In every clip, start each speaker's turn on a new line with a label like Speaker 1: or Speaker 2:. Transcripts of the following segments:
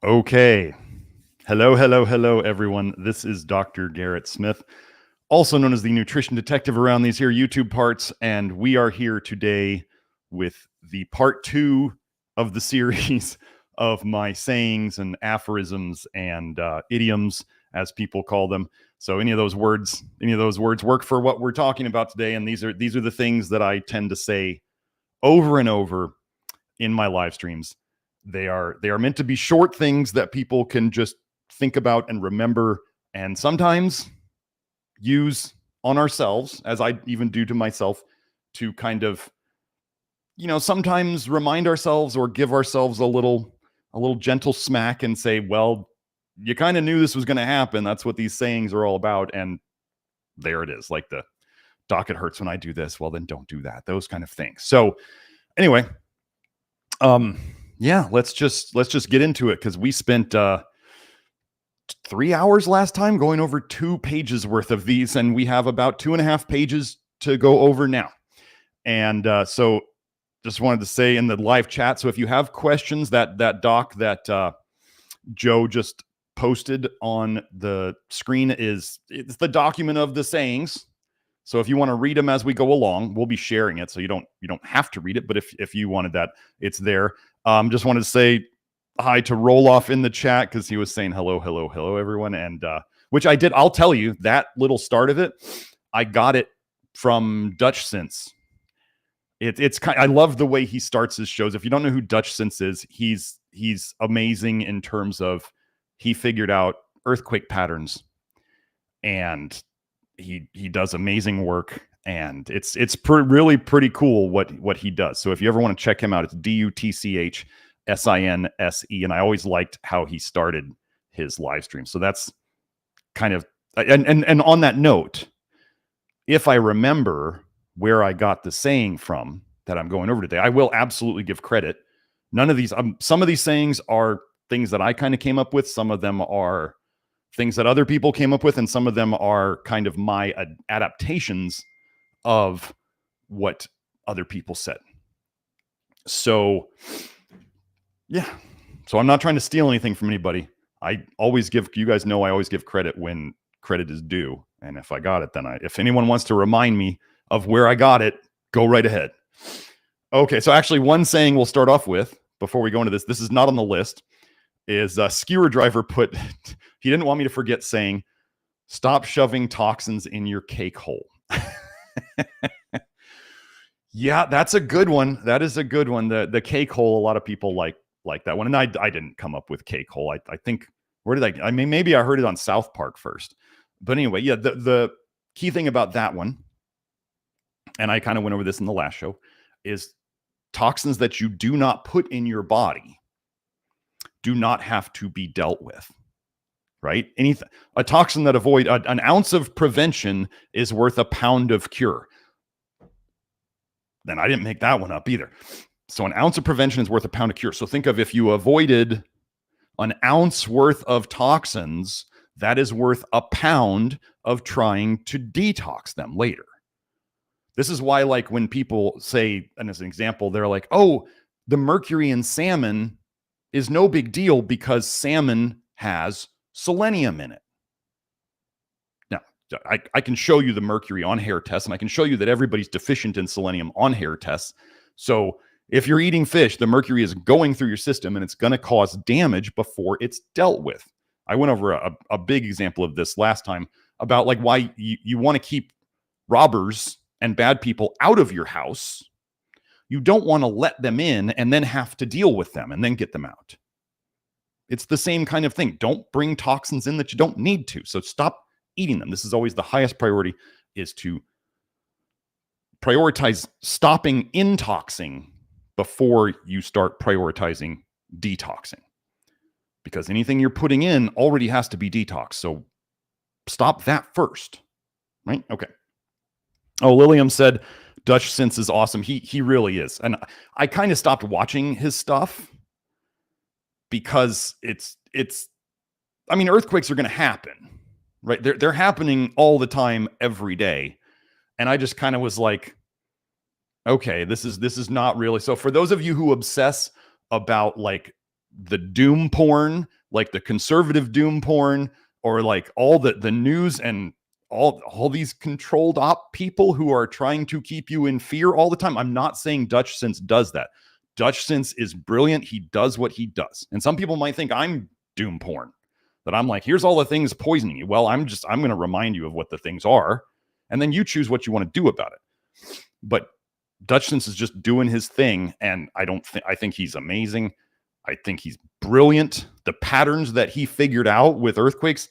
Speaker 1: Okay. Hello, everyone. This is Dr. Garrett Smith, also known as the nutrition detective around these here YouTube parts. And we are here today with the part 2 of the series of my sayings and aphorisms and idioms, as people call them. So any of those words work for what we're talking about today. And these are the things that I tend to say over and over in my live streams. They are meant to be short things that people can just think about and remember, and sometimes use on ourselves, as I even do to myself, to kind of, sometimes remind ourselves or give ourselves a little gentle smack and say, well, you kind of knew this was going to happen. That's what these sayings are all about. And there it is. Like the doc, it hurts when I do this. Well, then don't do that. Those kind of things. So anyway, yeah, let's just get into it, because we spent 3 hours last time going over 2 pages worth of these, and we have about 2.5 pages to go over now. And so just wanted to say in the live chat, so if you have questions, that doc that Joe just posted on the screen it's the document of the sayings. So if you want to read them as we go along, we'll be sharing it, so you don't have to read it. But if you wanted that, it's there. Just wanted to say hi to Roloff in the chat, because he was saying hello, everyone, and which I did. I'll tell you, that little start of it, I got it from Dutch Sense. It's kind. I love the way he starts his shows. If you don't know who Dutch Sense is, he's amazing in terms of he figured out earthquake patterns, and he does amazing work, and it's really pretty cool what he does. So if you ever want to check him out, it's DUTCHSINSE, and I always liked how he started his live stream. So that's kind of, and on that note, if I remember where I got the saying from that I'm going over today, I will absolutely give credit. None of these, some of these sayings are things that I kind of came up with. Some of them are things that other people came up with, and some of them are kind of my adaptations of what other people said. So yeah, so I'm not trying to steal anything from anybody. I always give, you guys know, I always give credit when credit is due. And if I got it, then if anyone wants to remind me of where I got it, go right ahead. Okay, so actually one saying we'll start off with before we go into this is not on the list, is Skewer Driver put, he didn't want me to forget saying, stop shoving toxins in your cake hole. Yeah, that's a good one. That is a good one. The cake hole, a lot of people like that one. And I didn't come up with cake hole. I think, where did I mean, maybe I heard it on South Park first. But anyway, yeah, the key thing about that one, and I kind of went over this in the last show, is toxins that you do not put in your body do not have to be dealt with, right? A toxin that an ounce of prevention is worth a pound of cure. Then I didn't make that one up either. So an ounce of prevention is worth a pound of cure. So think of, if you avoided an ounce worth of toxins, that is worth a pound of trying to detox them later. This is why, like, when people say, and as an example, they're like, oh, the mercury in salmon is no big deal because salmon has selenium in it. Now, I can show you the mercury on hair tests, and I can show you that everybody's deficient in selenium on hair tests. So if you're eating fish, the mercury is going through your system, and it's going to cause damage before it's dealt with. I went over a big example of this last time about like why you want to keep robbers and bad people out of your house. You don't want to let them in and then have to deal with them and then get them out. It's the same kind of thing. Don't bring toxins in that you don't need to. So stop eating them. This is always the highest priority, is to prioritize stopping intoxing before you start prioritizing detoxing. Because anything you're putting in already has to be detoxed. So stop that first, right? Okay. Oh, Lilium said, Dutch Sense is awesome. He really is. And I kind of stopped watching his stuff because I mean, earthquakes are going to happen, right? They're happening all the time, every day. And I just kind of was like, okay, this is not really. So for those of you who obsess about like the doom porn, like the conservative doom porn, or like all the news and all these controlled op people who are trying to keep you in fear all the time. I'm not saying Dutch Sense does that. Dutch Sense is brilliant. He does what he does. And some people might think I'm doom porn, that I'm like, here's all the things poisoning you. Well, I'm going to remind you of what the things are, and then you choose what you want to do about it. But Dutch Sense is just doing his thing, and I think he's amazing. I think he's brilliant. The patterns that he figured out with earthquakes,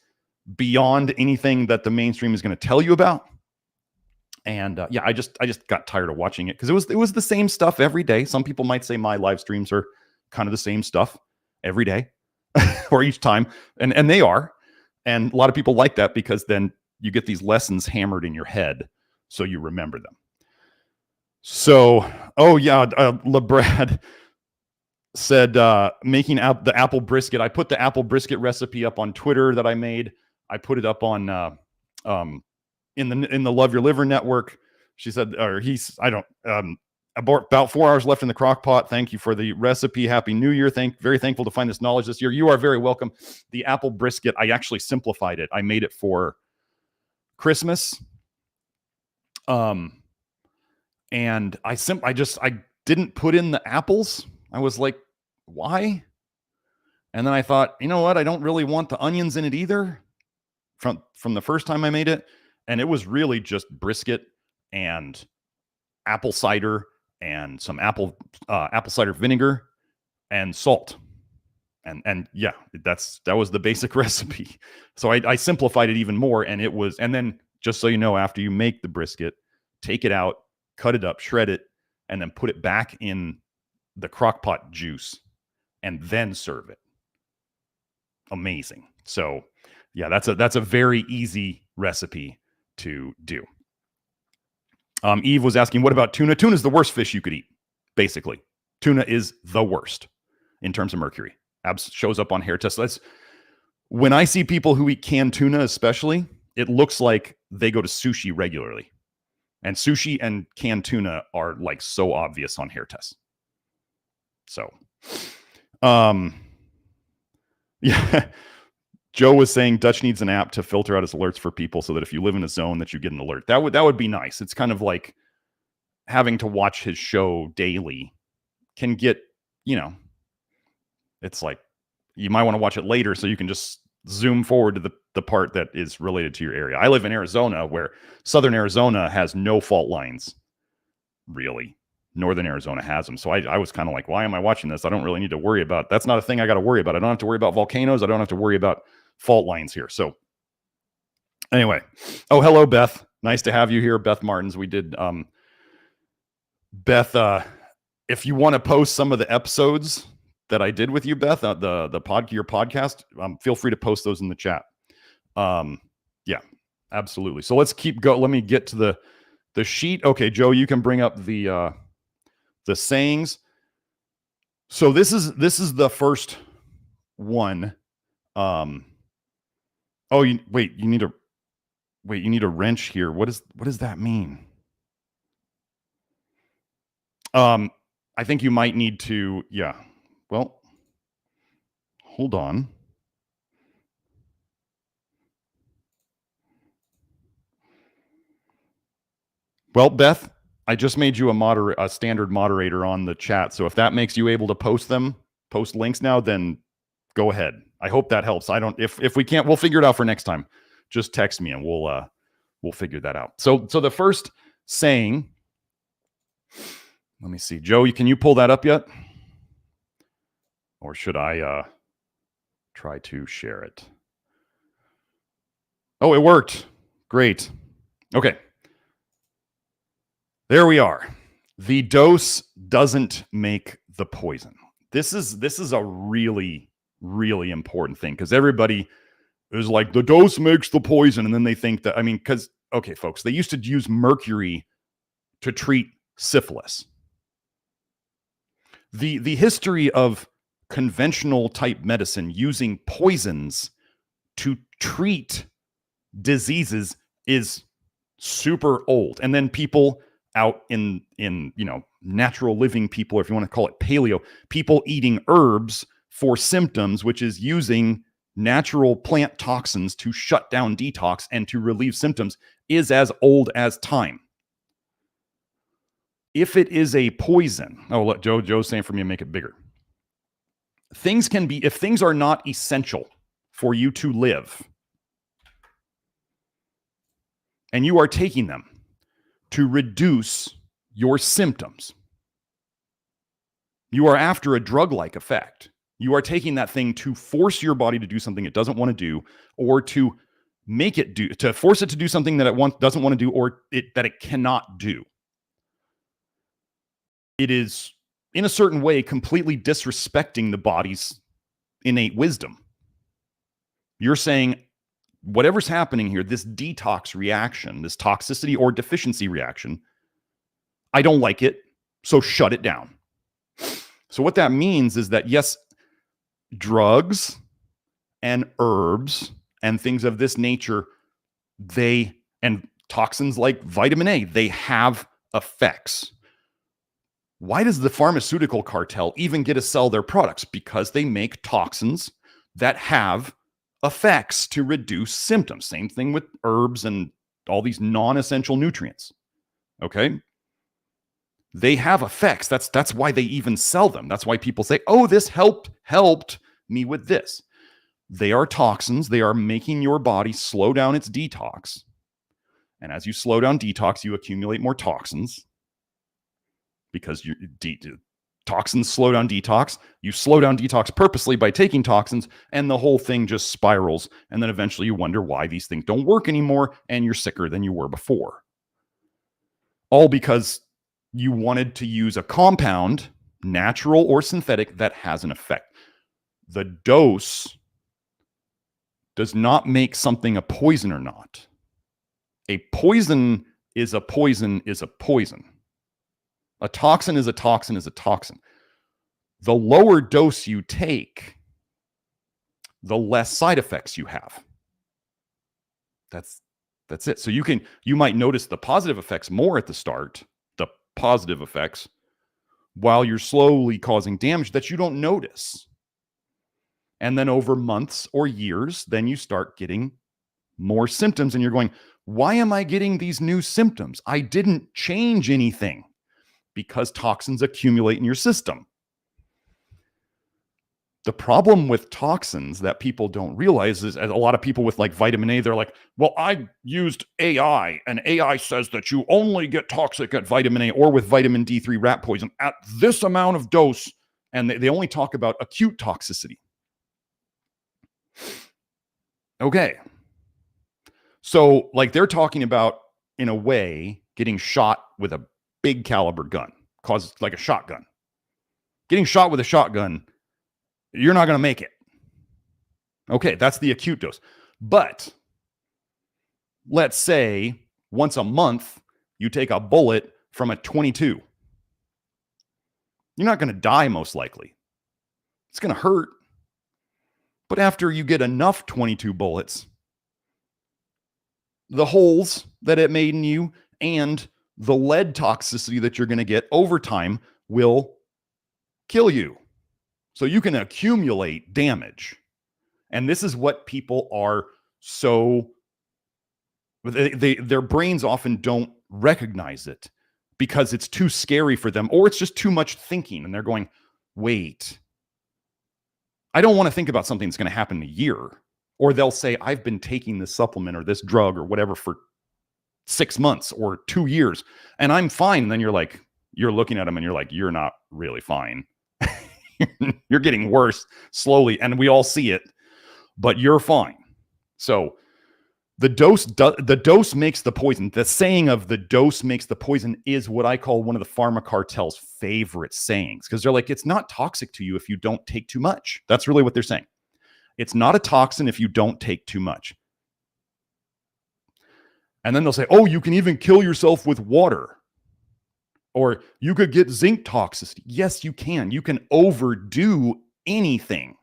Speaker 1: beyond anything that the mainstream is going to tell you about. And yeah, I just got tired of watching it because it was the same stuff every day. Some people might say my live streams are kind of the same stuff every day or each time, and they are. And a lot of people like that because then you get these lessons hammered in your head so you remember them. So, oh yeah, LeBrad said making the apple brisket. I put the apple brisket recipe up on Twitter that I made. I put it up on in the Love Your Liver network. She said, or he's, I don't, about 4 hours left in the crock pot. Thank you for the recipe. Happy New Year. Very thankful to find this knowledge this year. You are very welcome. The apple brisket, I actually simplified it. I made it for Christmas. And I didn't put in the apples. I was like, why? And then I thought, you know what? I don't really want the onions in it either. From the first time I made it, and it was really just brisket and apple cider and some apple cider vinegar and salt, and yeah, that was the basic recipe. So I simplified it even more, and then just so you know, after you make the brisket, take it out, cut it up, shred it, and then put it back in the crock pot juice, and then serve it. Amazing. So yeah, that's a very easy recipe to do. Eve was asking, what about tuna? Tuna is the worst fish you could eat, basically. Tuna is the worst in terms of mercury. Shows up on hair tests. When I see people who eat canned tuna, especially, it looks like they go to sushi regularly. And sushi and canned tuna are like so obvious on hair tests. So, yeah. Joe was saying Dutch needs an app to filter out his alerts for people so that if you live in a zone that you get an alert. That would be nice. It's kind of like having to watch his show daily can get, it's like you might want to watch it later so you can just zoom forward to the part that is related to your area. I live in Arizona, where southern Arizona has no fault lines, really. Northern Arizona has them. So I was kind of like, why am I watching this? I don't really need to worry about. That's not a thing I got to worry about. I don't have to worry about volcanoes. I don't have to worry about fault lines here. So anyway, oh, hello, Beth. Nice to have you here, Beth Martins. We did, Beth, if you want to post some of the episodes that I did with you, Beth, your podcast, feel free to post those in the chat. Yeah, absolutely. So let's keep going. Let me get to the sheet. Okay, Joe, you can bring up the sayings. So this is the first one. Oh, you need a wrench here. What does that mean? I think you might need to, yeah. Well, hold on. Well, Beth, I just made you a standard moderator on the chat. So if that makes you able to post links now, then go ahead. I hope that helps. If we can't, we'll figure it out for next time. Just text me and we'll figure that out. So the first saying, let me see. Joe, can you pull that up yet? Or should I try to share it? Oh, it worked. Great. Okay. There we are. The dose doesn't make the poison. This is a really, really important thing, because everybody is like, the dose makes the poison. And then they think that, because, okay, folks, they used to use mercury to treat syphilis. The history of conventional type medicine using poisons to treat diseases is super old. And then people out in natural living people, or if you want to call it paleo, people eating herbs for symptoms, which is using natural plant toxins to shut down detox and to relieve symptoms, is as old as time. If it is a poison, look, Joe's saying for me to make it bigger. Things can be, if things are not essential for you to live, and you are taking them to reduce your symptoms, you are after a drug-like effect. You are taking that thing to force your body to do something it doesn't want to do, or to make it do, to force it to do something that it doesn't want to do, or that it cannot do. It is, in a certain way, completely disrespecting the body's innate wisdom. You're saying, whatever's happening here, this detox reaction, this toxicity or deficiency reaction, I don't like it, so shut it down. So what that means is that, yes, drugs and herbs and things of this nature, and toxins like vitamin A, they have effects. Why does the pharmaceutical cartel even get to sell their products? Because they make toxins that have effects to reduce symptoms. Same thing with herbs and all these non-essential nutrients. Okay? They have effects. That's why they even sell them. That's why people say, oh, this helped me with this. They are toxins. They are making your body slow down its detox. And as you slow down detox, you accumulate more toxins, because toxins slow down detox. You slow down detox purposely by taking toxins, and the whole thing just spirals. And then eventually you wonder why these things don't work anymore, and you're sicker than you were before. All because you wanted to use a compound, natural or synthetic, that has an effect. The dose does not make something a poison or not. A poison is a poison is a poison. A toxin is a toxin is a toxin. The lower dose you take, the less side effects you have. That's it. So you might notice the positive effects more at the start, the positive effects, while you're slowly causing damage that you don't notice. And then over months or years, then you start getting more symptoms, and you're going, why am I getting these new symptoms? I didn't change anything. Because toxins accumulate in your system. The problem with toxins that people don't realize is, as a lot of people with like vitamin A, they're like, well, I used AI, and AI says that you only get toxic at vitamin A or with vitamin D3 rat poison at this amount of dose. And they only talk about acute toxicity. Okay. So like they're talking about, in a way, getting shot with a big caliber gun, causes like a shotgun. Getting shot with a shotgun, you're not going to make it. Okay, that's the acute dose. But let's say once a month, you take a bullet from a 22. You're not going to die, most likely. It's going to hurt. But after you get enough 22 bullets, the holes that it made in you and the lead toxicity that you're going to get over time will kill you. So you can accumulate damage. And this is what people are so, their brains often don't recognize it because it's too scary for them, or it's just too much thinking. And they're going, wait, I don't want to think about something that's going to happen in a year. Or they'll say, I've been taking this supplement or this drug or whatever for 6 months or 2 years, and I'm fine. And then you're looking at them and you're like, you're not really fine. You're getting worse slowly, and we all see it, but you're fine. So the dose makes the poison. The saying of the dose makes the poison is what I call one of the pharma cartel's favorite sayings, because they're like, it's not toxic to you if you don't take too much. That's really what they're saying. It's not a toxin if you don't take too much. And then they'll say, oh, you can even kill yourself with water. Or you could get zinc toxicity. Yes, you can. You can overdo anything.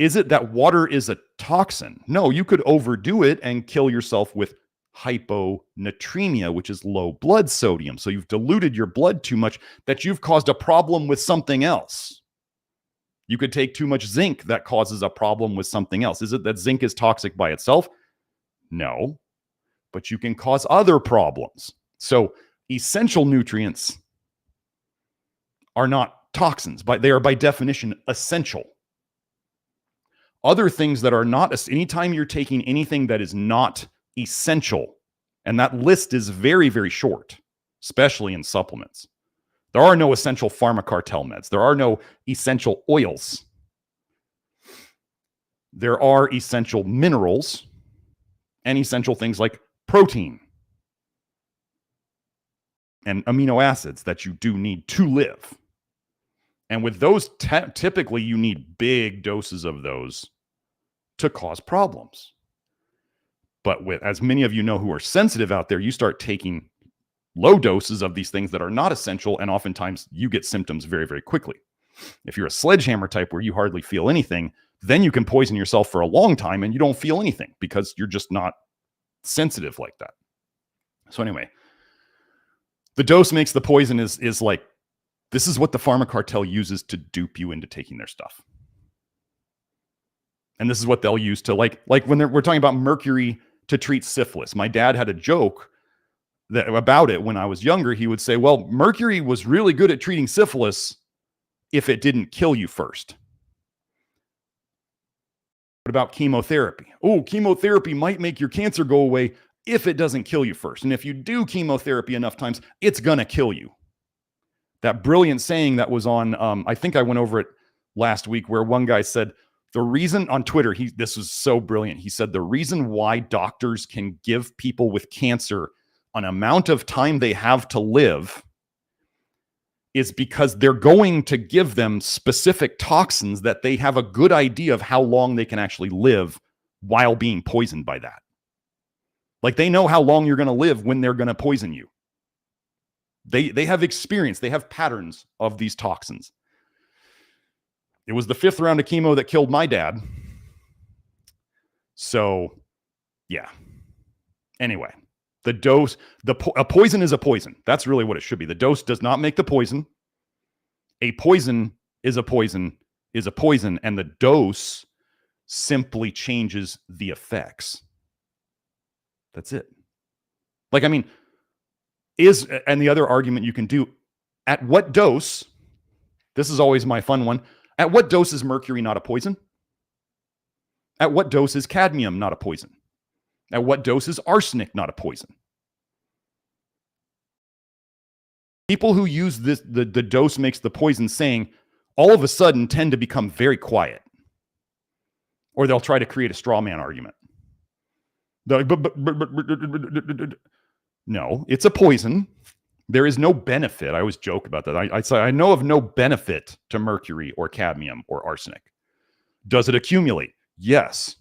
Speaker 1: Is it that water is a toxin? No, you could overdo it and kill yourself with hyponatremia, which is low blood sodium. So you've diluted your blood too much that you've caused a problem with something else. You could take too much zinc that causes a problem with something else. Is it that zinc is toxic by itself? No, but you can cause other problems. So essential nutrients are not toxins, but they are by definition essential. Other things that are not, anytime you're taking anything that is not essential, and that list is very, very short, especially in supplements. There are no essential pharma cartel meds. There are no essential oils. There are essential minerals and essential things like protein and amino acids that you do need to live. And with those, typically you need big doses of those to cause problems. But with, as many of you know who are sensitive out there, you start taking low doses of these things that are not essential, and oftentimes you get symptoms very, very quickly. If you're a sledgehammer type where you hardly feel anything, then you can poison yourself for a long time and you don't feel anything because you're just not sensitive like that. So anyway, the dose makes the poison is like, this is what the pharma cartel uses to dupe you into taking their stuff. And this is what they'll use to like when we're talking about mercury to treat syphilis. My dad had a joke about it when I was younger. He would say, well, mercury was really good at treating syphilis if it didn't kill you first. What about chemotherapy? Oh, chemotherapy might make your cancer go away if it doesn't kill you first. And if you do chemotherapy enough times, it's going to kill you. That brilliant saying that was on, I think I went over it last week, where one guy said, the reason on Twitter, this was so brilliant. He said, the reason why doctors can give people with cancer an amount of time they have to live is because they're going to give them specific toxins that they have a good idea of how long they can actually live while being poisoned by that. Like, they know how long you're going to live when they're going to poison you. They have experience. They have patterns of these toxins. It was the 5th round of chemo that killed my dad. So, yeah. Anyway, the dose, a poison is a poison. That's really what it should be. The dose does not make the poison. A poison is a poison is a poison, and the dose simply changes the effects. That's it. Like, I mean, and the other argument you can do, at what dose, this is always my fun one, at what dose is mercury not a poison? At what dose is cadmium not a poison? At what dose is arsenic not a poison? People who use this, the dose makes the poison saying, all of a sudden tend to become very quiet. Or they'll try to create a straw man argument. They're like, no, it's a poison. There is no benefit. I always joke about that. I say, I know of no benefit to mercury or cadmium or arsenic. Does it accumulate? Yes.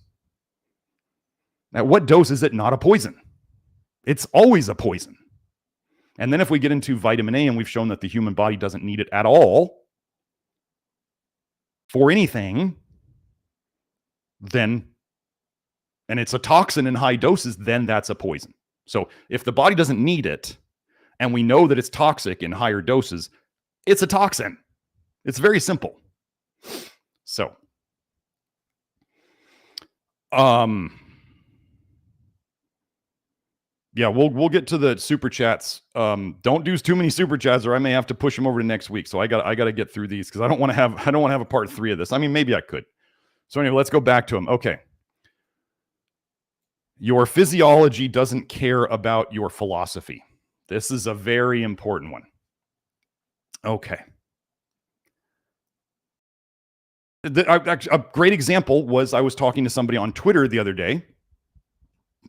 Speaker 1: At what dose is it not a poison? It's always a poison. And then if we get into vitamin A, and we've shown that the human body doesn't need it at all for anything, then, and it's a toxin in high doses, then that's a poison. So if the body doesn't need it, and we know that it's toxic in higher doses, it's a toxin. It's very simple. So, yeah, we'll get to the super chats. Don't do too many super chats, or I may have to push them over to next week. So I got to get through these because I don't want to have a part 3 of this. I mean, maybe I could. So anyway, let's go back to them. Okay. Your physiology doesn't care about your philosophy. This is a very important one. Okay. A great example was, I was talking to somebody on Twitter the other day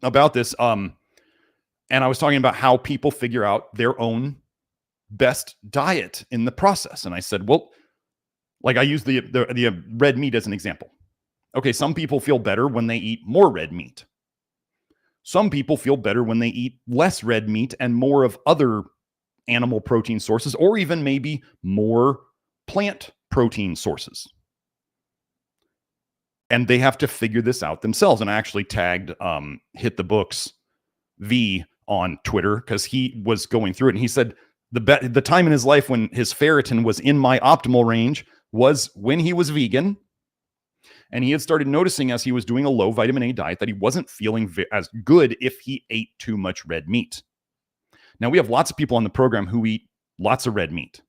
Speaker 1: about this. And I was talking about how people figure out their own best diet in the process. And I said, well, like, I use the red meat as an example. Okay, some people feel better when they eat more red meat. Some people feel better when they eat less red meat and more of other animal protein sources, or even maybe more plant protein sources. And they have to figure this out themselves. And I actually tagged Hit the Books V on Twitter because he was going through it. And he said the time in his life when his ferritin was in my optimal range was when he was vegan and he had started noticing as he was doing a low vitamin A diet that he wasn't feeling as good if he ate too much red meat. Now, we have lots of people on the program who eat lots of red meat.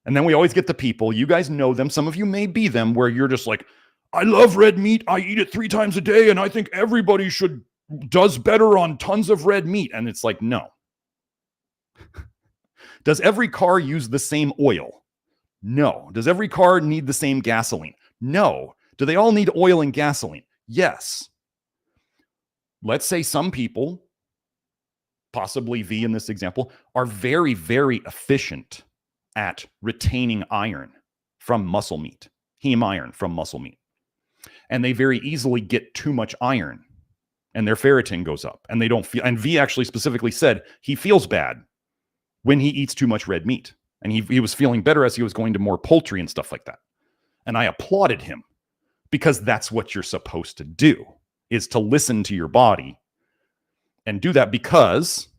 Speaker 1: And then we always get the people, you guys know them, some of you may be them, where you're just like, I love red meat, I eat it 3 times a day, and I think everybody does better on tons of red meat. And it's like, no. Does every car use the same oil? No. Does every car need the same gasoline? No. Do they all need oil and gasoline? Yes. Let's say some people, possibly V in this example, are very, very efficient at retaining iron from muscle meat, heme iron from muscle meat. And they very easily get too much iron and their ferritin goes up and they don't feel, and V actually specifically said he feels bad when he eats too much red meat. And he was feeling better as he was going to more poultry and stuff like that. And I applauded him because that's what you're supposed to do, is to listen to your body and do that, because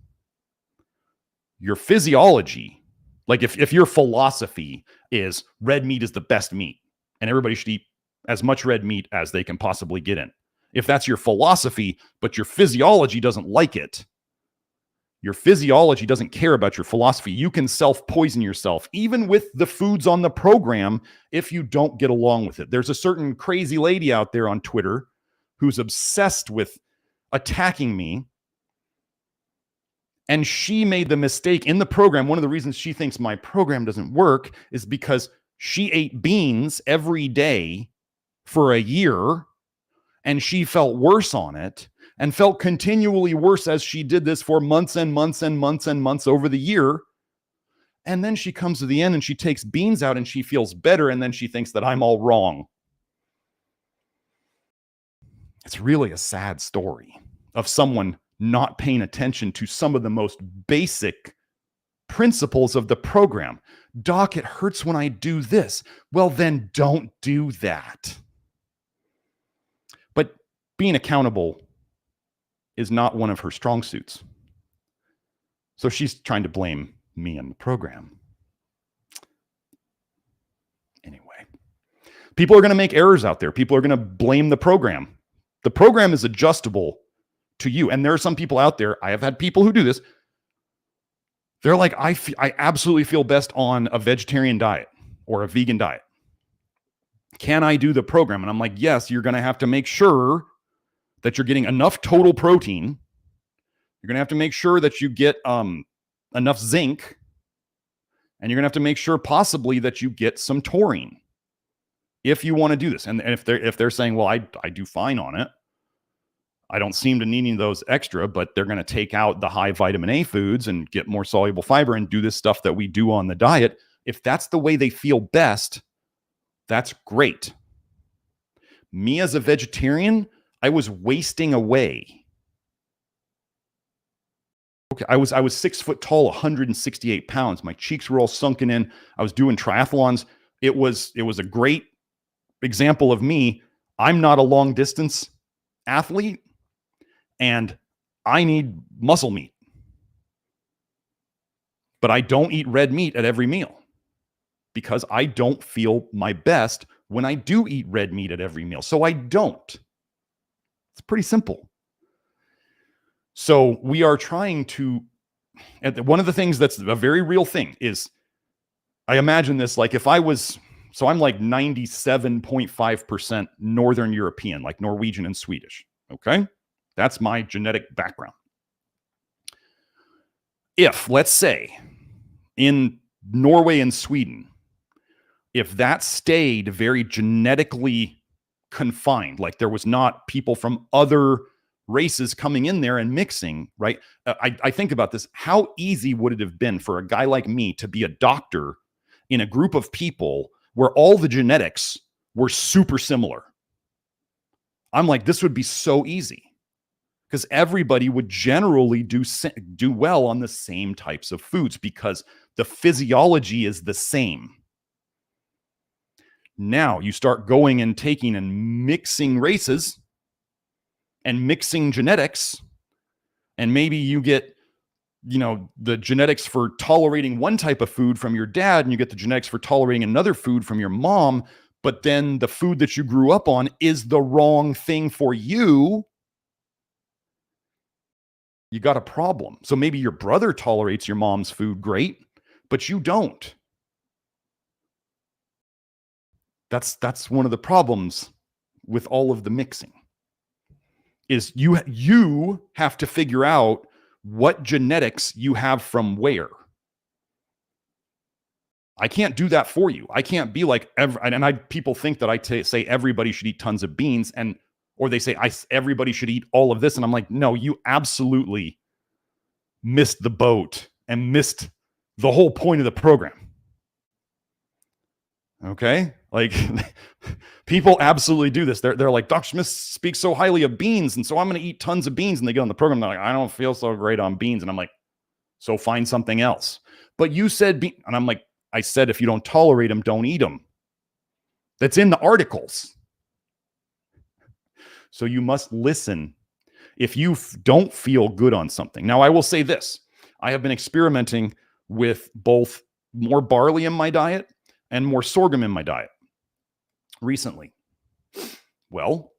Speaker 1: your physiology, like if your philosophy is red meat is the best meat and everybody should eat as much red meat as they can possibly get in. If that's your philosophy, but your physiology doesn't like it, your physiology doesn't care about your philosophy, you can self-poison yourself, even with the foods on the program, if you don't get along with it. There's a certain crazy lady out there on Twitter who's obsessed with attacking me. And she made the mistake in the program. One of the reasons she thinks my program doesn't work is because she ate beans every day for a year and she felt worse on it and felt continually worse as she did this for months and months and months and months over the year. And then she comes to the end and she takes beans out and she feels better. And then she thinks that I'm all wrong. It's really a sad story of someone not paying attention to some of the most basic principles of the program. Doc, it hurts when I do this. Well, then don't do that. But being accountable is not one of her strong suits. So she's trying to blame me and the program. Anyway, people are going to make errors out there. People are going to blame the program. The program is adjustable to you. And there are some people out there, I have had people who do this. They're like, I absolutely feel best on a vegetarian diet or a vegan diet. Can I do the program? And I'm like, yes, you're going to have to make sure that you're getting enough total protein. You're going to have to make sure that you get enough zinc. And you're going to have to make sure possibly that you get some taurine if you want to do this. And if they're saying, well, I do fine on it, I don't seem to need any of those extra, but they're going to take out the high vitamin A foods and get more soluble fiber and do this stuff that we do on the diet. If that's the way they feel best, that's great. Me as a vegetarian, I was wasting away. Okay, I was 6 foot tall, 168 pounds. My cheeks were all sunken in. I was doing triathlons. It was a great example of me. I'm not a long distance athlete, and I need muscle meat. But I don't eat red meat at every meal because I don't feel my best when I do eat red meat at every meal. So I don't. It's pretty simple. So we are trying to, one of the things that's a very real thing is, I imagine this, like if I was, so I'm like 97.5% Northern European, like Norwegian and Swedish. Okay. That's my genetic background. If, let's say, in Norway and Sweden, if that stayed very genetically confined, like there was not people from other races coming in there and mixing, right? I think about this. How easy would it have been for a guy like me to be a doctor in a group of people where all the genetics were super similar? I'm like, this would be so easy because everybody would generally do well on the same types of foods because the physiology is the same. Now you start going and taking and mixing races and mixing genetics, and maybe you get the genetics for tolerating one type of food from your dad, and you get the genetics for tolerating another food from your mom, but then the food that you grew up on is the wrong thing for you, you got a problem. So maybe your brother tolerates your mom's food great, but you don't. That's one of the problems with all of the mixing, is you have to figure out what genetics you have from where. I can't do that for you. I can't be like, people think that I say everybody should eat tons of beans, or they say everybody should eat all of this. And I'm like, no, you absolutely missed the boat and missed the whole point of the program. Okay? Like, people absolutely do this. They're like, Dr. Smith speaks so highly of beans, and so I'm going to eat tons of beans. And they get on the program, they're like, I don't feel so great on beans. And I'm like, so find something else. But you said and I'm like, I said, if you don't tolerate them, don't eat them. That's in the articles. So you must listen if you don't feel good on something. Now, I will say this. I have been experimenting with both more barley in my diet and more sorghum in my diet recently. Well,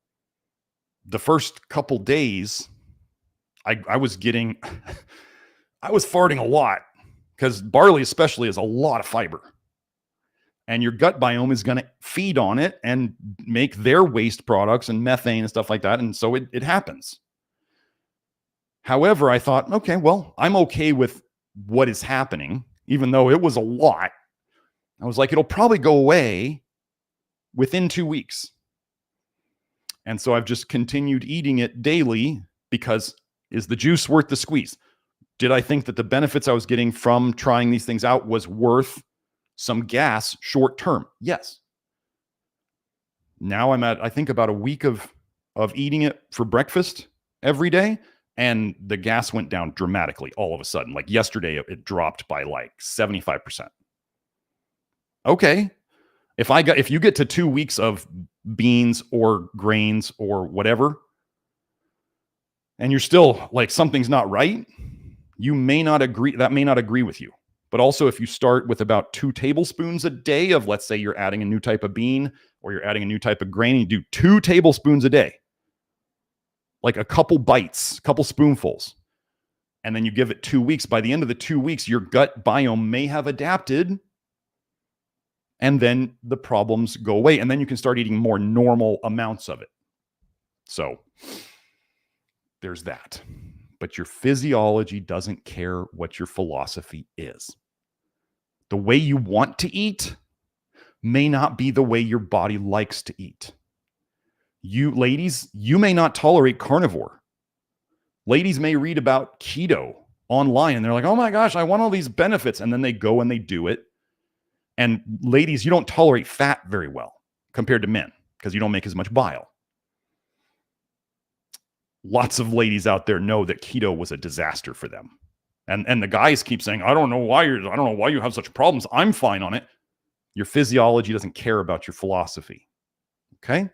Speaker 1: the first couple days, I was getting, I was farting a lot, because barley especially is a lot of fiber. And your gut biome is going to feed on it and make their waste products and methane and stuff like that. And so it happens. However, I thought, okay, well, I'm okay with what is happening, even though it was a lot. I was like, it'll probably go away within 2 weeks. And so I've just continued eating it daily, because is the juice worth the squeeze? Did I think that the benefits I was getting from trying these things out was worth some gas short term? Yes. Now I'm at, I think, about a week of eating it for breakfast every day, and the gas went down dramatically all of a sudden. Like yesterday, it dropped by like 75%. Okay. If you get to 2 weeks of beans or grains or whatever, and you're still like, something's not right, you may not agree. That may not agree with you. But also, if you start with about 2 tablespoons a day of, let's say you're adding a new type of bean or you're adding a new type of grain, and you do 2 tablespoons a day, like a couple bites, a couple spoonfuls, and then you give it 2 weeks. By the end of the 2 weeks, your gut biome may have adapted, and then the problems go away. And then you can start eating more normal amounts of it. So there's that. But your physiology doesn't care what your philosophy is. The way you want to eat may not be the way your body likes to eat. You ladies, you may not tolerate carnivore. Ladies may read about keto online and they're like, oh my gosh, I want all these benefits. And then they go and they do it. And ladies, you don't tolerate fat very well compared to men, because you don't make as much bile. Lots of ladies out there know that keto was a disaster for them. And the guys keep saying, I don't know why you have such problems. I'm fine on it. Your physiology doesn't care about your philosophy. Okay?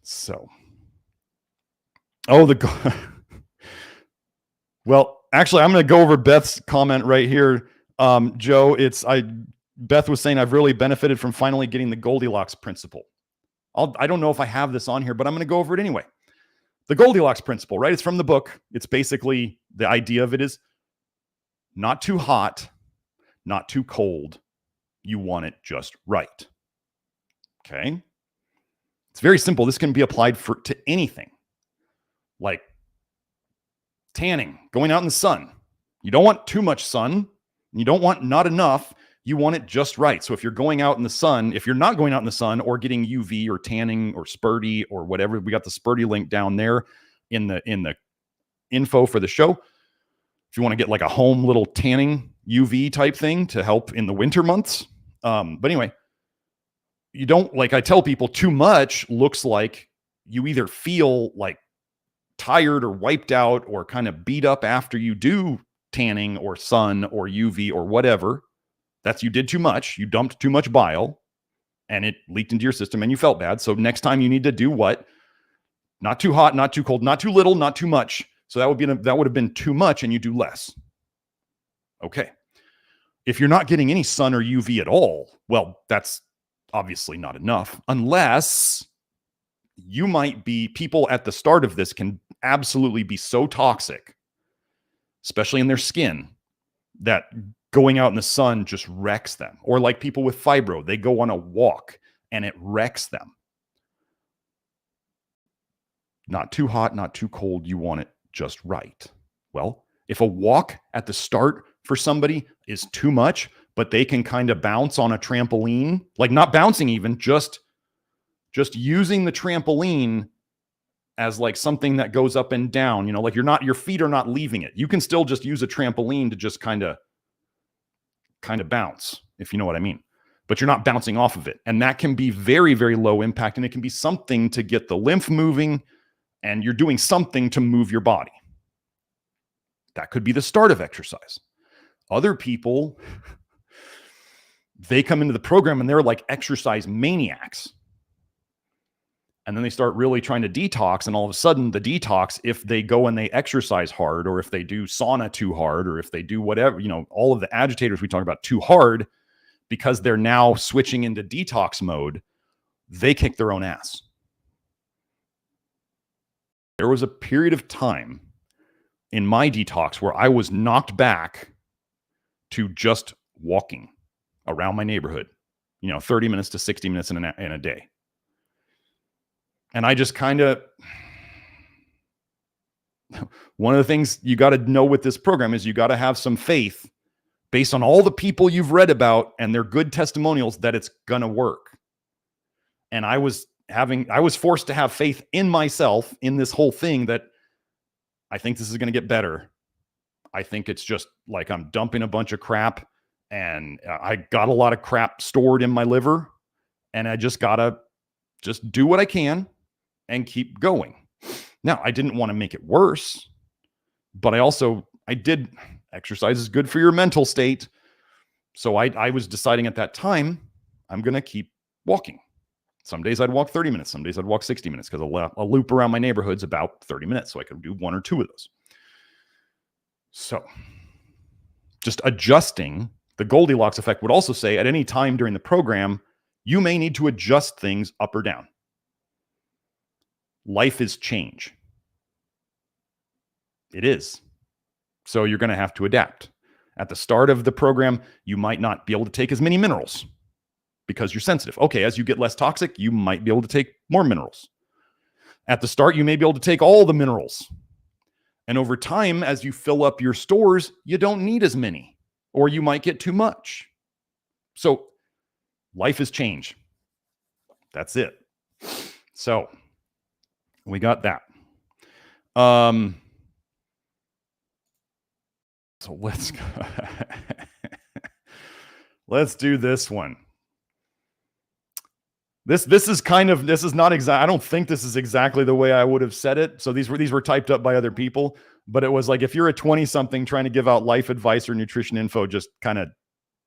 Speaker 1: So. Well, actually, I'm going to go over Beth's comment right here. Joe, Beth was saying, I've really benefited from finally getting the Goldilocks principle. I don't know if I have this on here, but I'm going to go over it anyway. The Goldilocks principle, right? It's from the book. It's basically, the idea of it is not too hot, not too cold. You want it just right. Okay? It's very simple. This can be applied to anything. Like tanning, going out in the sun. You don't want too much sun. You don't want not enough. You want it just right. So if you're going out in the sun, if you're not going out in the sun or getting UV or tanning or Sperti or whatever, we got the Sperti link down there in the info for the show. If you want to get like a home little tanning UV type thing to help in the winter months. But anyway, you don't, like I tell people, too much looks like you either feel like tired or wiped out or kind of beat up after you do tanning or sun or UV or whatever. That's, you did too much. You dumped too much bile and it leaked into your system and you felt bad. So next time you need to do what? Not too hot, not too cold, not too little, not too much. So that would have been too much, and you do less. Okay. If you're not getting any sun or UV at all, well, that's obviously not enough, unless you might be, people at the start of this can absolutely be so toxic, especially in their skin, that going out in the sun just wrecks them. Or like people with fibro, they go on a walk and it wrecks them. Not too hot, not too cold. You want it just right. Well, if a walk at the start for somebody is too much, but they can kind of bounce on a trampoline, like not bouncing even, just using the trampoline as like something that goes up and down, like your feet are not leaving it. You can still just use a trampoline to just kind of bounce, if you know what I mean, but you're not bouncing off of it. And that can be very, very low impact. And it can be something to get the lymph moving, and you're doing something to move your body. That could be the start of exercise. Other people, they come into the program and they're like exercise maniacs. And then they start really trying to detox. And all of a sudden the detox, if they go and they exercise hard, or if they do sauna too hard, or if they do whatever, all of the agitators we talk about too hard, because they're now switching into detox mode, they kick their own ass. There was a period of time in my detox where I was knocked back to just walking around my neighborhood, 30 minutes to 60 minutes in a day. And I just one of the things you got to know with this program is you got to have some faith based on all the people you've read about and their good testimonials that it's going to work. And I was forced to have faith in myself in this whole thing, that I think this is going to get better. I think it's just like I'm dumping a bunch of crap, and I got a lot of crap stored in my liver, and I just got to just do what I can and keep going. Now, I didn't want to make it worse, but I did, exercise is good for your mental state. So I was deciding at that time, I'm going to keep walking. Some days I'd walk 30 minutes. Some days I'd walk 60 minutes, because a loop around my neighborhood's about 30 minutes. So I could do one or two of those. So just adjusting. The Goldilocks effect would also say at any time during the program, you may need to adjust things up or down. Life is change. It is. So you're going to have to adapt. At the start of the program, you might not be able to take as many minerals because you're sensitive. Okay, as you get less toxic, you might be able to take more minerals. At the start, you may be able to take all the minerals. And over time, as you fill up your stores, you don't need as many, or you might get too much. So life is change. That's it. So we got that. So let's go. Let's do this one. This is not exact. I don't think this is exactly the way I would have said it. So these were typed up by other people, but it was like, if you're a 20-something trying to give out life advice or nutrition info, just kind of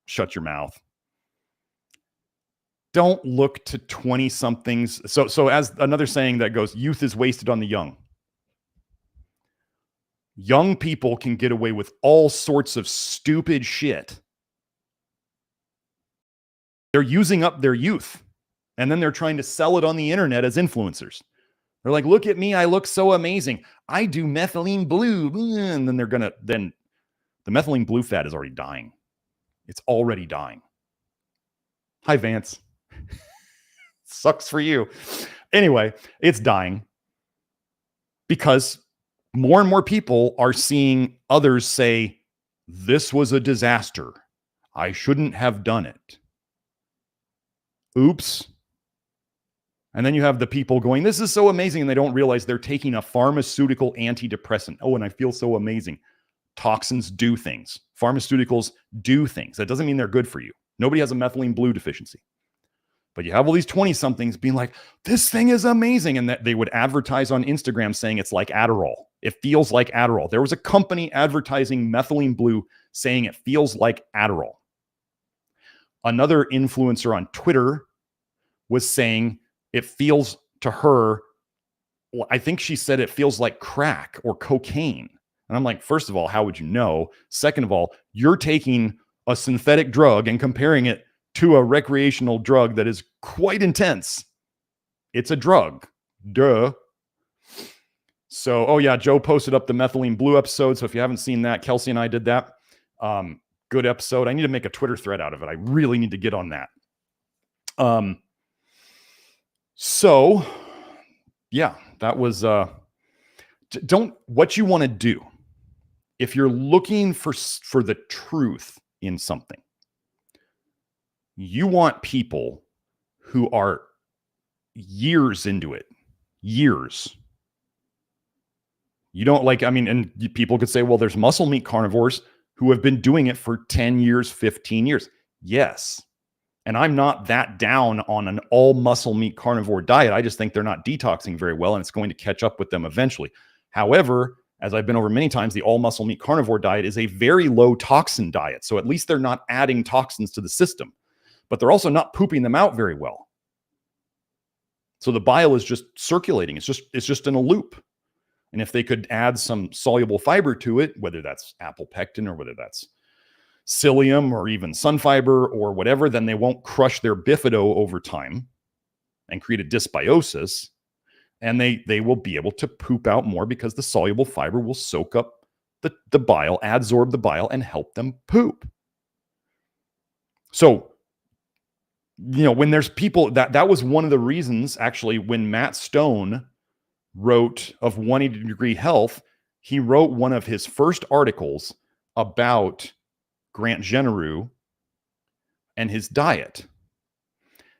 Speaker 1: shut your mouth. Don't look to 20-somethings. So as another saying that goes, youth is wasted on the young. Young people can get away with all sorts of stupid shit. They're using up their youth, and then they're trying to sell it on the internet as influencers. They're like, look at me, I look so amazing. I do methylene blue. And then then the methylene blue fat is already dying. It's already dying. Hi, Vance. Sucks for you. Anyway, it's dying because more and more people are seeing others say, this was a disaster. I shouldn't have done it. Oops. And then you have the people going, this is so amazing. And they don't realize they're taking a pharmaceutical antidepressant. Oh, and I feel so amazing. Toxins do things. Pharmaceuticals do things. That doesn't mean they're good for you. Nobody has a methylene blue deficiency. But you have all these 20-somethings being like, this thing is amazing. And that they would advertise on Instagram saying it's like Adderall. It feels like Adderall. There was a company advertising methylene blue saying it feels like Adderall. Another influencer on Twitter was saying it feels to her I think she said it feels like crack or cocaine. And I'm like, first of all, how would you know? Second of all, you're taking a synthetic drug and comparing it to a recreational drug that is quite intense. It's a drug. Duh. So, oh yeah, Joe posted up the methylene blue episode. So if you haven't seen that, Kelsey and I did that. Good episode. I need to make a Twitter thread out of it. I really need to get on that. So yeah, that was, what you want to do if you're looking for the truth in something, you want people who are years into it, years. You don't like, I mean, and people could say, well, there's muscle meat carnivores who have been doing it for 10 years, 15 years. Yes. And I'm not that down on an all muscle meat carnivore diet. I just think they're not detoxing very well, and it's going to catch up with them eventually. However, as I've been over many times, the all muscle meat carnivore diet is a very low toxin diet. So at least they're not adding toxins to the system, but they're also not pooping them out very well. So the bile is just circulating. It's just in a loop. And if they could add some soluble fiber to it, whether that's apple pectin or whether that's psyllium or even sun fiber or whatever, then they won't crush their bifido over time and create a dysbiosis. And they will be able to poop out more because the soluble fiber will soak up the bile, adsorb the bile, and help them poop. So, when there's people, that was one of the reasons, actually, when Matt Stone wrote of 180 Degree Health, he wrote one of his first articles about Grant Genereux and his diet.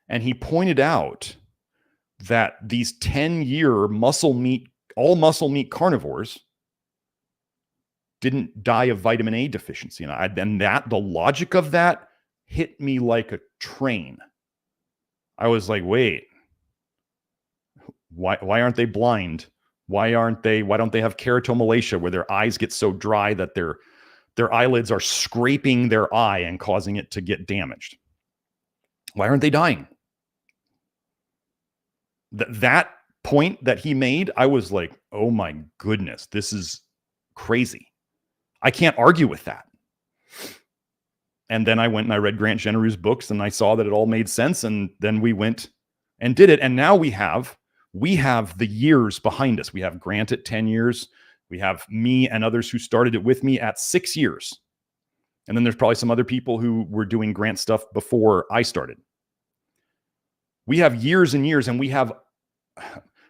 Speaker 1: And he pointed out that these 10-year all muscle meat carnivores didn't die of vitamin A deficiency. And the logic of that hit me like a train. I was like, wait, why aren't they blind? Why don't they have keratomalacia where their eyes get so dry that their eyelids are scraping their eye and causing it to get damaged? Why aren't they dying? That point that he made, I was like, oh my goodness, this is crazy. I can't argue with that. And then I went and I read Grant Genereux's books and I saw that it all made sense. And then we went and did it. And now we have the years behind us. We have Grant at 10 years. We have me and others who started it with me at 6 years. And then there's probably some other people who were doing Grant stuff before I started. We have years and years, and we have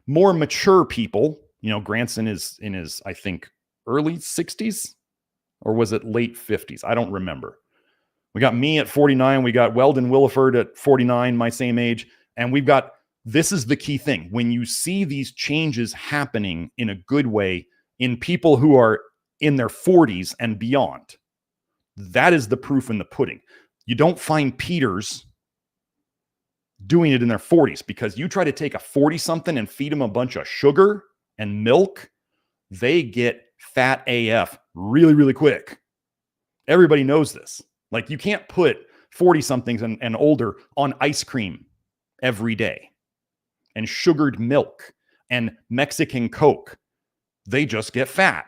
Speaker 1: more mature people. Grant's in his, I think, early 60s, or was it late 50s? I don't remember. We got me at 49. We got Weldon Williford at 49, my same age. And this is the key thing. When you see these changes happening in a good way in people who are in their 40s and beyond, that is the proof in the pudding. You don't find Peters doing it in their 40s, because you try to take a 40-something and feed them a bunch of sugar and milk, they get fat AF really, really quick. Everybody knows this. Like, you can't put 40-somethings and older on ice cream every day and sugared milk and Mexican Coke. They just get fat.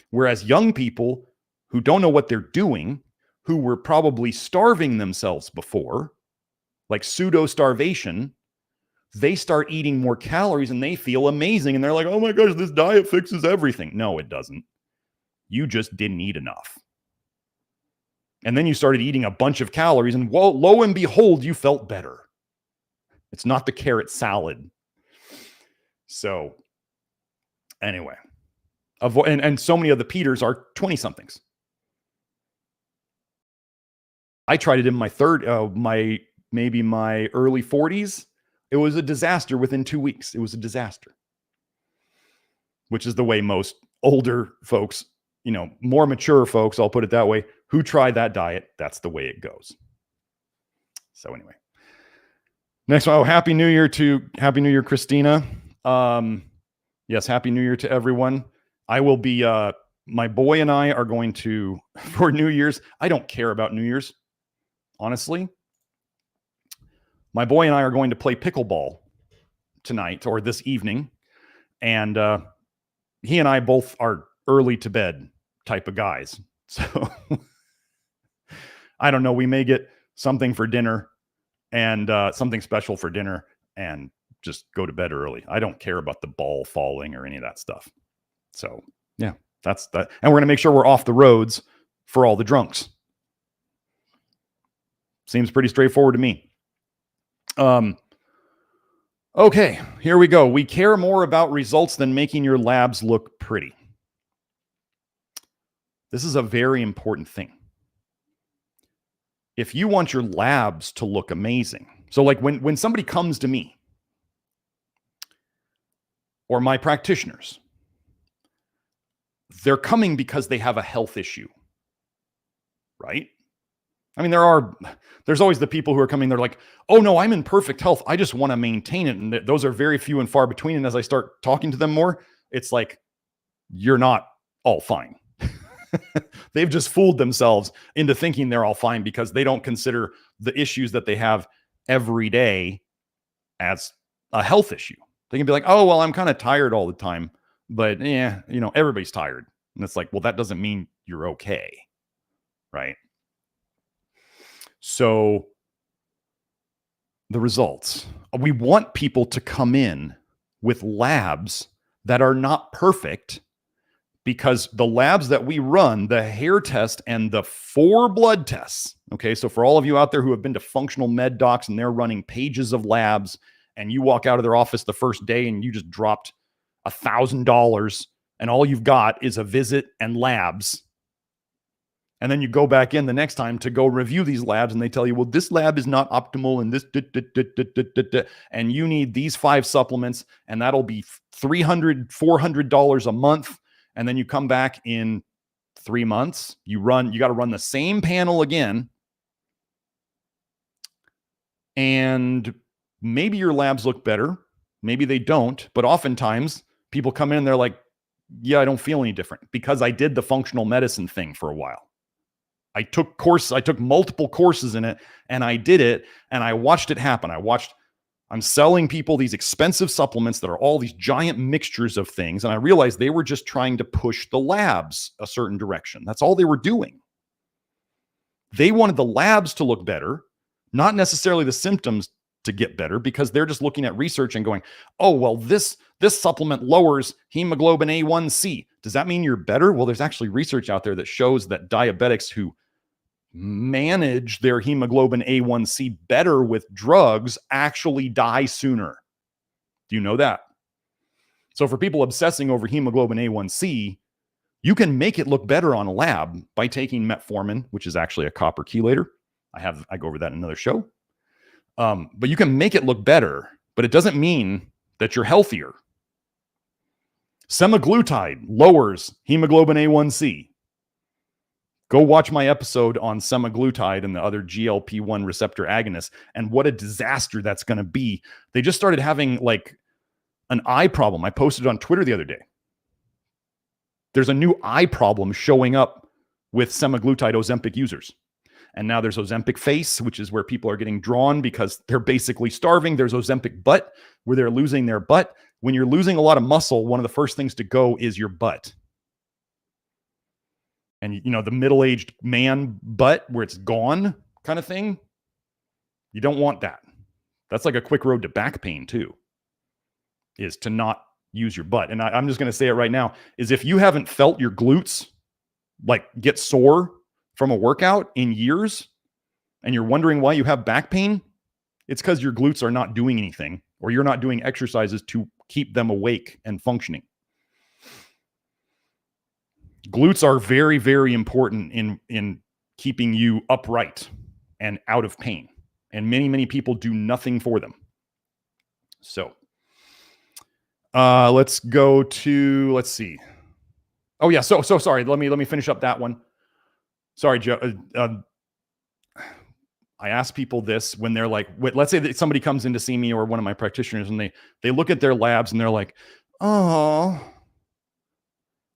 Speaker 1: Whereas young people who don't know what they're doing, who were probably starving themselves before, like pseudo-starvation, they start eating more calories and they feel amazing. And they're like, oh my gosh, this diet fixes everything. No, it doesn't. You just didn't eat enough. And then you started eating a bunch of calories, and lo and behold, you felt better. It's not the carrot salad. So anyway, and so many of the Peters are 20-somethings. I tried it in my maybe my early 40s. It was a disaster within 2 weeks. It was a disaster, which is the way most older folks, more mature folks, I'll put it that way, who try that diet, that's the way it goes. So anyway, next one. Oh, Happy New Year, Christina. Yes, Happy New Year to everyone. I will be, my boy and I are going to, for New Year's, I don't care about New Year's, honestly. My boy and I are going to play pickleball tonight or this evening, and he and I both are early to bed type of guys. So I don't know. We may get something for dinner and something special for dinner and just go to bed early. I don't care about the ball falling or any of that stuff. So yeah, that's that. And we're going to make sure we're off the roads for all the drunks. Seems pretty straightforward to me. Okay, here we go. We care more about results than making your labs look pretty. This is a very important thing. If you want your labs to look amazing, so like when somebody comes to me or my practitioners, they're coming because they have a health issue, right? I mean, there's always the people who are coming, they're like, oh no, I'm in perfect health. I just want to maintain it. And those are very few and far between. And as I start talking to them more, it's like, you're not all fine. They've just fooled themselves into thinking they're all fine because they don't consider the issues that they have every day as a health issue. They can be like, oh, well, I'm kind of tired all the time, but yeah, everybody's tired. And it's like, well, that doesn't mean you're okay. Right. So the results, we want people to come in with labs that are not perfect, because the labs that we run, the hair test and the 4 blood tests. Okay. So for all of you out there who have been to functional med docs and they're running pages of labs, and you walk out of their office the first day and you just dropped $1,000 and all you've got is a visit and labs. And then you go back in the next time to go review these labs and they tell you, well, this lab is not optimal and this, and you need these 5 supplements and that'll be $300, $400 a month. And then you come back in 3 months, you got to run the same panel again. And maybe your labs look better. Maybe they don't. But oftentimes people come in and they're like, yeah, I don't feel any different because I did the functional medicine thing for a while. I took multiple courses in it and I did it and I watched it happen. I'm selling people these expensive supplements that are all these giant mixtures of things. And I realized they were just trying to push the labs a certain direction. That's all they were doing. They wanted the labs to look better, not necessarily the symptoms to get better, because they're just looking at research and going, oh, well, this supplement lowers hemoglobin A1C. Does that mean you're better? Well, there's actually research out there that shows that diabetics who manage their hemoglobin A1C better with drugs actually die sooner. Do you know that? So for people obsessing over hemoglobin A1C, you can make it look better on a lab by taking metformin, which is actually a copper chelator. I go over that in another show. But you can make it look better, but it doesn't mean that you're healthier. Semaglutide lowers hemoglobin A1C. Go watch my episode on semaglutide and the other GLP-1 receptor agonists and what a disaster that's going to be. They just started having like an eye problem. I posted on Twitter the other day. There's a new eye problem showing up with semaglutide Ozempic users. And now there's Ozempic face, which is where people are getting drawn because they're basically starving. There's Ozempic butt, where they're losing their butt. When you're losing a lot of muscle, one of the first things to go is your butt. And, the middle-aged man butt where it's gone kind of thing, you don't want that. That's like a quick road to back pain too, is to not use your butt. And I'm just going to say it right now, is if you haven't felt your glutes like get sore from a workout in years, and you're wondering why you have back pain, it's because your glutes are not doing anything, or you're not doing exercises to keep them awake and functioning. Glutes are very, very important in keeping you upright and out of pain. And many, many people do nothing for them. So let's see. Oh yeah. So sorry. Let me finish up that one. Sorry, Joe. I ask people this when they're like, let's say that somebody comes in to see me or one of my practitioners and they look at their labs and they're like, oh,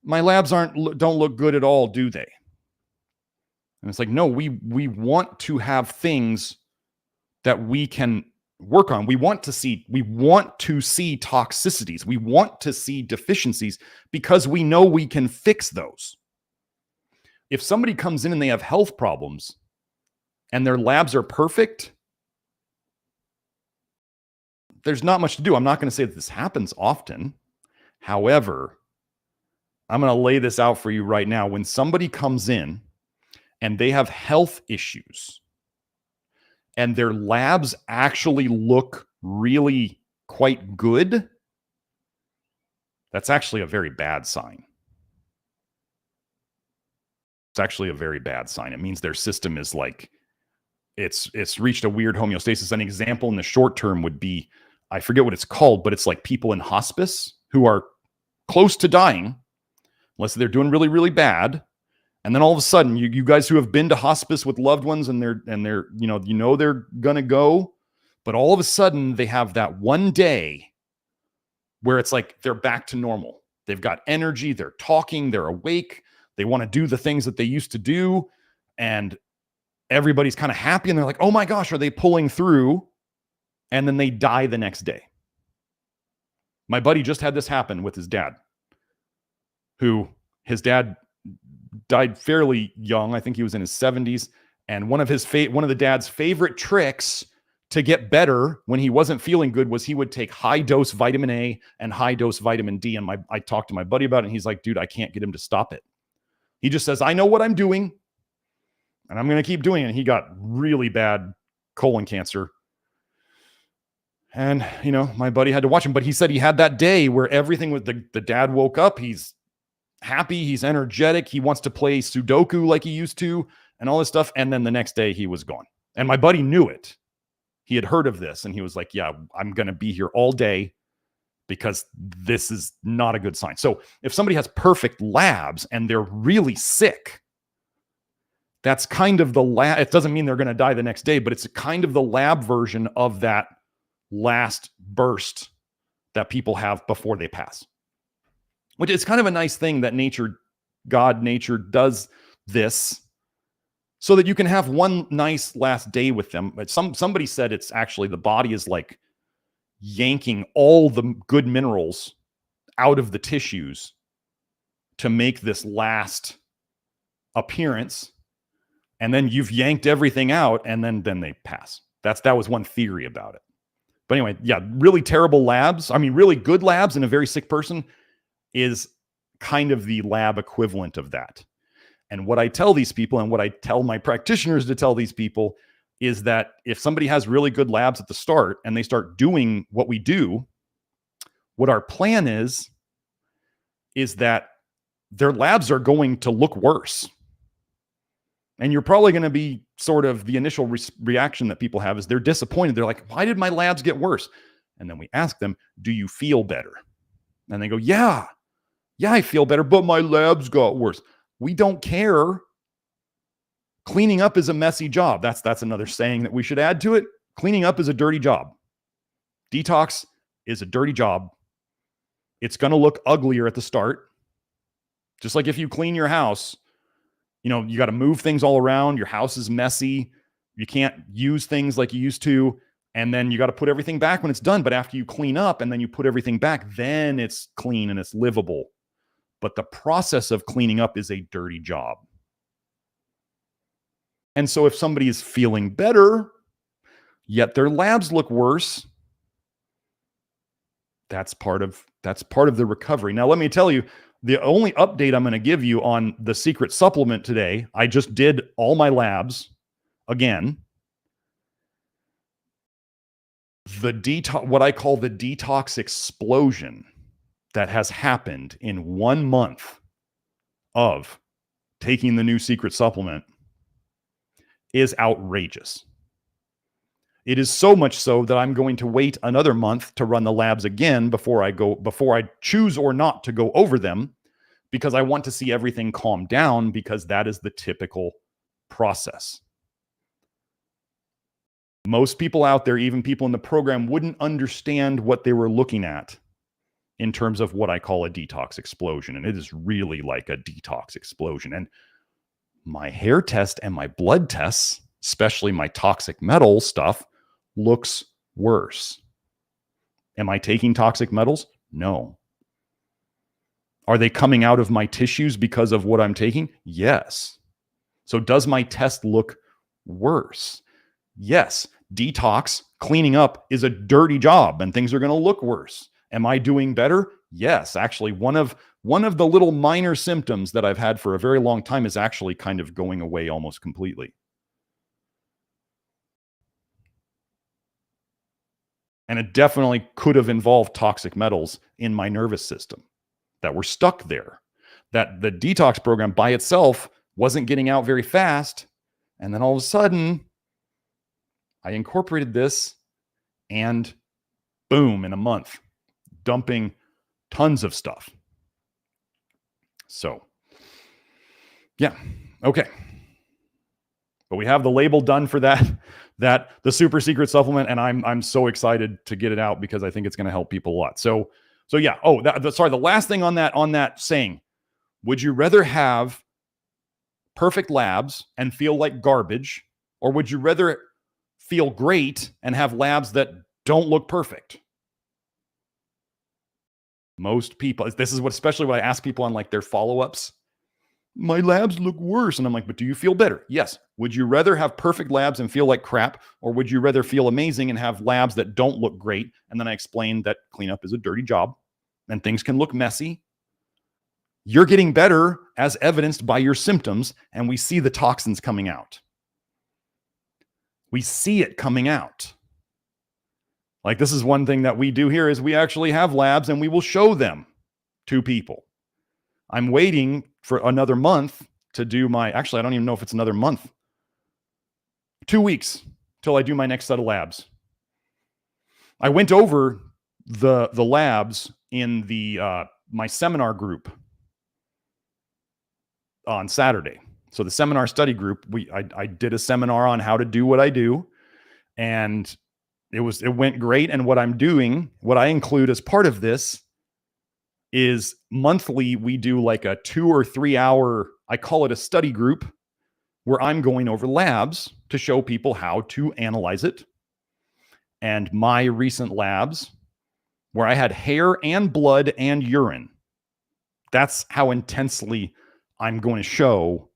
Speaker 1: my labs don't look good at all, do they? And it's like, no, we want to have things that we can work on. We want to see toxicities. We want to see deficiencies because we know we can fix those. If somebody comes in and they have health problems and their labs are perfect, there's not much to do. I'm not going to say that this happens often. However, I'm going to lay this out for you right now. When somebody comes in and they have health issues and their labs actually look really quite good, that's actually a very bad sign. It's actually a very bad sign. It means their system is like, it's reached a weird homeostasis. An example in the short term would be, I forget what it's called, but it's like people in hospice who are close to dying, unless they're doing really, really bad. And then all of a sudden, you guys who have been to hospice with loved ones and they're they're gonna go, but all of a sudden they have that one day where it's like they're back to normal. They've got energy, they're talking, they're awake, they want to do the things that they used to do, and everybody's kind of happy and they're like, oh my gosh, are they pulling through? And then they die the next day. My buddy just had this happen with his dad, his dad died fairly young. I think he was in his 70s. And one of the dad's favorite tricks to get better when he wasn't feeling good was he would take high dose vitamin A and high dose vitamin D. And I talked to my buddy about it, and he's like, dude, I can't get him to stop it. He just says, I know what I'm doing and I'm going to keep doing it. And he got really bad colon cancer. And, my buddy had to watch him, but he said he had that day where everything was, the dad woke up, he's happy, he's energetic, he wants to play Sudoku like he used to, and all this stuff. And then the next day he was gone. And my buddy knew it. He had heard of this and he was like, yeah, I'm going to be here all day because this is not a good sign. So if somebody has perfect labs and they're really sick, that's kind of the lab. It doesn't mean they're going to die the next day, but it's kind of the lab version of that last burst that people have before they pass, which is kind of a nice thing that nature does this so that you can have one nice last day with them. But somebody said it's actually the body is like yanking all the good minerals out of the tissues to make this last appearance. And then you've yanked everything out and then they pass. That was one theory about it. But anyway, yeah, really terrible labs. I mean, really good labs in a very sick person is kind of the lab equivalent of that. And what I tell these people and what I tell my practitioners to tell these people is that if somebody has really good labs at the start and they start doing what we do, what our plan is that their labs are going to look worse. And you're probably going to be sort of the initial reaction that people have is they're disappointed. They're like, why did my labs get worse? And then we ask them, do you feel better? And they go, yeah, I feel better, but my labs got worse. We don't care. Cleaning up is a messy job. That's another saying that we should add to it. Cleaning up is a dirty job. Detox is a dirty job. It's going to look uglier at the start. Just like if you clean your house, you got to move things all around. Your house is messy. You can't use things like you used to. And then you got to put everything back when it's done. But after you clean up and then you put everything back, then it's clean and it's livable. But the process of cleaning up is a dirty job. And so if somebody is feeling better, yet their labs look worse, that's part of the recovery. Now, let me tell you, the only update I'm going to give you on the secret supplement today, I just did all my labs again. What I call the detox explosion that has happened in 1 month of taking the new secret supplement is outrageous. It is so much so that I'm going to wait another month to run the labs again before I choose or not to go over them, because I want to see everything calm down, because that is the typical process. Most people out there, even people in the program, wouldn't understand what they were looking at in terms of what I call a detox explosion. And it is really like a detox explosion. And my hair test and my blood tests, especially my toxic metal stuff, looks worse. Am I taking toxic metals? No. Are they coming out of my tissues because of what I'm taking? Yes. So does my test look worse? Yes. Detox, cleaning up is a dirty job and things are going to look worse. Am I doing better? Yes. Actually, one of the little minor symptoms that I've had for a very long time is actually kind of going away almost completely. And it definitely could have involved toxic metals in my nervous system that were stuck there. That the detox program by itself wasn't getting out very fast. And then all of a sudden, I incorporated this and boom, in a month, dumping tons of stuff. So, yeah, okay. But we have the label done for that the super secret supplement, and I'm so excited to get it out because I think it's going to help people a lot. So yeah. Oh, sorry. The last thing on that saying, would you rather have perfect labs and feel like garbage, or would you rather feel great and have labs that don't look perfect? Most people, this is what, especially when I ask people on like their follow-ups, my labs look worse. And I'm like, but do you feel better? Yes. Would you rather have perfect labs and feel like crap, or would you rather feel amazing and have labs that don't look great? And then I explained that cleanup is a dirty job and things can look messy. You're getting better as evidenced by your symptoms, and we see the toxins coming out. We see it coming out. Like, this is one thing that we do here is we actually have labs and we will show them to people. I'm waiting for another month to do actually, I don't even know if it's another month. 2 weeks till I do my next set of labs. I went over the labs in my seminar group on Saturday. So the seminar study group, I did a seminar on how to do what I do, and it went great. And what I include as part of this is monthly, we do like a 2 or 3 hour, I call it a study group, where I'm going over labs to show people how to analyze it. And my recent labs, where I had hair and blood and urine, that's how intensely I'm going to show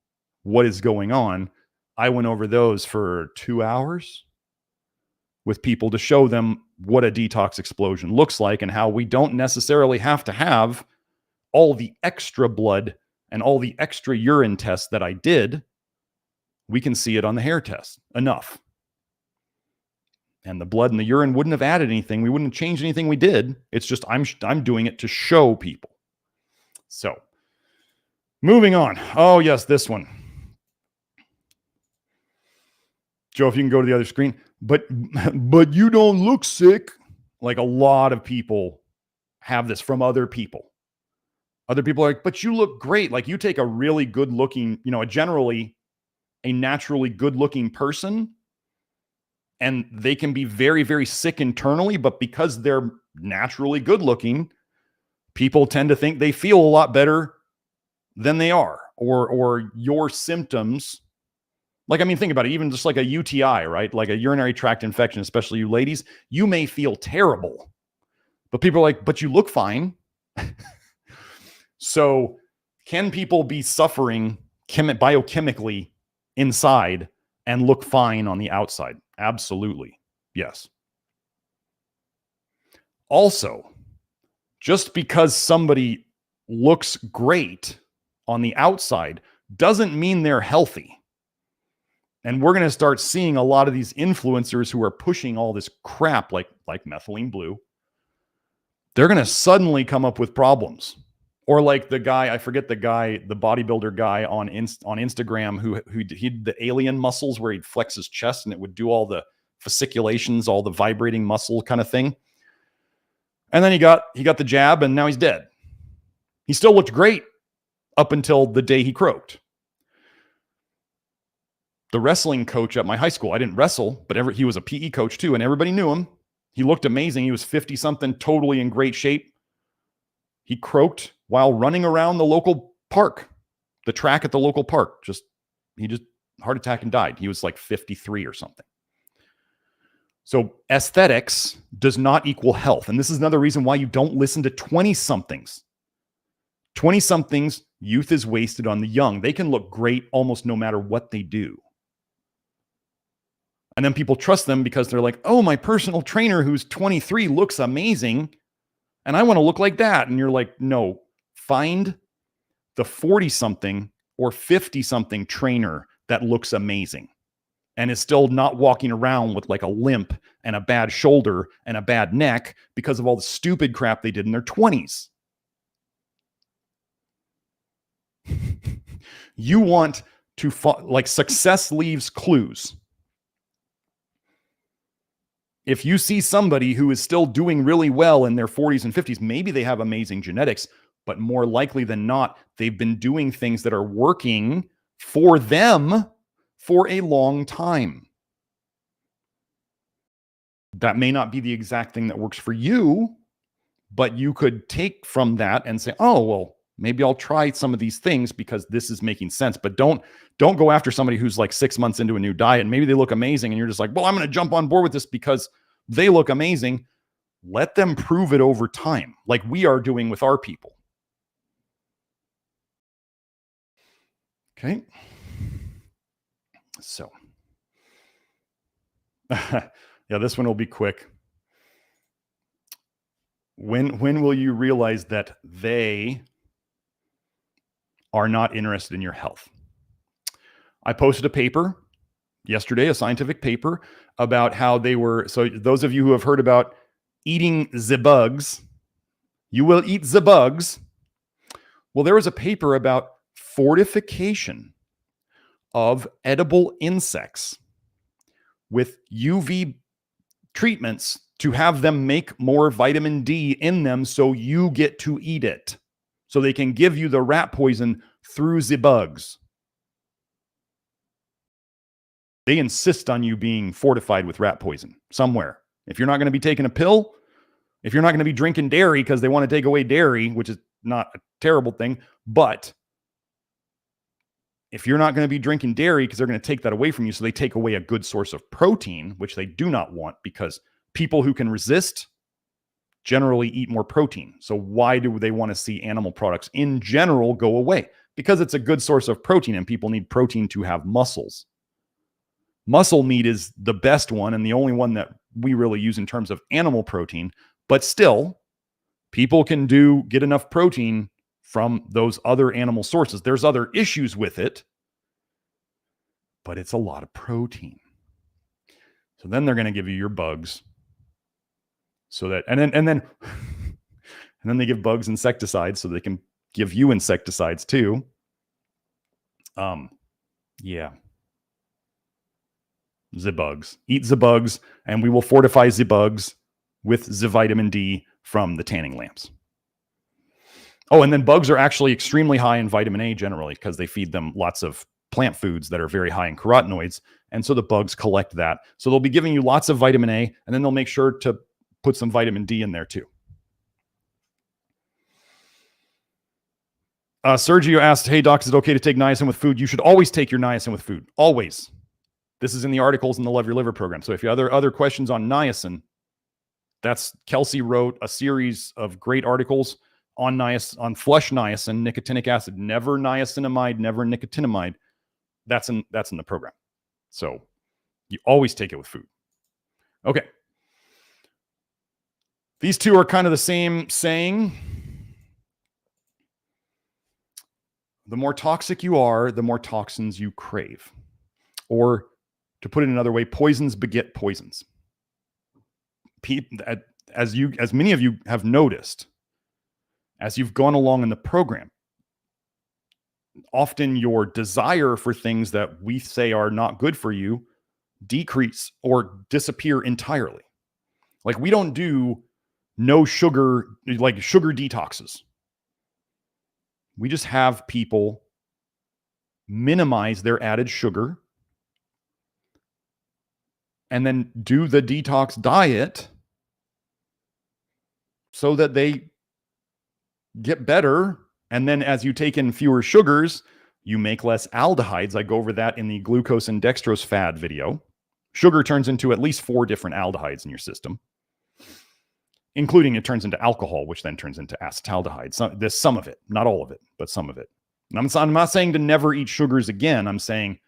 Speaker 1: what is going on. I went over those for 2 hours with people to show them what a detox explosion looks like and how we don't necessarily have to have all the extra blood and all the extra urine tests that I did. We can see it on the hair test enough. And the blood and the urine wouldn't have added anything. We wouldn't have changed anything we did. It's just I'm doing it to show people. So, moving on. Oh, yes, this one. Joe, if you can go to the other screen. But you don't look sick. Like, a lot of people have this from other people. Other people are like, but you look great. Like, you take a really good looking, generally a naturally good looking person, and they can be very, very sick internally, but because they're naturally good looking, people tend to think they feel a lot better than they are, or your symptoms. Like, I mean, think about it, even just like a UTI, right? Like a urinary tract infection, especially you ladies, you may feel terrible, but people are like, but you look fine. So can people be suffering biochemically inside and look fine on the outside? Absolutely. Yes. Also, just because somebody looks great on the outside doesn't mean they're healthy. And we're going to start seeing a lot of these influencers who are pushing all this crap like methylene blue. They're going to suddenly come up with problems. Or like the guy, I forget the bodybuilder guy on Instagram who had the alien muscles where he'd flex his chest and it would do all the fasciculations, all the vibrating muscle kind of thing. And then he got the jab and now he's dead. He still looked great up until the day he croaked. The wrestling coach at my high school, I didn't wrestle, but he was a PE coach too, and everybody knew him. He looked amazing. He was 50-something, totally in great shape. He croaked while running around the local park, the track at the local park. He just heart attack and died. He was like 53 or something. So aesthetics does not equal health. And this is another reason why you don't listen to 20-somethings. 20-somethings, youth is wasted on the young. They can look great almost no matter what they do. And then people trust them because they're like, oh, my personal trainer who's 23 looks amazing, and I want to look like that. And you're like, no, find the 40-something or 50-something trainer that looks amazing and is still not walking around with like a limp and a bad shoulder and a bad neck because of all the stupid crap they did in their 20s. You want to, like, success leaves clues. If you see somebody who is still doing really well in their 40s and 50s, maybe they have amazing genetics, but more likely than not, they've been doing things that are working for them for a long time. That may not be the exact thing that works for you, but you could take from that and say, oh, well, maybe I'll try some of these things because this is making sense. But don't go after somebody who's like 6 months into a new diet and maybe they look amazing and you're just like, well, I'm going to jump on board with this because they look amazing. Let them prove it over time, like we are doing with our people. Okay. So, yeah, this one will be quick. When will you realize that they are not interested in your health? I posted a paper yesterday, a scientific paper about how they were. So those of you who have heard about eating the bugs, you will eat the bugs. Well, there was a paper about fortification of edible insects with UV treatments to have them make more vitamin D in them so you get to eat it. So they can give you the rat poison through the bugs. They insist on you being fortified with rat poison somewhere. If you're not going to be taking a pill, if you're not going to be drinking dairy because they want to take away dairy, which is not a terrible thing, but if you're not going to be drinking dairy because they're going to take that away from you, so they take away a good source of protein, which they do not want because people who can resist generally eat more protein. So why do they want to see animal products in general go away? Because it's a good source of protein and people need protein to have muscles. Muscle meat is the best one and the only one that we really use in terms of animal protein, but still people can get enough protein from those other animal sources. There's other issues with it, but it's a lot of protein. So then they're going to give you your bugs. So that, and then they give bugs insecticides so they can give you insecticides too. Yeah. The bugs. Eat the bugs, and we will fortify the bugs with the vitamin D from the tanning lamps. Oh, and then bugs are actually extremely high in vitamin A generally because they feed them lots of plant foods that are very high in carotenoids. And so the bugs collect that. So they'll be giving you lots of vitamin A, and then they'll make sure to put some vitamin D in there too. Sergio asked, hey, doc, is it okay to take niacin with food? You should always take your niacin with food. Always. This is in the articles in the Love Your Liver program. So if you have other questions on niacin, Kelsey wrote a series of great articles on niacin, on flush niacin, nicotinic acid, never niacinamide, never nicotinamide. That's in the program. So you always take it with food. Okay. These two are kind of the same saying. The more toxic you are, the more toxins you crave. Or to put it another way, poisons beget poisons. As many of you have noticed, as you've gone along in the program, often your desire for things that we say are not good for you decrease or disappear entirely. Like we don't do no sugar, like sugar detoxes. We just have people minimize their added sugar and then do the detox diet so that they get better. And then as you take in fewer sugars, you make less aldehydes. I go over that in the glucose and dextrose fad video. Sugar turns into at least 4 different aldehydes in your system, including it turns into alcohol, which then turns into acetaldehyde. Some of it, not all of it, but some of it. And I'm not saying to never eat sugars again. I'm saying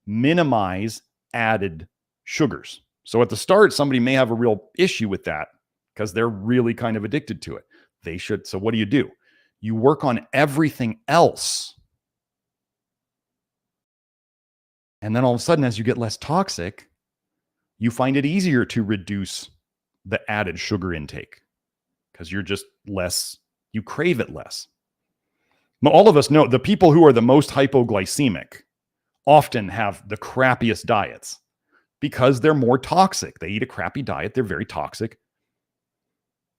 Speaker 1: minimize added sugars. So at the start, somebody may have a real issue with that because they're really kind of addicted to it. They should. So what do? You work on everything else. And then all of a sudden, as you get less toxic, you find it easier to reduce the added sugar intake because you're just less, you crave it less. All of us know the people who are the most hypoglycemic often have the crappiest diets because they're more toxic. They eat a crappy diet. They're very toxic.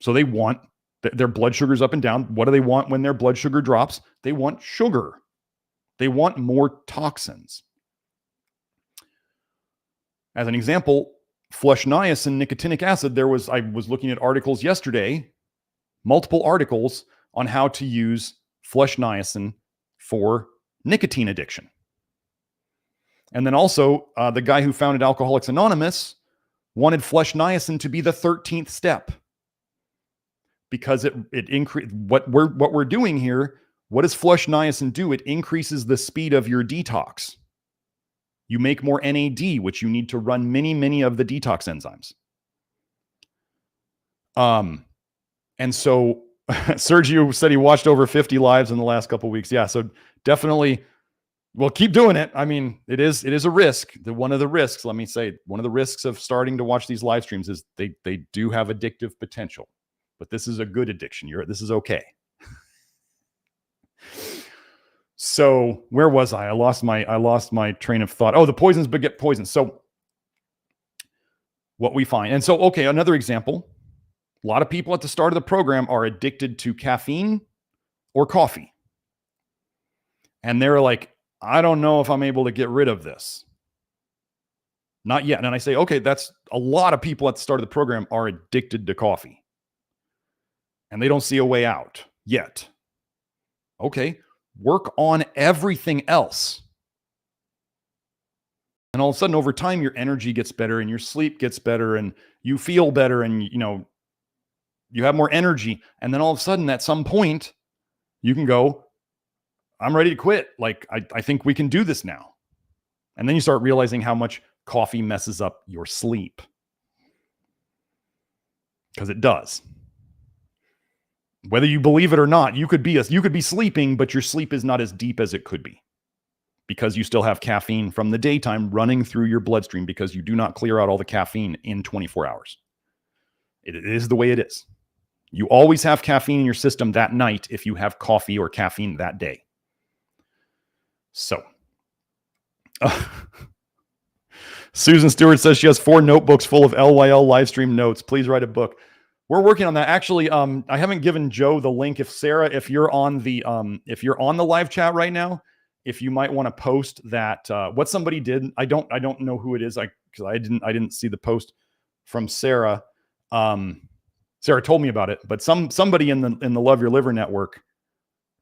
Speaker 1: So they want their blood sugar's up and down. What do they want when their blood sugar drops? They want sugar. They want more toxins. As an example, flush niacin nicotinic acid, I was looking at articles yesterday, multiple articles on how to use flush niacin for nicotine addiction. And then also, the guy who founded Alcoholics Anonymous wanted flush niacin to be the 13th step because it increase what we're doing here. What does flush niacin do? It increases the speed of your detox. You make more NAD, which you need to run many of the detox enzymes. And so Sergio said he watched over 50 lives in the last couple of weeks. Yeah, so definitely, well, keep doing it. I mean, it is a risk. One of the risks, let me say, one of the risks of starting to watch these live streams is they do have addictive potential. But this is a good addiction. This is okay. So where was I? I lost my train of thought. Oh, the poisons beget poisons. So what we find, and so, okay, another example. A lot of people at the start of the program are addicted to caffeine or coffee. And they're like, I don't know if I'm able to get rid of this. Not yet. And I say, okay, that's a lot of people at the start of the program are addicted to coffee. And they don't see a way out yet. Okay. Work on everything else. And all of a sudden, over time, your energy gets better and your sleep gets better and you feel better and, you have more energy. And then all of a sudden, at some point, you can go, I'm ready to quit. Like, I think we can do this now. And then you start realizing how much coffee messes up your sleep. Because it does. Whether you believe it or not, you could be sleeping, but your sleep is not as deep as it could be because you still have caffeine from the daytime running through your bloodstream because you do not clear out all the caffeine in 24 hours. It is the way it is. You always have caffeine in your system that night if you have coffee or caffeine that day. So, Susan Stewart says she has 4 notebooks full of LYL live stream notes. Please write a book. We're working on that. Actually, I haven't given Joe the link. If Sarah, if you're on the live chat right now, if you might want to post that, what somebody did. I don't know who it is. Because I didn't see the post from Sarah. Sarah told me about it, but somebody in the Love Your Liver network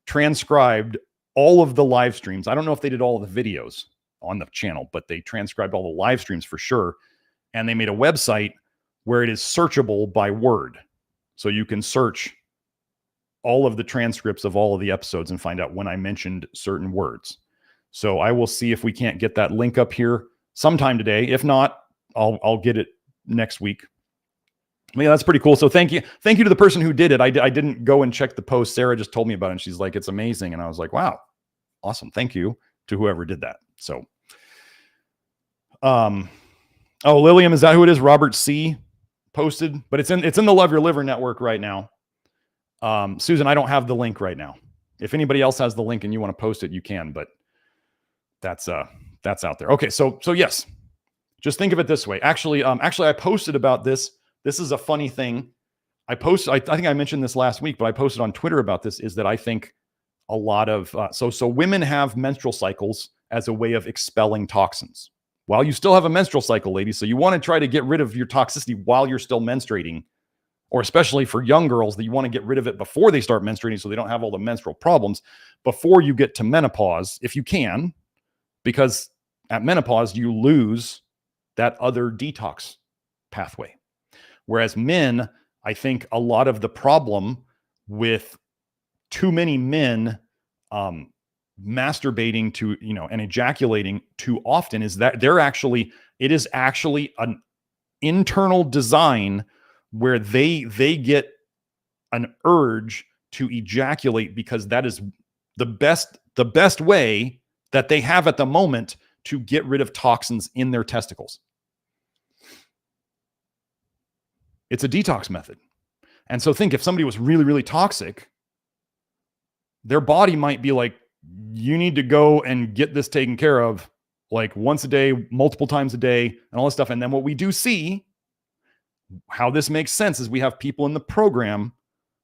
Speaker 1: transcribed all of the live streams. I don't know if they did all of the videos on the channel, but they transcribed all the live streams for sure. And they made a website where it is searchable by word. So you can search all of the transcripts of all of the episodes and find out when I mentioned certain words. So I will see if we can't get that link up here sometime today. If not, I'll get it next week. Yeah, that's pretty cool. So thank you to the person who did it. I didn't go and check the post. Sarah just told me about it and she's like, it's amazing. And I was like, wow, awesome. Thank you to whoever did that. So, Lilium, is that who it is? Robert C posted, but it's in the Love Your Liver network right now. Susan, I don't have the link right now. If anybody else has the link and you want to post it, you can, but that's out there. Okay. So yes, just think of it this way. Actually, I posted about this. This is a funny thing. I think I mentioned this last week, but I posted on Twitter about this, is that I think a lot of, so women have menstrual cycles as a way of expelling toxins. While you still have a menstrual cycle, ladies, so you want to try to get rid of your toxicity while you're still menstruating, or especially for young girls, that you want to get rid of it before they start menstruating so they don't have all the menstrual problems before you get to menopause, if you can, because at menopause, you lose that other detox pathway. Whereas men, I think a lot of the problem with too many men masturbating to, and ejaculating too often is that it is actually an internal design where they get an urge to ejaculate because that is the best way that they have at the moment to get rid of toxins in their testicles. It's a detox method. And so think if somebody was really, really toxic, their body might be like, you need to go and get this taken care of like once a day, multiple times a day, and all this stuff. And then what we do see, how this makes sense, is we have people in the program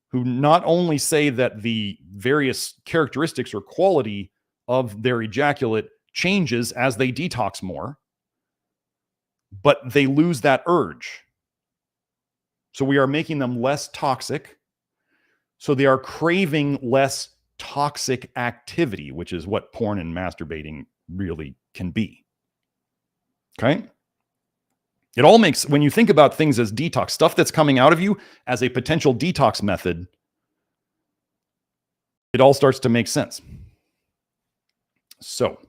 Speaker 1: who not only say that the various characteristics or quality of their ejaculate changes as they detox more, but they lose that urge. So we are making them less toxic. So they are craving less toxic activity, which is what porn and masturbating really can be. Okay? It all makes, when you think about things as detox, stuff that's coming out of you as a potential detox method, it all starts to make sense. So,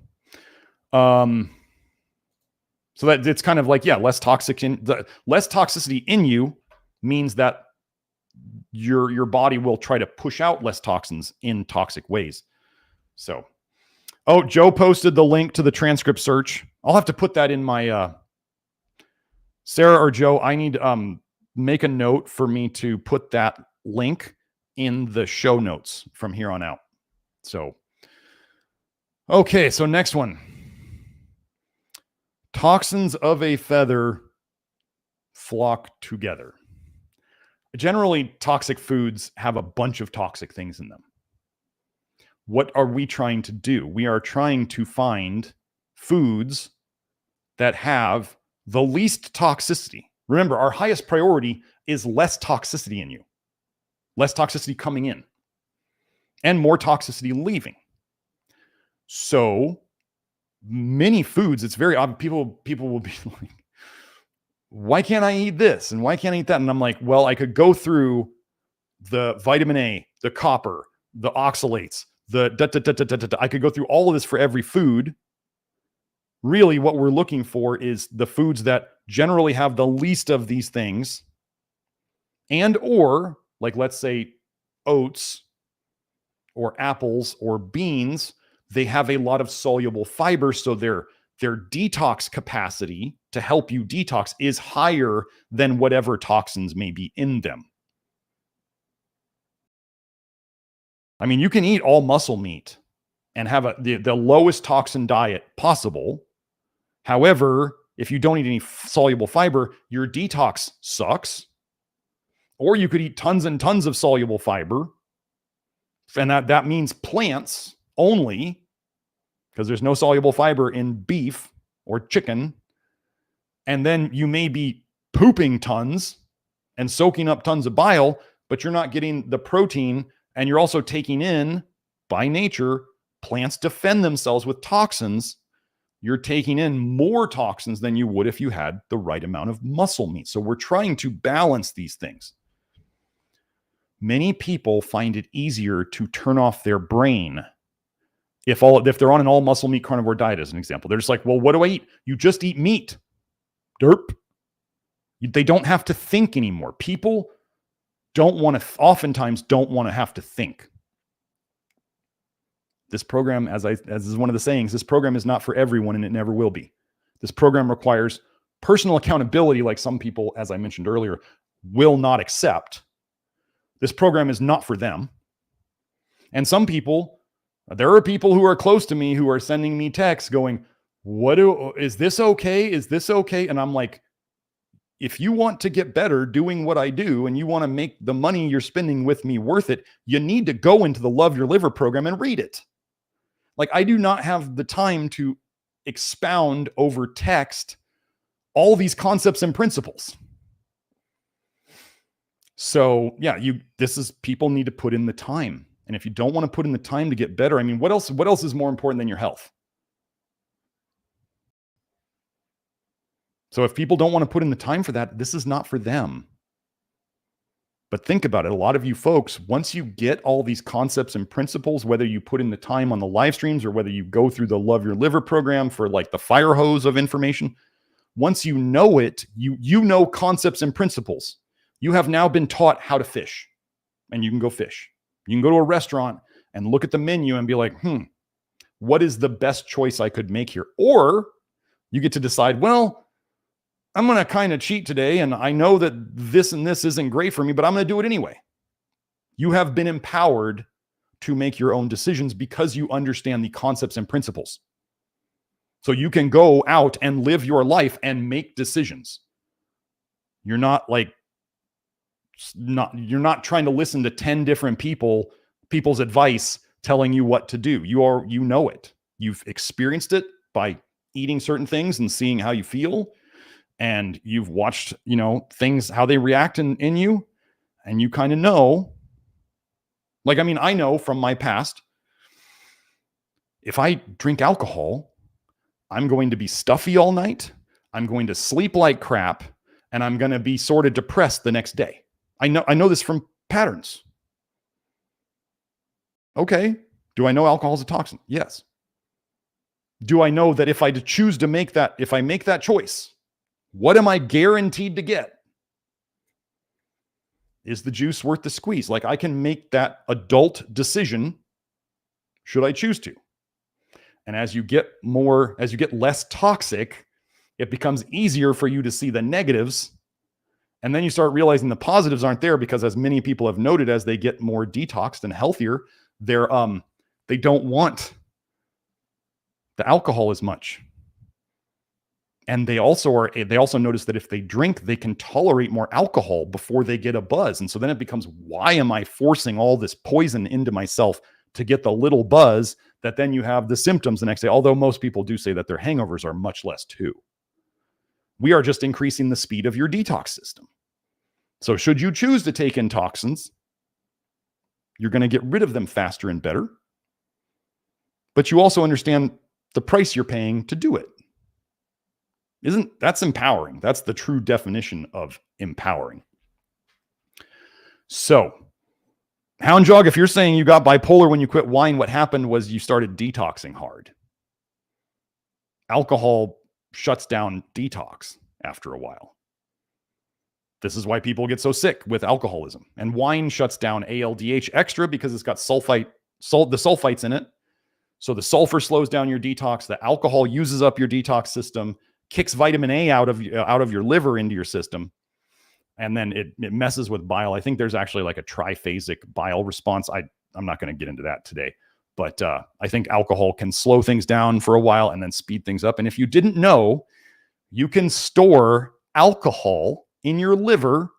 Speaker 1: so that it's kind of like, less toxicity in you means that your body will try to push out less toxins in toxic ways. So, Joe posted the link to the transcript search. I'll have to put that in my, Sarah or Joe, I need make a note for me to put that link in the show notes from here on out. So, okay, so next one. Toxins of a feather flock together. Generally, toxic foods have a bunch of toxic things in them. What are we trying to do? We are trying to find foods that have the least toxicity. Remember, our highest priority is less toxicity in you, less toxicity coming in, and more toxicity leaving. So many foods, it's very obvious. People will be like, why can't I eat this? And why can't I eat that? And I'm like, well, I could go through the vitamin A, the copper, the oxalates, I could go through all of this for every food. Really, what we're looking for is the foods that generally have the least of these things, and or, like, let's say oats or apples or beans, they have a lot of soluble fiber, so their detox capacity to help you detox is higher than whatever toxins may be in them. I mean, you can eat all muscle meat and have the lowest toxin diet possible. However, if you don't eat any soluble fiber, your detox sucks. Or you could eat tons and tons of soluble fiber. And that means plants only, because there's no soluble fiber in beef or chicken. And then you may be pooping tons and soaking up tons of bile, but you're not getting the protein. And you're also taking in, by nature, plants defend themselves with toxins. You're taking in more toxins than you would if you had the right amount of muscle meat. So we're trying to balance these things. Many people find it easier to turn off their brain if they're on an all muscle meat carnivore diet, as an example. They're just like, well, what do I eat? You just eat meat. Derp. They don't have to think anymore. People oftentimes don't want to have to think. This program, as is one of the sayings, this program is not for everyone, and it never will be. This program requires personal accountability, like some people, as I mentioned earlier, will not accept. This program is not for them. And some people, there are people who are close to me who are sending me texts going, is this okay? Is this okay? And I'm like, if you want to get better doing what I do and you want to make the money you're spending with me worth it, you need to go into the Love Your Liver program and read it. Like, I do not have the time to expound over text all these concepts and principles. So yeah, people need to put in the time. And if you don't want to put in the time to get better, I mean, what else is more important than your health? So if people don't want to put in the time for that, this is not for them. But think about it. A lot of you folks, once you get all these concepts and principles, whether you put in the time on the live streams or whether you go through the Love Your Liver program for like the fire hose of information, once you know it, you know concepts and principles. You have now been taught how to fish, and you can go fish. You can go to a restaurant and look at the menu and be like, what is the best choice I could make here? Or you get to decide, well, I'm going to kind of cheat today, and I know that this and this isn't great for me, but I'm going to do it anyway. You have been empowered to make your own decisions because you understand the concepts and principles. So you can go out and live your life and make decisions. You're not you're not trying to listen to 10 different people's advice telling you what to do. You know it. You've experienced it by eating certain things and seeing how you feel. And you've watched, things, how they react in you. And you kind of know. Like, I mean, I know from my past, if I drink alcohol, I'm going to be stuffy all night. I'm going to sleep like crap. And I'm going to be sort of depressed the next day. I know this from patterns. Okay. Do I know alcohol is a toxin? Yes. Do I know that if I choose to make that, if I make that choice, what am I guaranteed to get? Is the juice worth the squeeze? Like, I can make that adult decision should I choose to. And as you get less toxic, it becomes easier for you to see the negatives. And then you start realizing the positives aren't there because, as many people have noted, as they get more detoxed and healthier, they don't want the alcohol as much. And they also notice that if they drink, they can tolerate more alcohol before they get a buzz. And so then it becomes, why am I forcing all this poison into myself to get the little buzz that then you have the symptoms the next day? Although most people do say that their hangovers are much less too. We are just increasing the speed of your detox system. So should you choose to take in toxins, you're going to get rid of them faster and better. But you also understand the price you're paying to do it. That's empowering? That's the true definition of empowering. So, Hound Jog, if you're saying you got bipolar when you quit wine, what happened was you started detoxing hard. Alcohol shuts down detox after a while. This is why people get so sick with alcoholism. And wine shuts down ALDH extra because it's got the sulfites in it. So the sulfur slows down your detox. The alcohol uses up your detox system, kicks vitamin A out of your liver into your system. And then it messes with bile. I think there's actually like a triphasic bile response. I'm not going to get into that today. But I think alcohol can slow things down for a while and then speed things up. And if you didn't know, you can store alcohol in your liver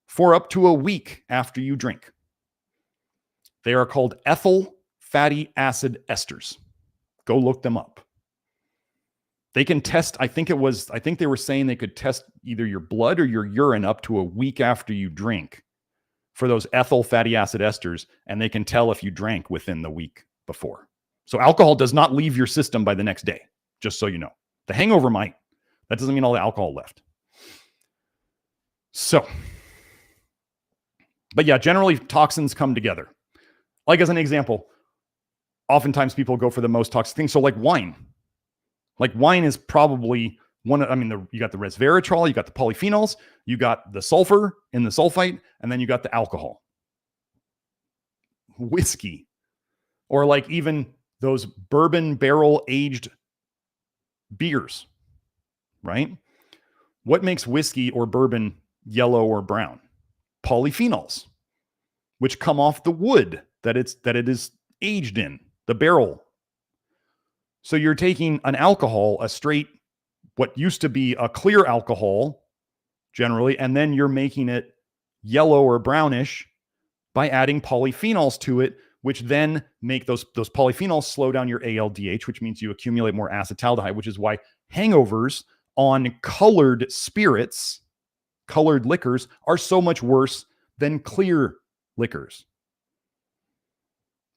Speaker 1: for up to a week after you drink. They are called ethyl fatty acid esters. Go look them up. They can test, I think they were saying they could test either your blood or your urine up to a week after you drink for those ethyl fatty acid esters, and they can tell if you drank within the week before. So alcohol does not leave your system by the next day, just so you know. The hangover might. That doesn't mean all the alcohol left. So, but yeah, generally toxins come together. Like as an example, oftentimes people go for the most toxic things. So like wine. Like wine is probably you got the resveratrol, you got the polyphenols, you got the sulfur in the sulfite, and then you got the alcohol. Whiskey, or like even those bourbon barrel aged beers, right? What makes whiskey or bourbon yellow or brown? Polyphenols, which come off the wood that it is aged in, the barrel. So you're taking an alcohol, a straight, what used to be a clear alcohol generally, and then you're making it yellow or brownish by adding polyphenols to it, which then make those polyphenols slow down your ALDH, which means you accumulate more acetaldehyde, which is why hangovers on colored spirits, colored liquors, are so much worse than clear liquors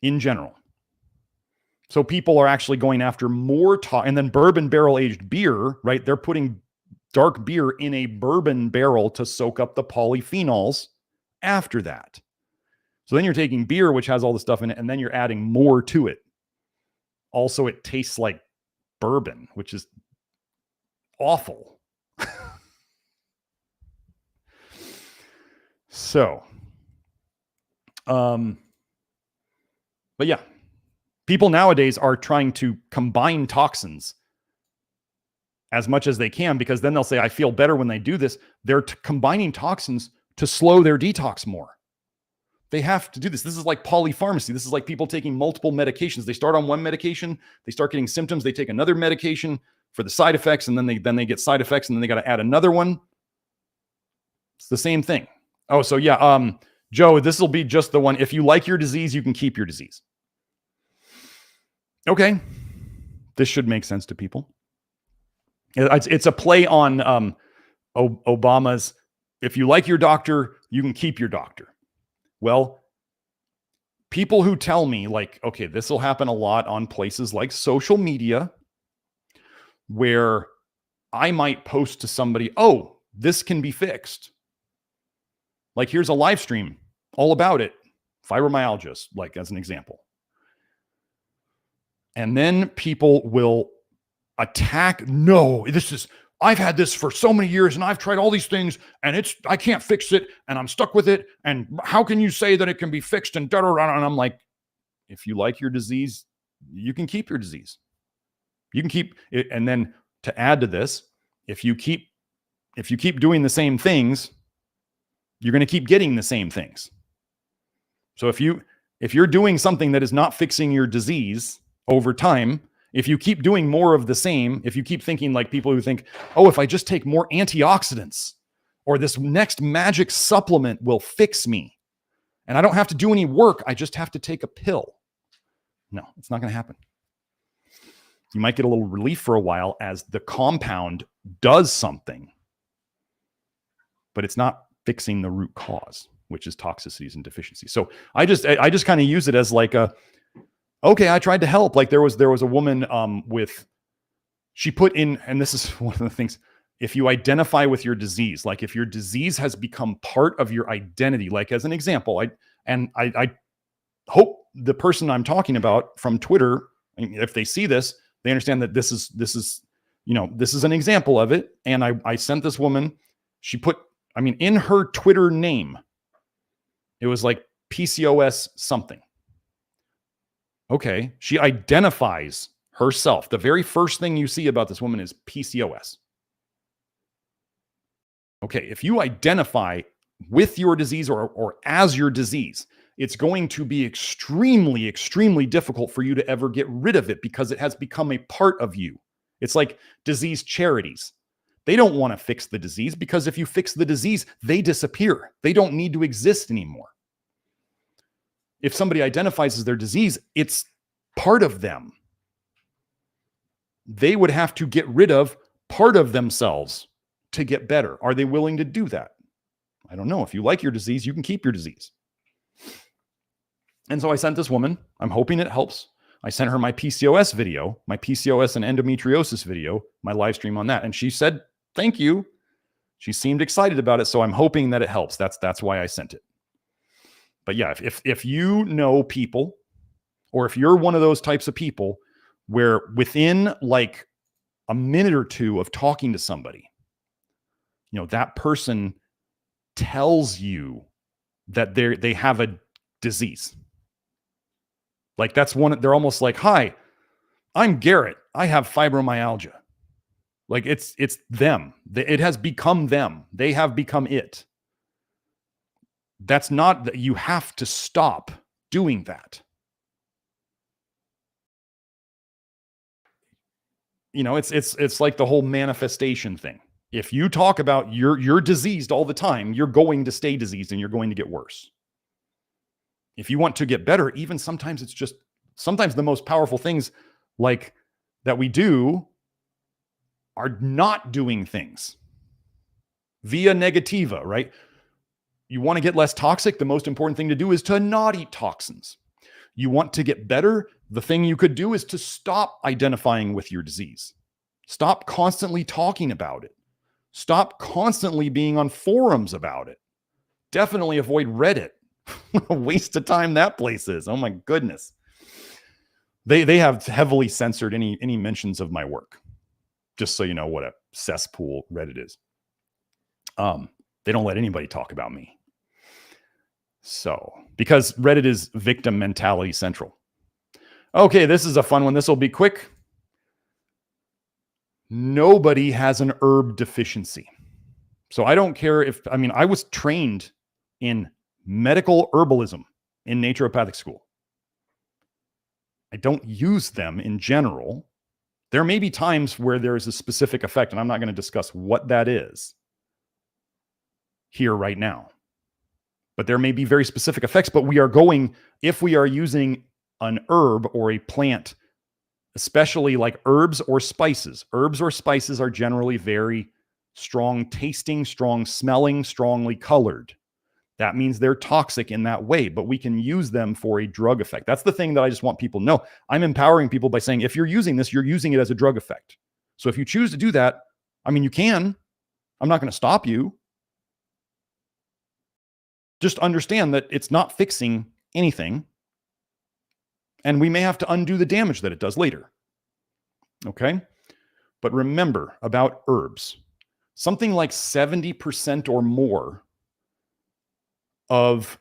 Speaker 1: in general. So people are actually going after more and then bourbon barrel aged beer, right? They're putting dark beer in a bourbon barrel to soak up the polyphenols after that. So then you're taking beer, which has all the stuff in it, and then you're adding more to it. Also, it tastes like bourbon, which is awful. So, but yeah, people nowadays are trying to combine toxins as much as they can, because then they'll say, I feel better when they do this. They're combining toxins to slow their detox more. They have to do this. This is like polypharmacy. This is like people taking multiple medications. They start on one medication, they start getting symptoms, they take another medication for the side effects, and then they get side effects, and then they got to add another one. It's the same thing. Oh, so yeah, Joe, this will be just the one. If you like your disease, you can keep your disease. Okay. This should make sense to people. It's a play on Obama's, if you like your doctor, you can keep your doctor. Well, people who tell me, like, okay, this will happen a lot on places like social media, where I might post to somebody, oh, this can be fixed. Like, here's a live stream all about it. Fibromyalgia, like, as an example. And then people will attack. No, I've had this for so many years and I've tried all these things and I can't fix it and I'm stuck with it. And how can you say that it can be fixed? And I'm like, if you like your disease, you can keep your disease. You can keep it. And then to add to this, if you keep doing the same things, you're going to keep getting the same things. So if you're doing something that is not fixing your disease over time, if you keep doing more of the same, if you keep thinking like people who think, oh, if I just take more antioxidants or this next magic supplement will fix me and I don't have to do any work, I just have to take a pill. No, it's not going to happen. You might get a little relief for a while as the compound does something, but it's not fixing the root cause, which is toxicities and deficiencies. So I just kind of use it as like okay, I tried to help. Like there was a woman she put in, and this is one of the things, if you identify with your disease, like if your disease has become part of your identity, like as an example, I hope the person I'm talking about from Twitter, if they see this, they understand that this is an example of it. And I sent this woman, she put, in her Twitter name, it was like PCOS something. Okay, she identifies herself. The very first thing you see about this woman is PCOS. Okay, if you identify with your disease or as your disease, it's going to be extremely, extremely difficult for you to ever get rid of it because it has become a part of you. It's like disease charities. They don't want to fix the disease because if you fix the disease, they disappear. They don't need to exist anymore. If somebody identifies as their disease, it's part of them. They would have to get rid of part of themselves to get better. Are they willing to do that? I don't know. If you like your disease, you can keep your disease. And so I sent this woman, I'm hoping it helps. I sent her my PCOS video, my PCOS and endometriosis video, my live stream on that. And she said, thank you. She seemed excited about it. So I'm hoping that it helps. That's why I sent it. But yeah, if you know people, or if you're one of those types of people where within like a minute or two of talking to somebody, that person tells you that they have a disease. Like they're almost like, hi, I'm Garrett. I have fibromyalgia. Like it's them. It has become them. They have become it. That's not that you have to stop doing that. It's like the whole manifestation thing. If you talk about you're diseased all the time, you're going to stay diseased and you're going to get worse. If you want to get better, even sometimes the most powerful things like that we do are not doing things via negativa, right? You want to get less toxic, the most important thing to do is to not eat toxins. You want to get better, the thing you could do is to stop identifying with your disease. Stop constantly talking about it. Stop constantly being on forums about it. Definitely avoid Reddit. What a waste of time that place is. Oh my goodness. They have heavily censored any mentions of my work. Just so you know what a cesspool Reddit is. They don't let anybody talk about me. So, because Reddit is victim mentality central. Okay, this is a fun one. This will be quick. Nobody has an herb deficiency. So I don't care if, I was trained in medical herbalism in naturopathic school. I don't use them in general. There may be times where there is a specific effect, and I'm not going to discuss what that is here right now. But there may be very specific effects, but if we are using an herb or a plant, especially like herbs or spices are generally very strong tasting, strong smelling, strongly colored. That means they're toxic in that way, but we can use them for a drug effect. That's the thing that I just want people to know. I'm empowering people by saying, if you're using this, you're using it as a drug effect. So if you choose to do that, you can. I'm not going to stop you. Just understand that it's not fixing anything. And we may have to undo the damage that it does later. Okay? But remember about herbs. Something like 70% or more of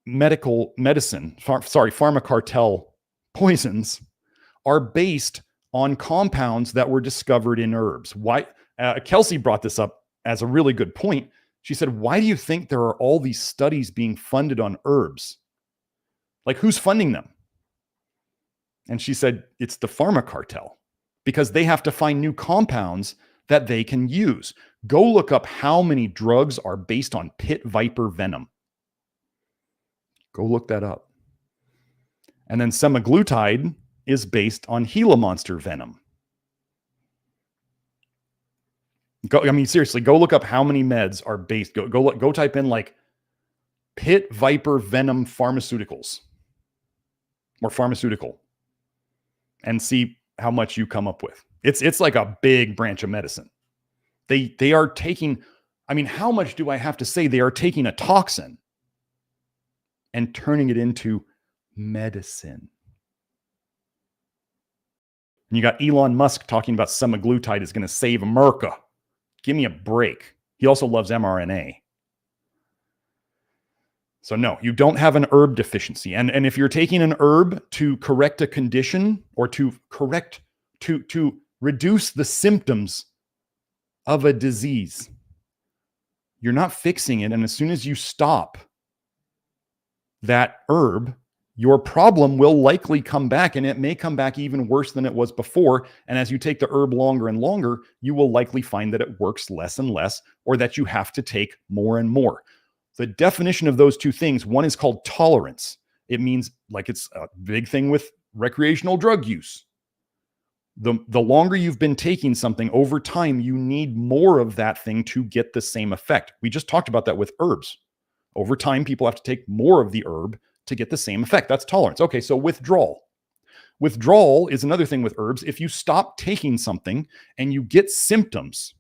Speaker 1: pharma cartel poisons are based on compounds that were discovered in herbs. Why? Kelsey brought this up as a really good point. She said, why do you think there are all these studies being funded on herbs? Like, who's funding them? And she said, it's the pharma cartel, because they have to find new compounds that they can use. Go look up how many drugs are based on pit viper venom. Go look that up. And then semaglutide is based on Gila monster venom. Seriously, go look up how many meds are based. Go type in like pit viper venom pharmaceuticals or pharmaceutical and see how much you come up with. It's like a big branch of medicine. They are taking, how much do I have to say? They are taking a toxin and turning it into medicine. And you got Elon Musk talking about semaglutide is going to save America. Give me a break. He also loves mRNA. So no, you don't have an herb deficiency. And if you're taking an herb to correct a condition or to reduce the symptoms of a disease, you're not fixing it. And as soon as you stop that herb, your problem will likely come back, and it may come back even worse than it was before. And as you take the herb longer and longer, you will likely find that it works less and less, or that you have to take more and more. The definition of those two things, one is called tolerance. It means, like, it's a big thing with recreational drug use. The longer you've been taking something over time, you need more of that thing to get the same effect. We just talked about that with herbs. Over time, people have to take more of the herb to get the same effect. That's tolerance. Okay, so withdrawal. Withdrawal is another thing with herbs. If you stop taking something and you get symptoms,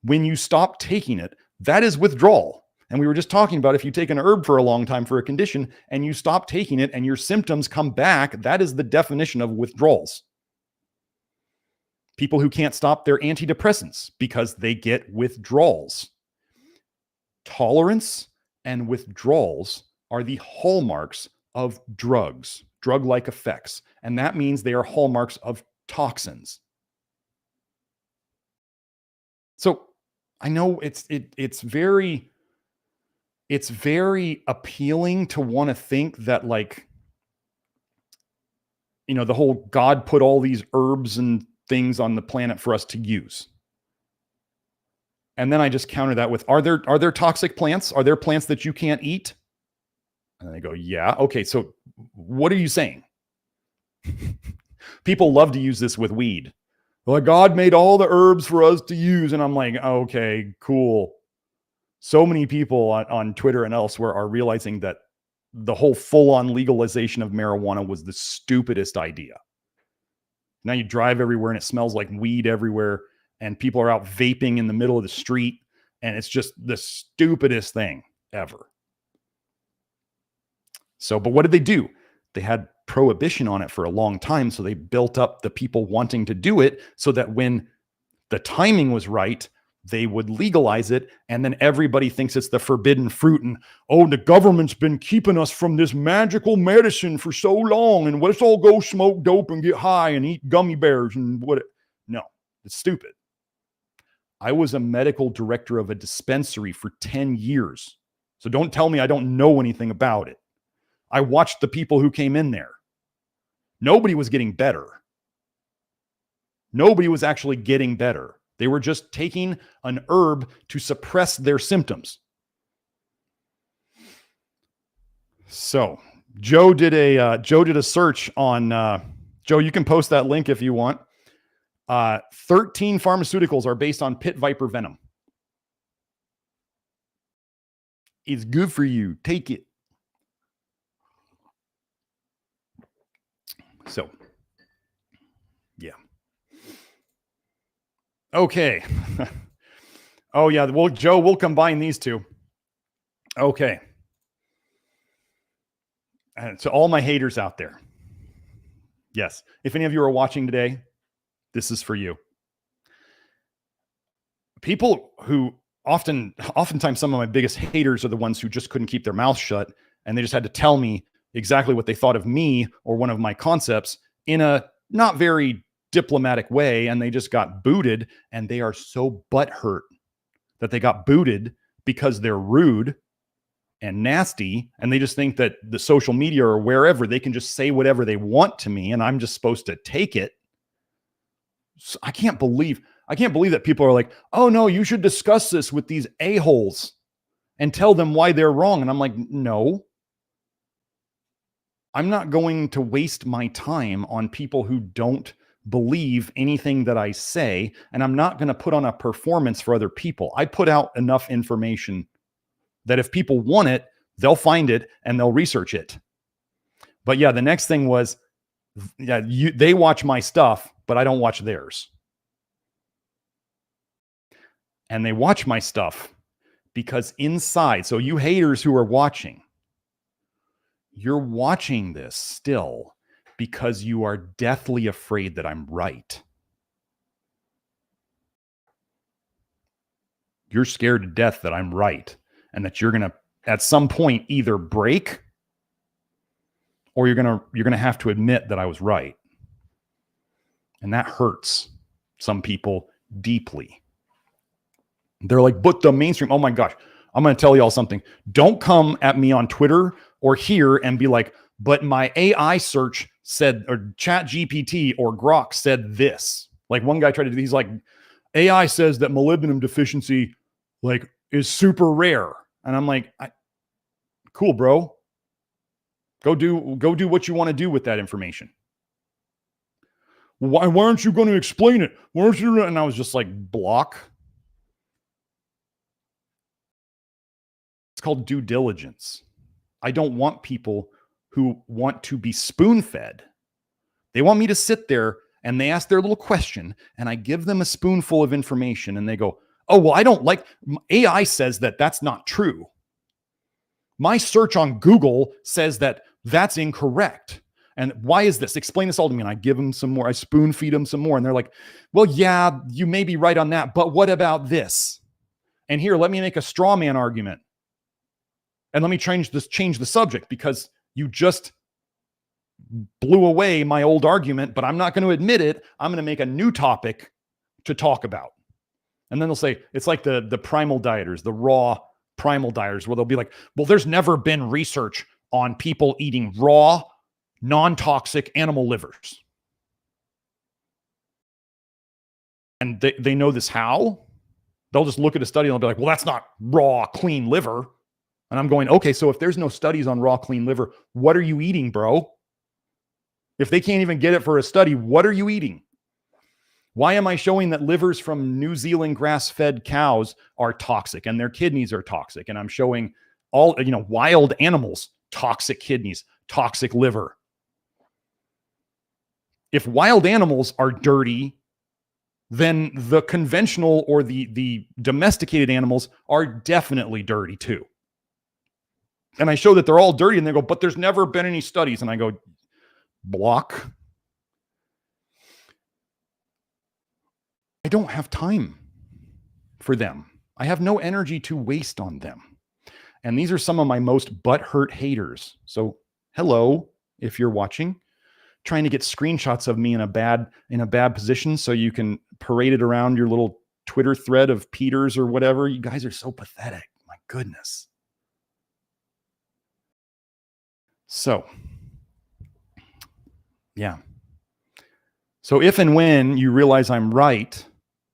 Speaker 1: when you stop taking it, that is withdrawal. And we were just talking about, if you take an herb for a long time for a condition and you stop taking it and your symptoms come back, that is the definition of withdrawals. People who can't stop their antidepressants because they get withdrawals. Tolerance and withdrawals are the hallmarks of drugs, drug-like effects. And that means they are hallmarks of toxins. So I know it's very appealing to want to think that, like, the whole God put all these herbs and things on the planet for us to use. And then I just counter that with, are there toxic plants? Are there plants that you can't eat? And they go, yeah. Okay, so what are you saying? People love to use this with weed. Like, God made all the herbs for us to use. And I'm like, okay, cool. So many people on Twitter and elsewhere are realizing that the whole full-on legalization of marijuana was the stupidest idea. Now you drive everywhere and it smells like weed everywhere. and people are out vaping in the middle of the street. And it's just the stupidest thing ever. So, but what did they do? They had prohibition on it for a long time. So they built up the people wanting to do it so that when the timing was right, they would legalize it. And then everybody thinks it's the forbidden fruit. And, oh, the government's been keeping us from this magical medicine for so long. And let's all go smoke dope and get high and eat gummy bears and what? No, it's stupid. I was a medical director of a dispensary for 10 years. So don't tell me I don't know anything about it. I watched the people who came in there. Nobody was getting better. Nobody was actually getting better. They were just taking an herb to suppress their symptoms. So Joe did a search on, Joe, you can post that link if you want. 13 pharmaceuticals are based on pit viper venom. It's good for you. Take it. So, yeah. Okay. Oh, yeah. Well, Joe, we'll combine these two. Okay. And so all my haters out there. Yes. If any of you are watching today, this is for you. People who oftentimes some of my biggest haters are the ones who just couldn't keep their mouth shut, and they just had to tell me exactly what they thought of me or one of my concepts in a not very diplomatic way, and they just got booted, and they are so butthurt that they got booted because they're rude and nasty, and they just think that the social media or wherever they can just say whatever they want to me, and I'm just supposed to take it. So I can't believe that people are like, oh no, you should discuss this with these a-holes and tell them why they're wrong. And I'm like, no, I'm not going to waste my time on people who don't believe anything that I say. And I'm not going to put on a performance for other people. I put out enough information that if people want it, they'll find it and they'll research it. But yeah, the next thing was, yeah, they watch my stuff, but I don't watch theirs. And they watch my stuff because inside, so you haters who are watching, you're watching this still because you are deathly afraid that I'm right. You're scared to death that I'm right and that you're going to, at some point, either break or you're going to have to admit that I was right. And that hurts some people deeply. They're like, but the mainstream, oh my gosh, I'm going to tell y'all something. Don't come at me on Twitter or here and be like, but my AI search said, or Chat GPT or Grok said this. Like one guy tried to do, he's like, AI says that molybdenum deficiency like is super rare. And I'm like, cool, bro. Go do what you want to do with that information. Why aren't you going to explain it? Why aren't you? And I was just like, block. It's called due diligence. I don't want people who want to be spoon-fed. They want me to sit there and they ask their little question and I give them a spoonful of information and they go, oh, well, I don't like, AI says that that's not true. My search on Google says that that's incorrect. And why is this? Explain this all to me. And I give them some more. I spoon feed them some more. And they're like, well, yeah, you may be right on that, but what about this? And here, let me make a straw man argument. And let me change the subject because you just blew away my old argument, but I'm not going to admit it. I'm going to make a new topic to talk about. And then they'll say, it's like the primal dieters, the raw primal dieters, where they'll be like, well, there's never been research on people eating raw, non-toxic animal livers. And they know this how? They'll just look at a study and they'll be like, well, that's not raw, clean liver. And I'm going, okay, so if there's no studies on raw, clean liver, what are you eating, bro? If they can't even get it for a study, what are you eating? Why am I showing that livers from New Zealand grass-fed cows are toxic and their kidneys are toxic? And I'm showing all, wild animals, toxic kidneys, toxic liver. If wild animals are dirty, then the conventional or the domesticated animals are definitely dirty too. And I show that they're all dirty and they go, but there's never been any studies. And I go, block. I don't have time for them. I have no energy to waste on them. And these are some of my most butthurt haters. So hello, if you're watching, trying to get screenshots of me in a bad position so you can parade it around your little Twitter thread of Peters or whatever. You guys are so pathetic. My goodness. So, yeah. So if and when you realize I'm right,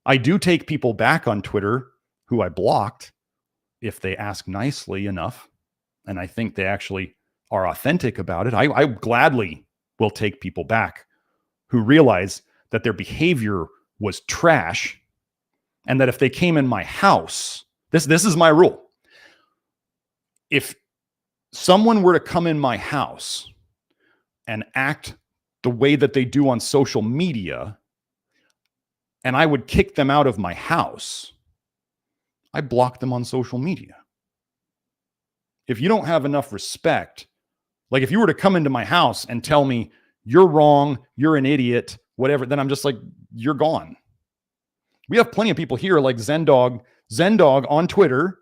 Speaker 1: I do take people back on Twitter who I blocked if they ask nicely enough. And I think they actually are authentic about it. I gladly will take people back who realize that their behavior was trash and that if they came in my house, this is my rule. If someone were to come in my house and act the way that they do on social media, and I would kick them out of my house, I block them on social media. If you don't have enough respect, like if you were to come into my house and tell me you're wrong, you're an idiot, whatever, then I'm just like, you're gone. We have plenty of people here like Zendog on Twitter.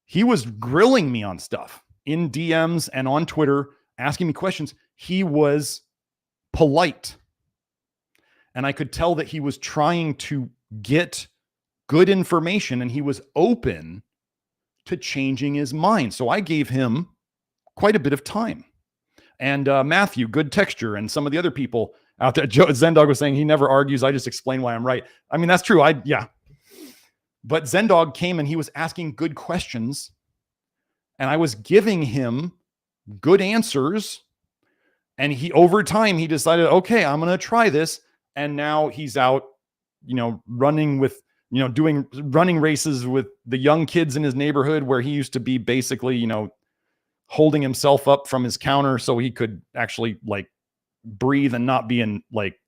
Speaker 1: He was grilling me on stuff in DMs and on Twitter, asking me questions. He was polite. And I could tell that he was trying to get good information and he was open to changing his mind. So I gave him quite a bit of time. And Matthew, good texture, and some of the other people out there. Zendog was saying he never argues. I just explain why I'm right. I mean, that's true. Yeah. But Zendog came and he was asking good questions. And I was giving him good answers. And over time, he decided, okay, I'm going to try this. And now he's out, running with, doing running races with the young kids in his neighborhood where he used to be basically, holding himself up from his counter so he could actually like breathe and not be in like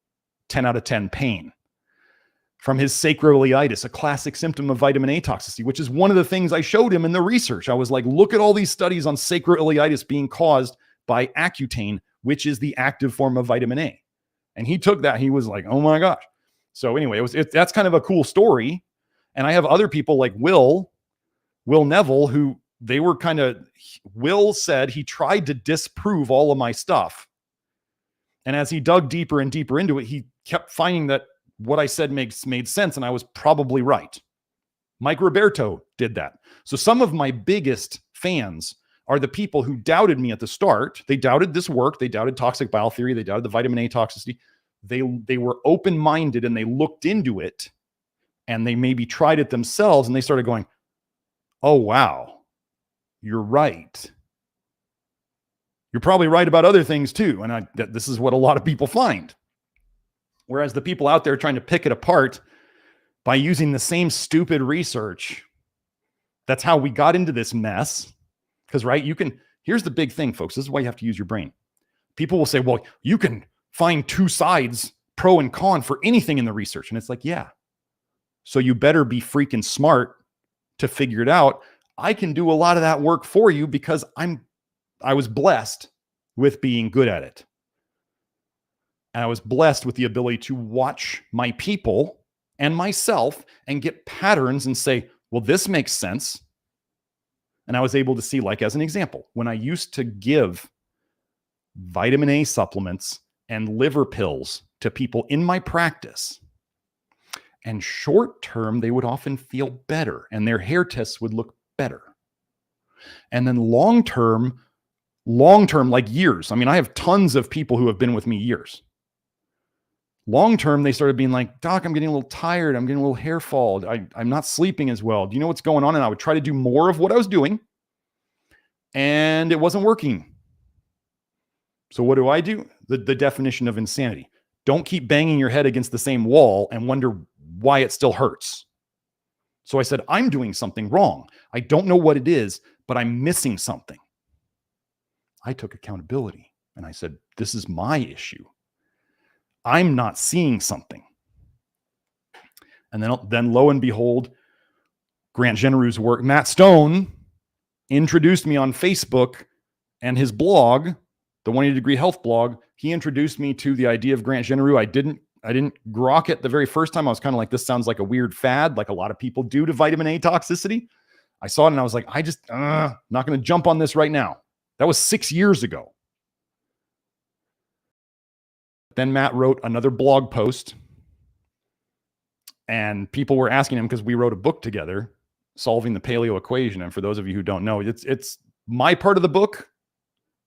Speaker 1: 10 out of 10 pain from his sacroiliitis, a classic symptom of vitamin A toxicity, which is one of the things I showed him in the research. I was like, look at all these studies on sacroiliitis being caused by Accutane, which is the active form of vitamin A. And he took that. He was like, oh my gosh. So anyway, that's kind of a cool story. And I have other people like Will Neville, who they were Will said he tried to disprove all of my stuff. And as he dug deeper and deeper into it, he kept finding that what I said made sense. And I was probably right. Mike Roberto did that. So some of my biggest fans are the people who doubted me at the start. They doubted this work. They doubted toxic bile theory. They doubted the vitamin A toxicity. They were open-minded and they looked into it and they maybe tried it themselves and they started going, oh, wow. You're right. You're probably right about other things too. And this is what a lot of people find. Whereas the people out there trying to pick it apart by using the same stupid research, that's how we got into this mess. Because, right, here's the big thing, folks. This is why you have to use your brain. People will say, well, you can find two sides, pro and con, for anything in the research. And it's like, yeah. So you better be freaking smart to figure it out. I can do a lot of that work for you because I was blessed with being good at it. And I was blessed with the ability to watch my people and myself and get patterns and say, well, this makes sense. And I was able to see, like, as an example, when I used to give vitamin A supplements and liver pills to people in my practice, and short term, they would often feel better and their hair tests would look better. And then long term, like years. I mean, I have tons of people who have been with me years. Long term, they started being like, Doc, I'm getting a little tired. I'm getting a little hair fall. I'm not sleeping as well. Do you know what's going on? And I would try to do more of what I was doing. And it wasn't working. So what do? The definition of insanity. Don't keep banging your head against the same wall and wonder why it still hurts. So I said, I'm doing something wrong. I don't know what it is, but I'm missing something. I took accountability and I said, this is my issue. I'm not seeing something. And then lo and behold, Grant Generou's work, Matt Stone introduced me on Facebook and his blog, the 180 Degree Health blog. He introduced me to the idea of Grant Generou. I didn't grok it the very first time. I was kind of like, this sounds like a weird fad, like a lot of people do to vitamin A toxicity. I saw it and I was like, not going to jump on this right now. That was 6 years ago. Then Matt wrote another blog post and people were asking him, because we wrote a book together, Solving the Paleo Equation. And for those of you who don't know, it's my part of the book.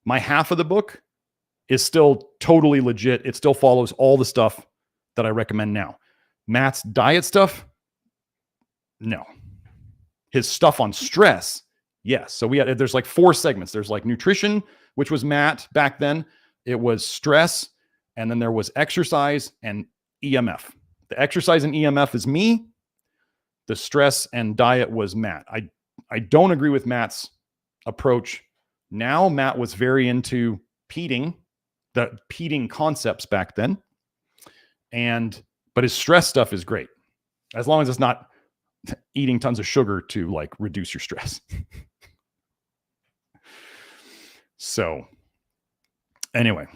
Speaker 1: My half of the book is still totally legit. It still follows all the stuff that I recommend now. Matt's diet stuff, no. His stuff on stress, yes. So there's like 4 segments. There's like nutrition, which was Matt back then. It was stress, and then there was exercise and EMF. The exercise and EMF is me. The stress and diet was Matt. I don't agree with Matt's approach. Now, Matt was very into peating, the peating concepts back then. But his stress stuff is great. As long as it's not eating tons of sugar to like reduce your stress. So anyway,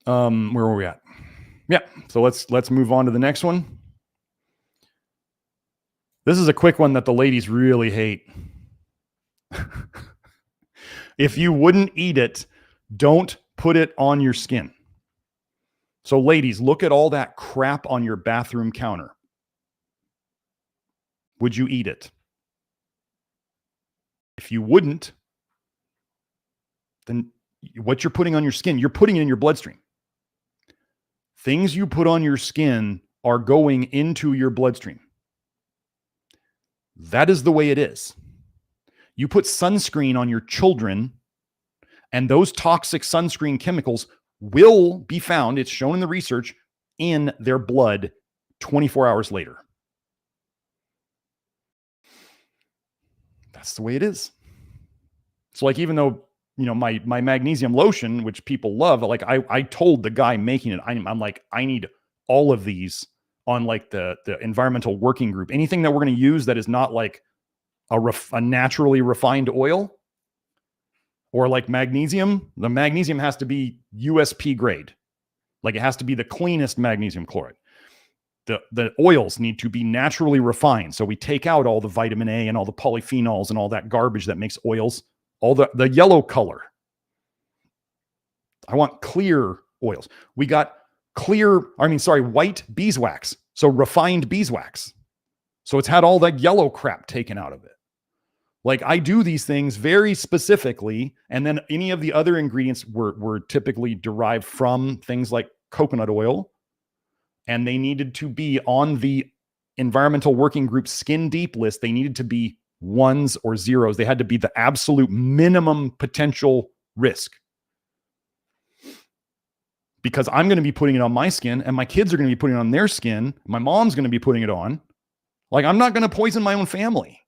Speaker 1: where were we at? Yeah. So let's move on to the next one. This is a quick one that the ladies really hate. If you wouldn't eat it, don't put it on your skin. So ladies, look at all that crap on your bathroom counter. Would you eat it? If you wouldn't, then what you're putting on your skin, you're putting it in your bloodstream. Things you put on your skin are going into your bloodstream. That is the way it is. You put sunscreen on your children, and those toxic sunscreen chemicals will be found, it's shown in the research, in their blood 24 hours later. That's the way it is. So like, even though, my magnesium lotion, which people love, like I told the guy making it, I'm like, I need all of these on like the environmental working group. Anything that we're going to use that is not like a naturally refined oil or like magnesium, the magnesium has to be USP grade. Like it has to be the cleanest magnesium chloride. The oils need to be naturally refined. So we take out all the vitamin A and all the polyphenols and all that garbage that makes oils, all the yellow color. I want clear oils. We got white beeswax. So refined beeswax. So it's had all that yellow crap taken out of it. Like I do these things very specifically. And then any of the other ingredients were typically derived from things like coconut oil. And they needed to be on the environmental working group skin deep list. They needed to be 1s or 0s. They had to be the absolute minimum potential risk. Because I'm going to be putting it on my skin and my kids are going to be putting it on their skin. My mom's going to be putting it on. Like I'm not going to poison my own family.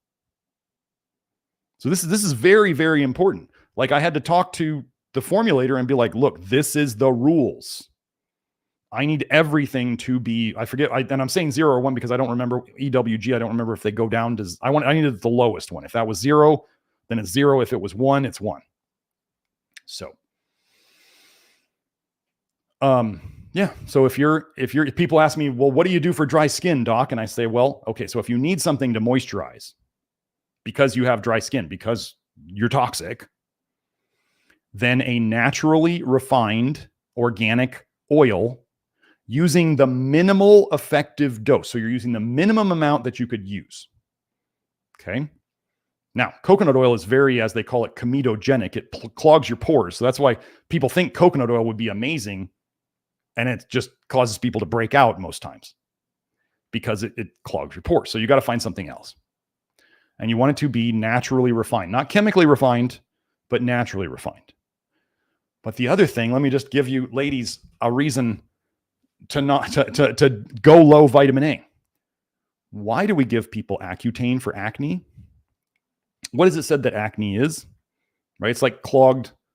Speaker 1: So this is very, very important. Like I had to talk to the formulator and be like, look, this is the rules. I need everything to be, and I'm saying 0 or 1 because I don't remember EWG. I don't remember if they go down to, I needed the lowest one. If that was 0, then it's 0. If it was 1, it's 1. So, yeah. So if people ask me, well, what do you do for dry skin, doc? And I say, well, okay. So if you need something to moisturize because you have dry skin, because you're toxic, then a naturally refined organic oil using the minimal effective dose. So you're using the minimum amount that you could use. Okay. Now, coconut oil is very, as they call it, comedogenic. It clogs your pores. So that's why people think coconut oil would be amazing. And it just causes people to break out most times because it clogs your pores. So you got to find something else. And you want it to be naturally refined, not chemically refined, but naturally refined. But the other thing, let me just give you ladies a reason to go low vitamin A. Why do we give people Accutane for acne? What is it said that acne is? Right? It's like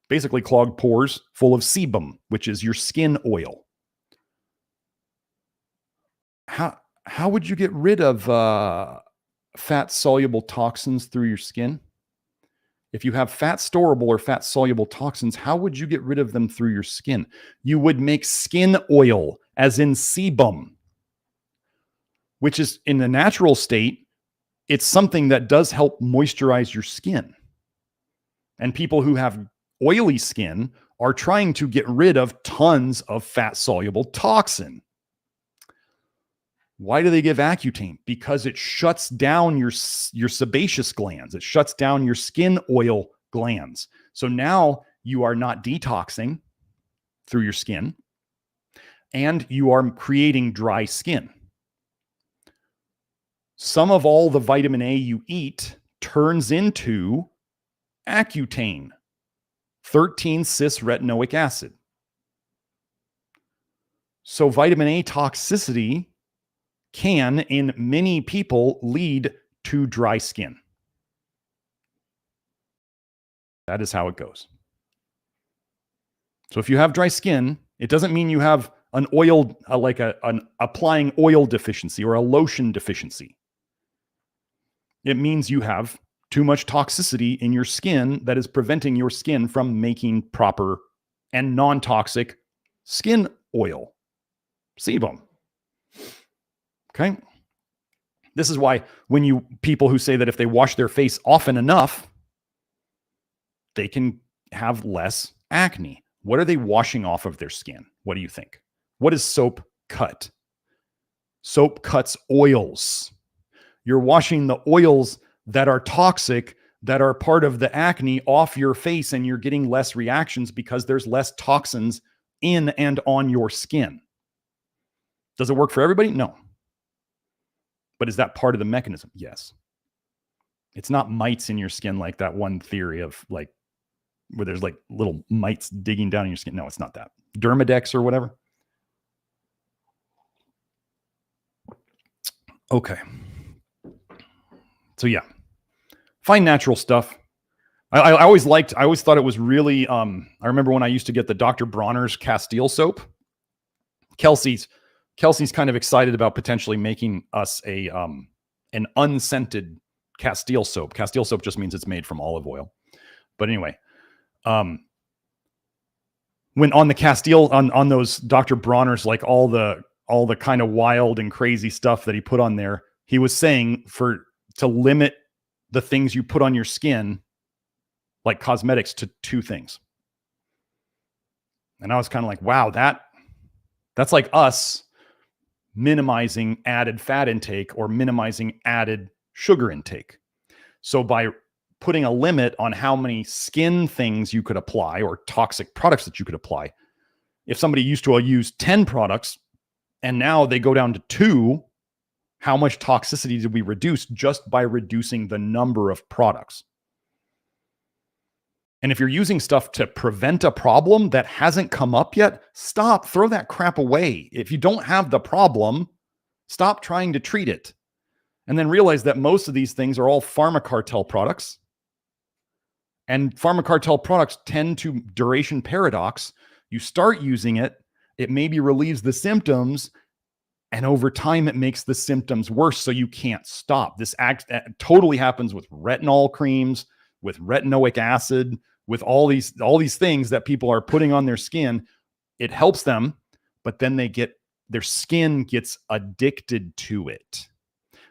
Speaker 1: basically clogged pores full of sebum, which is your skin oil. How would you get rid of fat soluble toxins through your skin? If you have fat storable or fat soluble toxins, how would you get rid of them through your skin? You would make skin oil, as in sebum, which is in the natural state. It's something that does help moisturize your skin. And people who have oily skin are trying to get rid of tons of fat soluble toxin. Why do they give Accutane? Because it shuts down your sebaceous glands. It shuts down your skin oil glands. So now you are not detoxing through your skin, and you are creating dry skin. Some of all the vitamin A you eat turns into Accutane, 13-cis-retinoic acid. So vitamin A toxicity can, in many people, lead to dry skin. That is how it goes. So if you have dry skin, it doesn't mean you have an oil, like an applying oil deficiency or a lotion deficiency. It means you have too much toxicity in your skin that is preventing your skin from making proper and non-toxic skin oil, sebum. Okay. This is why when people who say that if they wash their face often enough, they can have less acne. What are they washing off of their skin? What do you think? What does soap cut? Soap cuts oils. You're washing the oils that are toxic, that are part of the acne off your face, and you're getting less reactions because there's less toxins in and on your skin. Does it work for everybody? No. But is that part of the mechanism? Yes. It's not mites in your skin like that one theory of like where there's like little mites digging down in your skin. No, it's not that. Dermadex or whatever. Okay. So yeah, find natural stuff. I always thought it was really, I remember when I used to get the Dr. Bronner's Castile soap. Kelsey's kind of excited about potentially making us an unscented Castile soap. Castile soap just means it's made from olive oil. But anyway, when on the Castile, on those Dr. Bronner's, like all the kind of wild and crazy stuff that he put on there, he was saying to limit the things you put on your skin, like cosmetics, to 2 things. And I was kind of like, wow, that's like us minimizing added fat intake or minimizing added sugar intake. So by putting a limit on how many skin things you could apply or toxic products that you could apply, if somebody used to use 10 products and now they go down to 2, how much toxicity did we reduce just by reducing the number of products? And if you're using stuff to prevent a problem that hasn't come up yet, stop, throw that crap away. If you don't have the problem, stop trying to treat it. And then realize that most of these things are all pharma cartel products. And pharma cartel products tend to duration paradox. You start using it, it maybe relieves the symptoms, and over time it makes the symptoms worse, so you can't stop. This totally happens with retinol creams, with retinoic acid, with all these things that people are putting on their skin. It helps them, but then their skin gets addicted to it,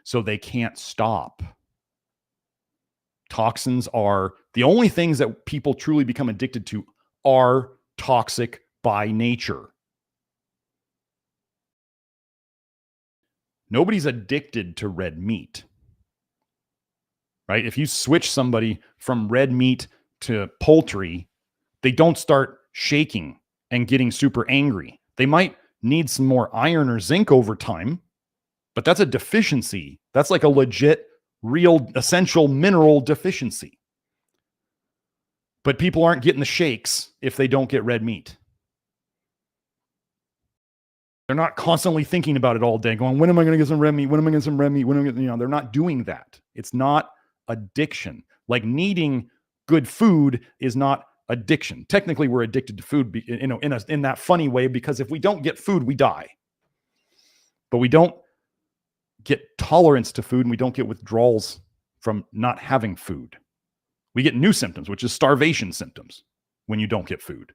Speaker 1: so they can't stop. Toxins are the only things that people truly become addicted to are toxic by nature. Nobody's addicted to red meat, right? If you switch somebody from red meat to poultry, they don't start shaking and getting super angry. They might need some more iron or zinc over time, but that's a deficiency. That's like a legit, real, essential mineral deficiency. But people aren't getting the shakes if they don't get red meat. They're not constantly thinking about it all day, going, when am I going to get some red meat? When am I going to get some red meat? When am I going to, they're not doing that. It's not addiction. Like needing good food is not addiction. Technically, we're addicted to food, in that funny way, because if we don't get food, we die. But we don't get tolerance to food and we don't get withdrawals from not having food. We get new symptoms, which is starvation symptoms when you don't get food.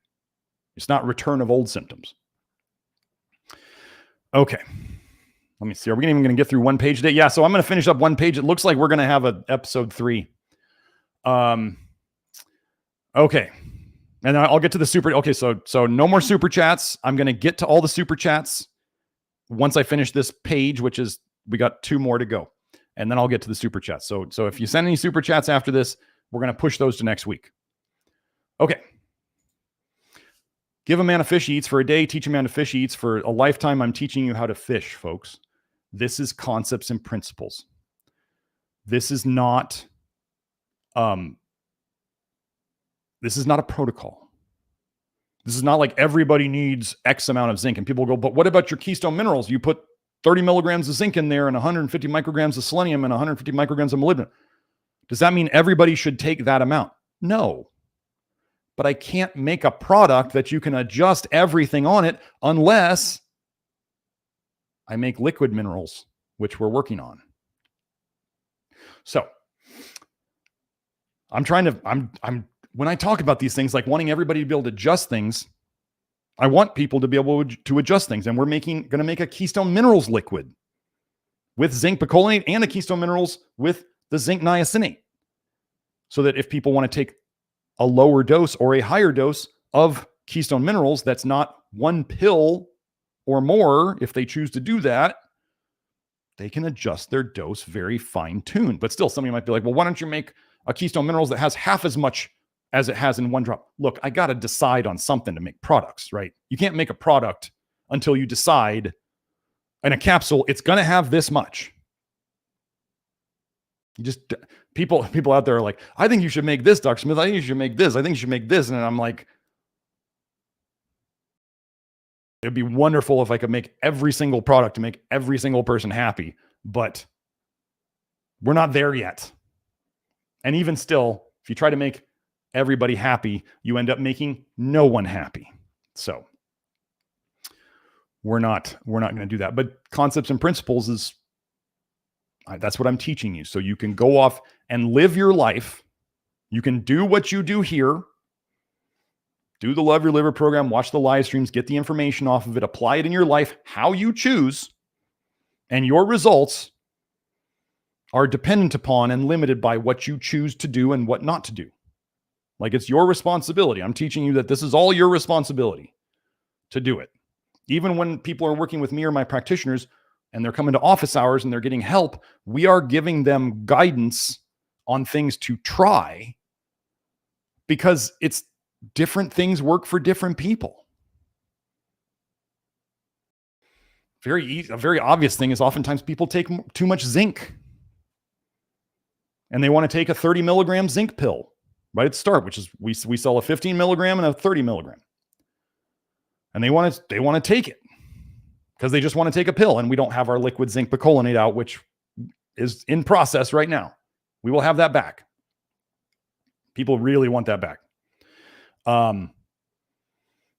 Speaker 1: It's not return of old symptoms. Okay. Let me see. Are we even going to get through one page today? Yeah. So I'm going to finish up one page. It looks like we're going to have an episode 3. Okay. And I'll get to the super. Okay. So no more super chats. I'm going to get to all the super chats once I finish this page, which is, we got 2 more to go. And then I'll get to the super chats. So if you send any super chats after this, we're going to push those to next week. Okay. Give a man a fish he eats for a day. Teach a man to fish he eats for a lifetime. I'm teaching you how to fish, folks. This is concepts and principles. This is not a protocol. This is not like everybody needs X amount of zinc. And people go, but what about your keystone minerals? You put 30 milligrams of zinc in there and 150 micrograms of selenium and 150 micrograms of molybdenum. Does that mean everybody should take that amount? No. But I can't make a product that you can adjust everything on it unless I make liquid minerals, which we're working on. So I'm when I talk about these things, like wanting everybody to be able to adjust things, I want people to be able to adjust things. And we're going to make a keystone minerals liquid with zinc picolinate and a keystone minerals with the zinc niacinate. So that if people want to take a lower dose or a higher dose of keystone minerals, that's not 1 pill or more, if they choose to do that, they can adjust their dose very fine-tuned. But still, somebody might be like, well, why don't you make a keystone minerals that has half as much as it has in 1 drop? Look, I got to decide on something to make products, right? You can't make a product until you decide in a capsule, it's going to have this much. You just, people out there are like, I think you should make this, Dr. Smith. I think you should make this. I think you should make this. And I'm like, it'd be wonderful if I could make every single product to make every single person happy, but we're not there yet. And even still, if you try to make everybody happy, you end up making no one happy. So we're not going to do that. But concepts and principles is, that's what I'm teaching you. So you can go off and live your life. You can do what you do here. Do the Love Your Liver program, watch the live streams, get the information off of it, apply it in your life how you choose. And your results are dependent upon and limited by what you choose to do and what not to do. Like, it's your responsibility. I'm teaching you that this is all your responsibility to do it. Even when people are working with me or my practitioners and they're coming to office hours and they're getting help, we are giving them guidance on things to try because it's different things work for different people. A very obvious thing is oftentimes people take too much zinc and they want to take a 30 milligram zinc pill right at the start, which is we sell a 15 milligram and a 30 milligram. And they want to take it because they just want to take a pill, and we don't have our liquid zinc picolinate out, which is in process right now. We will have that back. People really want that back. But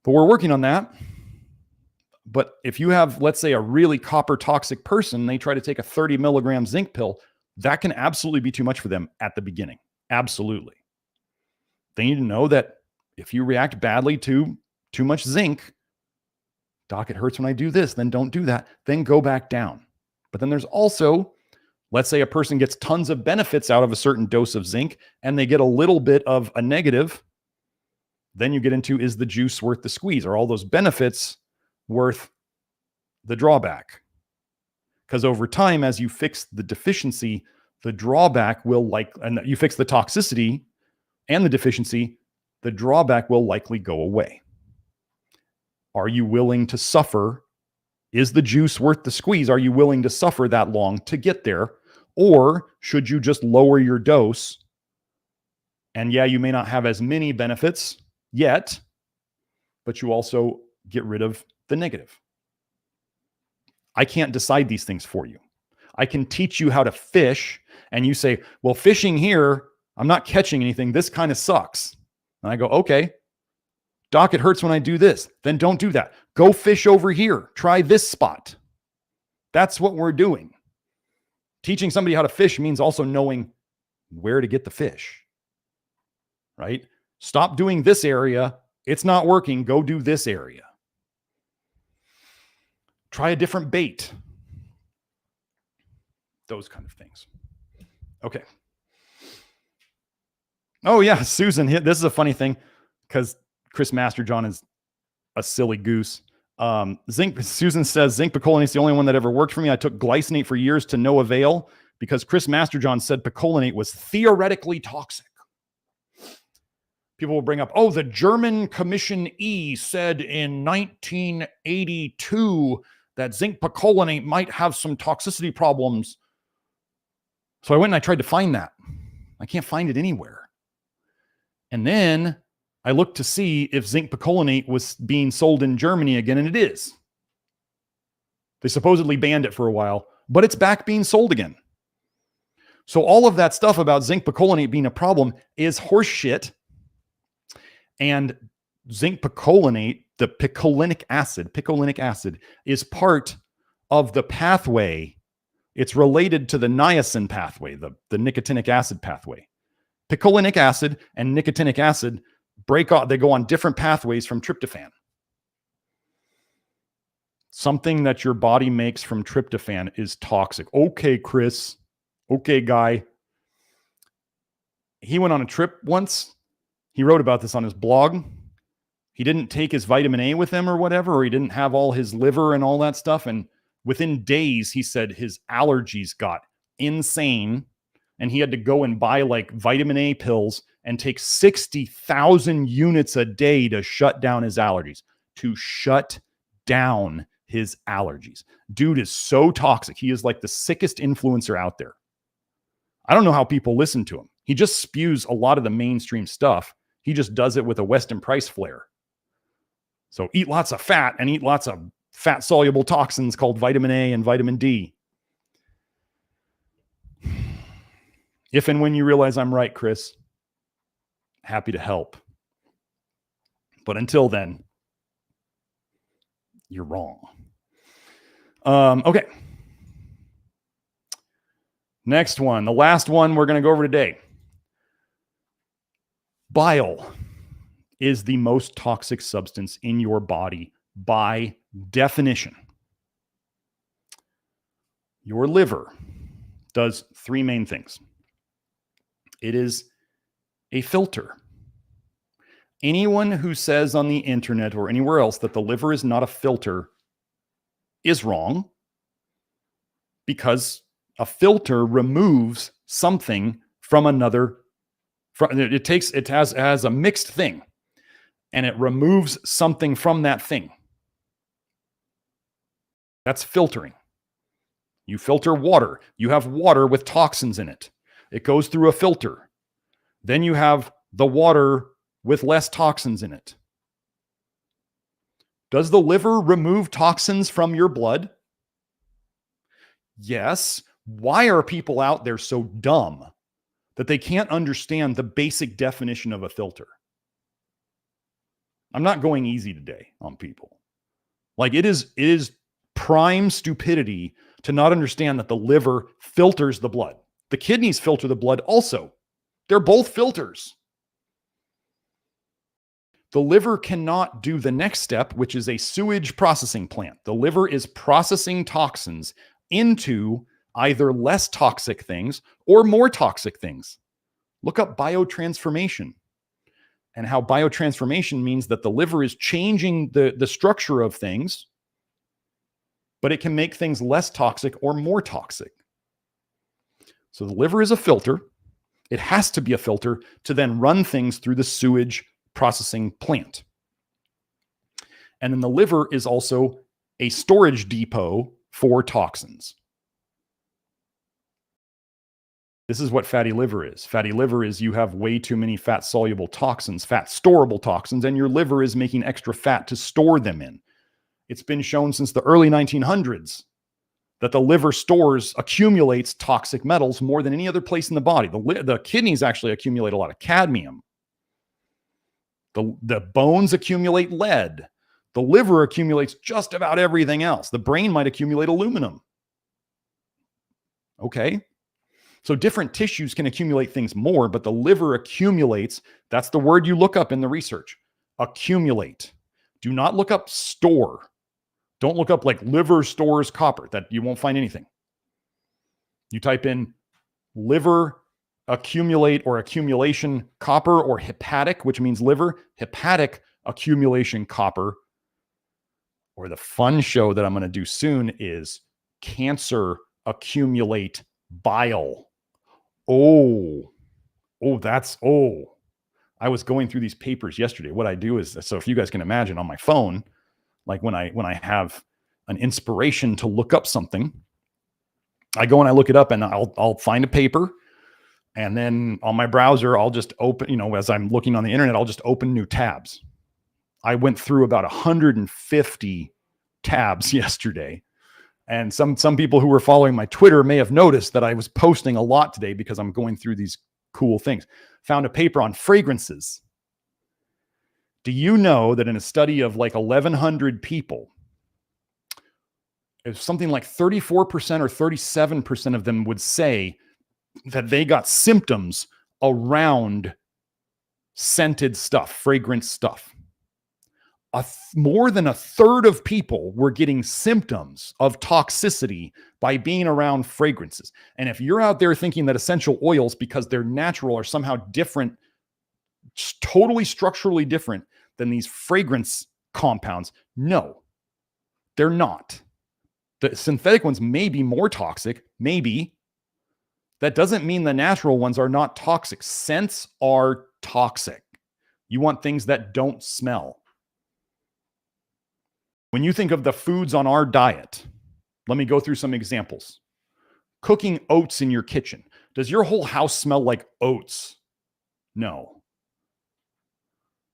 Speaker 1: we're working on that. But if you have, let's say, a really copper toxic person, they try to take a 30 milligram zinc pill, that can absolutely be too much for them at the beginning. Absolutely. They need to know that if you react badly to too much zinc, doc, it hurts when I do this, then don't do that, then go back down. But then there's also, let's say a person gets tons of benefits out of a certain dose of zinc and they get a little bit of a negative. Then you get into, is the juice worth the squeeze? Are all those benefits worth the drawback? Because over time, as you fix the deficiency, the drawback will and you fix the toxicity and the deficiency, the drawback will likely go away. Are you willing to suffer? Is the juice worth the squeeze? Are you willing to suffer that long to get there? Or should you just lower your dose? And yeah, you may not have as many benefits yet, but you also get rid of the negative. I can't decide these things for you. I can teach you how to fish, and you say, well, fishing here, I'm not catching anything. This kind of sucks. And I go, okay, doc, it hurts when I do this. Then don't do that. Go fish over here. Try this spot. That's what we're doing. Teaching somebody how to fish means also knowing where to get the fish, right? Stop doing this area. It's not working. Go do this area. Try a different bait. Those kind of things. Okay. Oh, yeah, Susan. This is a funny thing because Chris Masterjohn is a silly goose. Susan says, zinc picolinate is the only one that ever worked for me. I took glycinate for years to no avail because Chris Masterjohn said picolinate was theoretically toxic. People will bring up, oh, the German Commission E said in 1982 that zinc picolinate might have some toxicity problems. So I went and I tried to find that. I can't find it anywhere. And then I looked to see if zinc picolinate was being sold in Germany again, and it is. They supposedly banned it for a while, but it's back being sold again. So all of that stuff about zinc picolinate being a problem is horse shit. And zinc picolinate, the picolinic acid is part of the pathway. It's related to the niacin pathway, the nicotinic acid pathway. Picolinic acid and nicotinic acid break off. They go on different pathways from tryptophan. Something that your body makes from tryptophan is toxic. Okay, Chris. Okay, guy. He went on a trip once. He wrote about this on his blog. He didn't take his vitamin A with him or whatever, or he didn't have all his liver and all that stuff. And within days, he said his allergies got insane. And he had to go and buy like vitamin A pills and take 60,000 units a day to shut down his allergies. To shut down his allergies. Dude is so toxic. He is like the sickest influencer out there. I don't know how people listen to him. He just spews a lot of the mainstream stuff. He just does it with a Weston Price flair. So eat lots of fat and eat lots of fat-soluble toxins called vitamin A and vitamin D. If and when you realize I'm right, Chris, happy to help. But until then, you're wrong. Okay. Next one, the last one we're going to go over today. Bile is the most toxic substance in your body by definition. Your liver does three main things. It is a filter. Anyone who says on the internet or anywhere else that the liver is not a filter is wrong, because a filter removes something from another. It has a mixed thing, and it removes something from that thing. That's filtering. You filter water. You have water with toxins in it. It goes through a filter. Then you have the water with less toxins in it. Does the liver remove toxins from your blood? Yes. Why are people out there so dumb that they can't understand the basic definition of a filter? I'm not going easy today on people. Like it is prime stupidity to not understand that the liver filters the blood. The kidneys filter the blood also. They're both filters. The liver cannot do the next step, which is a sewage processing plant. The liver is processing toxins into either less toxic things or more toxic things. Look up biotransformation and how biotransformation means that the liver is changing the structure of things, but it can make things less toxic or more toxic. So the liver is a filter. It has to be a filter to then run things through the sewage processing plant. And then the liver is also a storage depot for toxins. This is what fatty liver is. Fatty liver is you have way too many fat-soluble toxins, fat-storable toxins, and your liver is making extra fat to store them in. It's been shown since the early 1900s that the liver accumulates toxic metals more than any other place in the body. The kidneys actually accumulate a lot of cadmium. The bones accumulate lead. The liver accumulates just about everything else. The brain might accumulate aluminum. Okay. So different tissues can accumulate things more, but the liver accumulates. That's the word you look up in the research. Accumulate. Do not look up store. Don't look up like liver stores copper. That you won't find anything. You type in liver accumulate or accumulation copper, or hepatic, which means liver, hepatic accumulation copper. Or the fun show that I'm going to do soon is cancer accumulate bile. Oh, I was going through these papers yesterday. What I do is, so if you guys can imagine on my phone, like when I have an inspiration to look up something, I go and I look it up, and I'll find a paper, and then on my browser, I'll just open, as I'm looking on the internet, I'll just open new tabs. I went through about 150 tabs yesterday. And some people who were following my Twitter may have noticed that I was posting a lot today because I'm going through these cool things. Found a paper on fragrances. Do you know that in a study of like 1,100 people, it's something like 34% or 37% of them would say that they got symptoms around scented stuff, fragrance stuff. More than a third of people were getting symptoms of toxicity by being around fragrances. And if you're out there thinking that essential oils, because they're natural, are somehow different, totally structurally different than these fragrance compounds, no, they're not. The synthetic ones may be more toxic, maybe. That doesn't mean the natural ones are not toxic. Scents are toxic. You want things that don't smell. When you think of the foods on our diet, let me go through some examples. Cooking oats in your kitchen. Does your whole house smell like oats? No.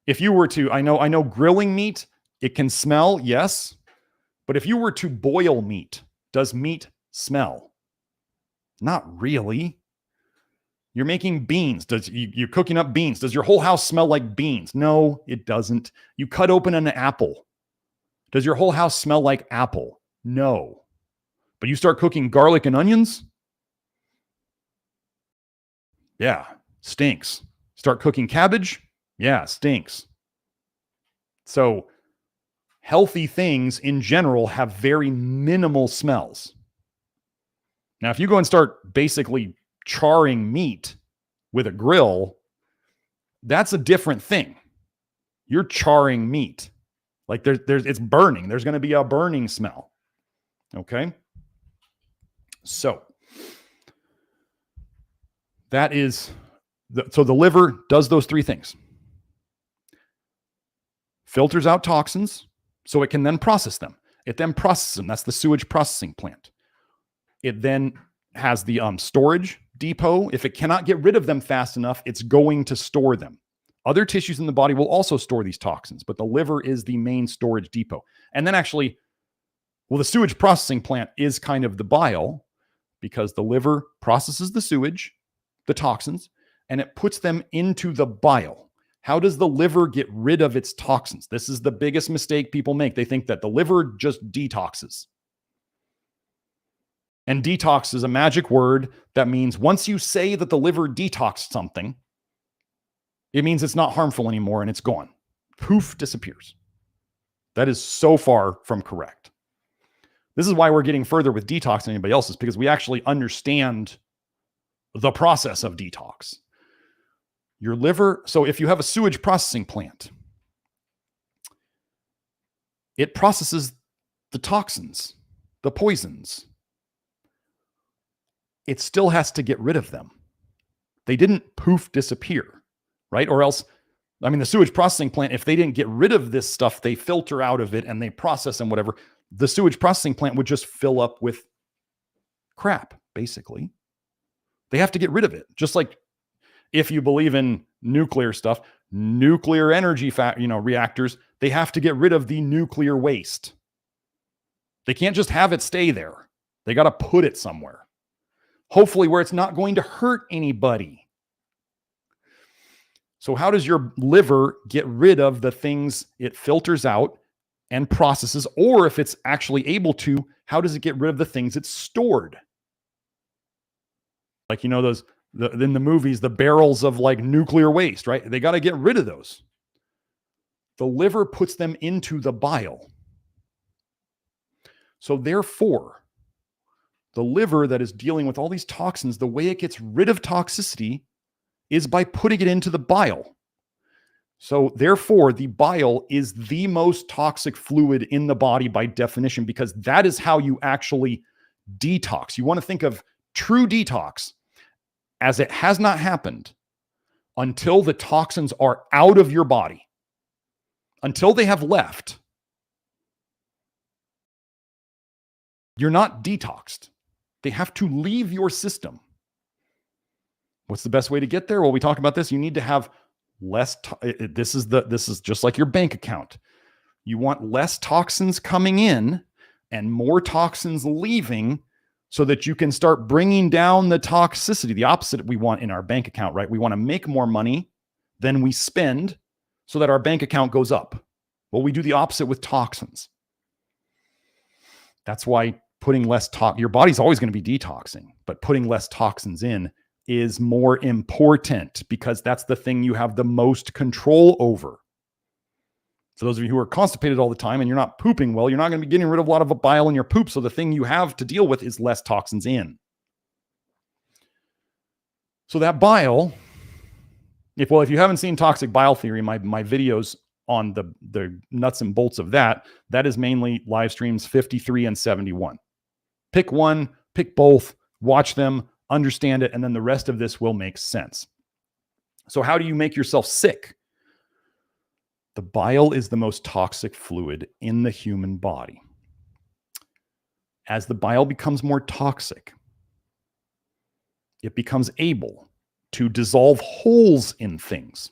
Speaker 1: If you were to, I know grilling meat, it can smell, yes. But if you were to boil meat, does meat smell? Not really. You're making beans. You're cooking up beans. Does your whole house smell like beans? No, it doesn't. You cut open an apple. Does your whole house smell like apple? No. But you start cooking garlic and onions? Yeah, stinks. Start cooking cabbage? Yeah, stinks. So healthy things in general have very minimal smells. Now, if you go and start basically charring meat with a grill, that's a different thing. You're charring meat. Like it's burning. There's going to be a burning smell. Okay. So that is, so the liver does those three things. Filters out toxins so it can then process them. It then processes them. That's the sewage processing plant. It then has the storage depot. If it cannot get rid of them fast enough, it's going to store them. Other tissues in the body will also store these toxins, but the liver is the main storage depot. And then actually, the sewage processing plant is kind of the bile, because the liver processes the sewage, the toxins, and it puts them into the bile. How does the liver get rid of its toxins? This is the biggest mistake people make. They think that the liver just detoxes. And detox is a magic word that means once you say that the liver detoxed something, it means it's not harmful anymore and it's gone. Poof, disappears. That is so far from correct. This is why we're getting further with detox than anybody else, is because we actually understand the process of detox. Your liver, so if you have a sewage processing plant, it processes the toxins, the poisons. It still has to get rid of them. They didn't poof disappear, right? Or else, the sewage processing plant, if they didn't get rid of this stuff, they filter out of it and they process and whatever, the sewage processing plant would just fill up with crap, basically. They have to get rid of it. Just like if you believe in nuclear stuff, nuclear energy reactors, they have to get rid of the nuclear waste. They can't just have it stay there. They got to put it somewhere. Hopefully where it's not going to hurt anybody. So how does your liver get rid of the things it filters out and processes? Or if it's actually able to, how does it get rid of the things it's stored? Like, you know, in the movies, the barrels of like nuclear waste, right? They got to get rid of those. The liver puts them into the bile. So therefore, the liver that is dealing with all these toxins, the way it gets rid of toxicity is by putting it into the bile. So therefore, the bile is the most toxic fluid in the body by definition, because that is how you actually detox. You want to think of true detox as it has not happened until the toxins are out of your body. Until they have left, you're not detoxed. They have to leave your system. What's the best way to get there? Well, we talked about this. You need to have less. This is just like your bank account. You want less toxins coming in and more toxins leaving, so that you can start bringing down the toxicity. The opposite we want in our bank account, right? We want to make more money than we spend so that our bank account goes up. Well, we do the opposite with toxins. That's why putting less your body's always going to be detoxing, but putting less toxins in is more important, because that's the thing you have the most control over. For those of you who are constipated all the time and you're not pooping well, you're not going to be getting rid of a lot of bile in your poop. So the thing you have to deal with is less toxins in. So that bile, if you haven't seen toxic bile theory, my videos on the nuts and bolts of that is mainly live streams 53 and 71. Pick one, pick both, watch them, understand it, and then the rest of this will make sense. So how do you make yourself sick? The bile is the most toxic fluid in the human body. As the bile becomes more toxic, it becomes able to dissolve holes in things.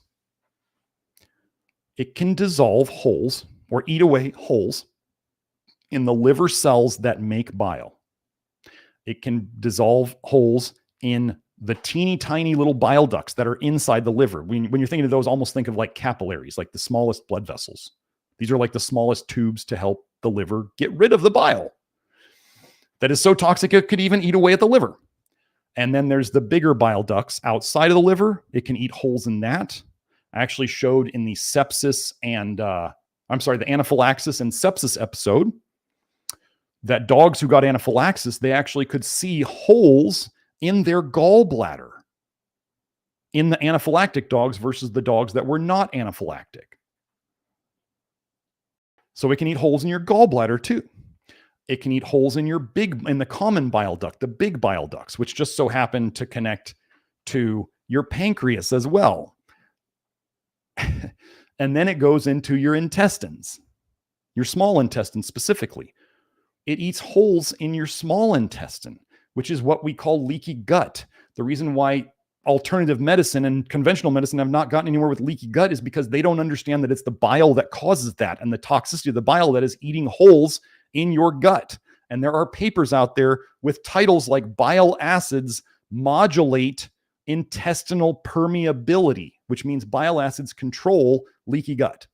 Speaker 1: It can dissolve holes or eat away holes in the liver cells that make bile. It can dissolve holes in the teeny tiny little bile ducts that are inside the liver. When you're thinking of those, almost think of like capillaries, like the smallest blood vessels. These are like the smallest tubes to help the liver get rid of the bile that is so toxic it could even eat away at the liver. And then there's the bigger bile ducts outside of the liver. It can eat holes in that. I actually showed in the sepsis and the anaphylaxis and sepsis episode that dogs who got anaphylaxis, they actually could see holes in their gallbladder in the anaphylactic dogs versus the dogs that were not anaphylactic. So it can eat holes in your gallbladder too. It can eat holes in the common bile duct, the big bile ducts, which just so happen to connect to your pancreas as well. And then it goes into your intestines, your small intestine specifically. It eats holes in your small intestine, which is what we call leaky gut. The reason why alternative medicine and conventional medicine have not gotten anywhere with leaky gut is because they don't understand that it's the bile that causes that, and the toxicity of the bile that is eating holes in your gut. And there are papers out there with titles like bile acids modulate intestinal permeability, which means bile acids control leaky gut.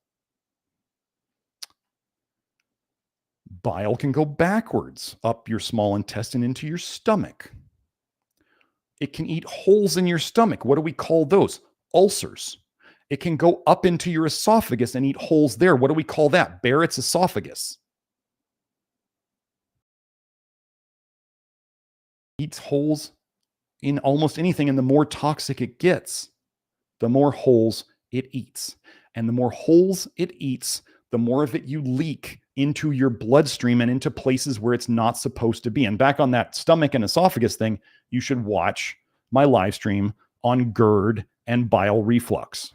Speaker 1: Bile can go backwards up your small intestine into your stomach. It can eat holes in your stomach. What do we call those? Ulcers. It can go up into your esophagus and eat holes there. What do we call that? Barrett's esophagus. Eats holes in almost anything, and the more toxic it gets, the more holes it eats. And the more holes it eats, the more of it you leak into your bloodstream and into places where it's not supposed to be. And back on that stomach and esophagus thing, you should watch my live stream on GERD and bile reflux,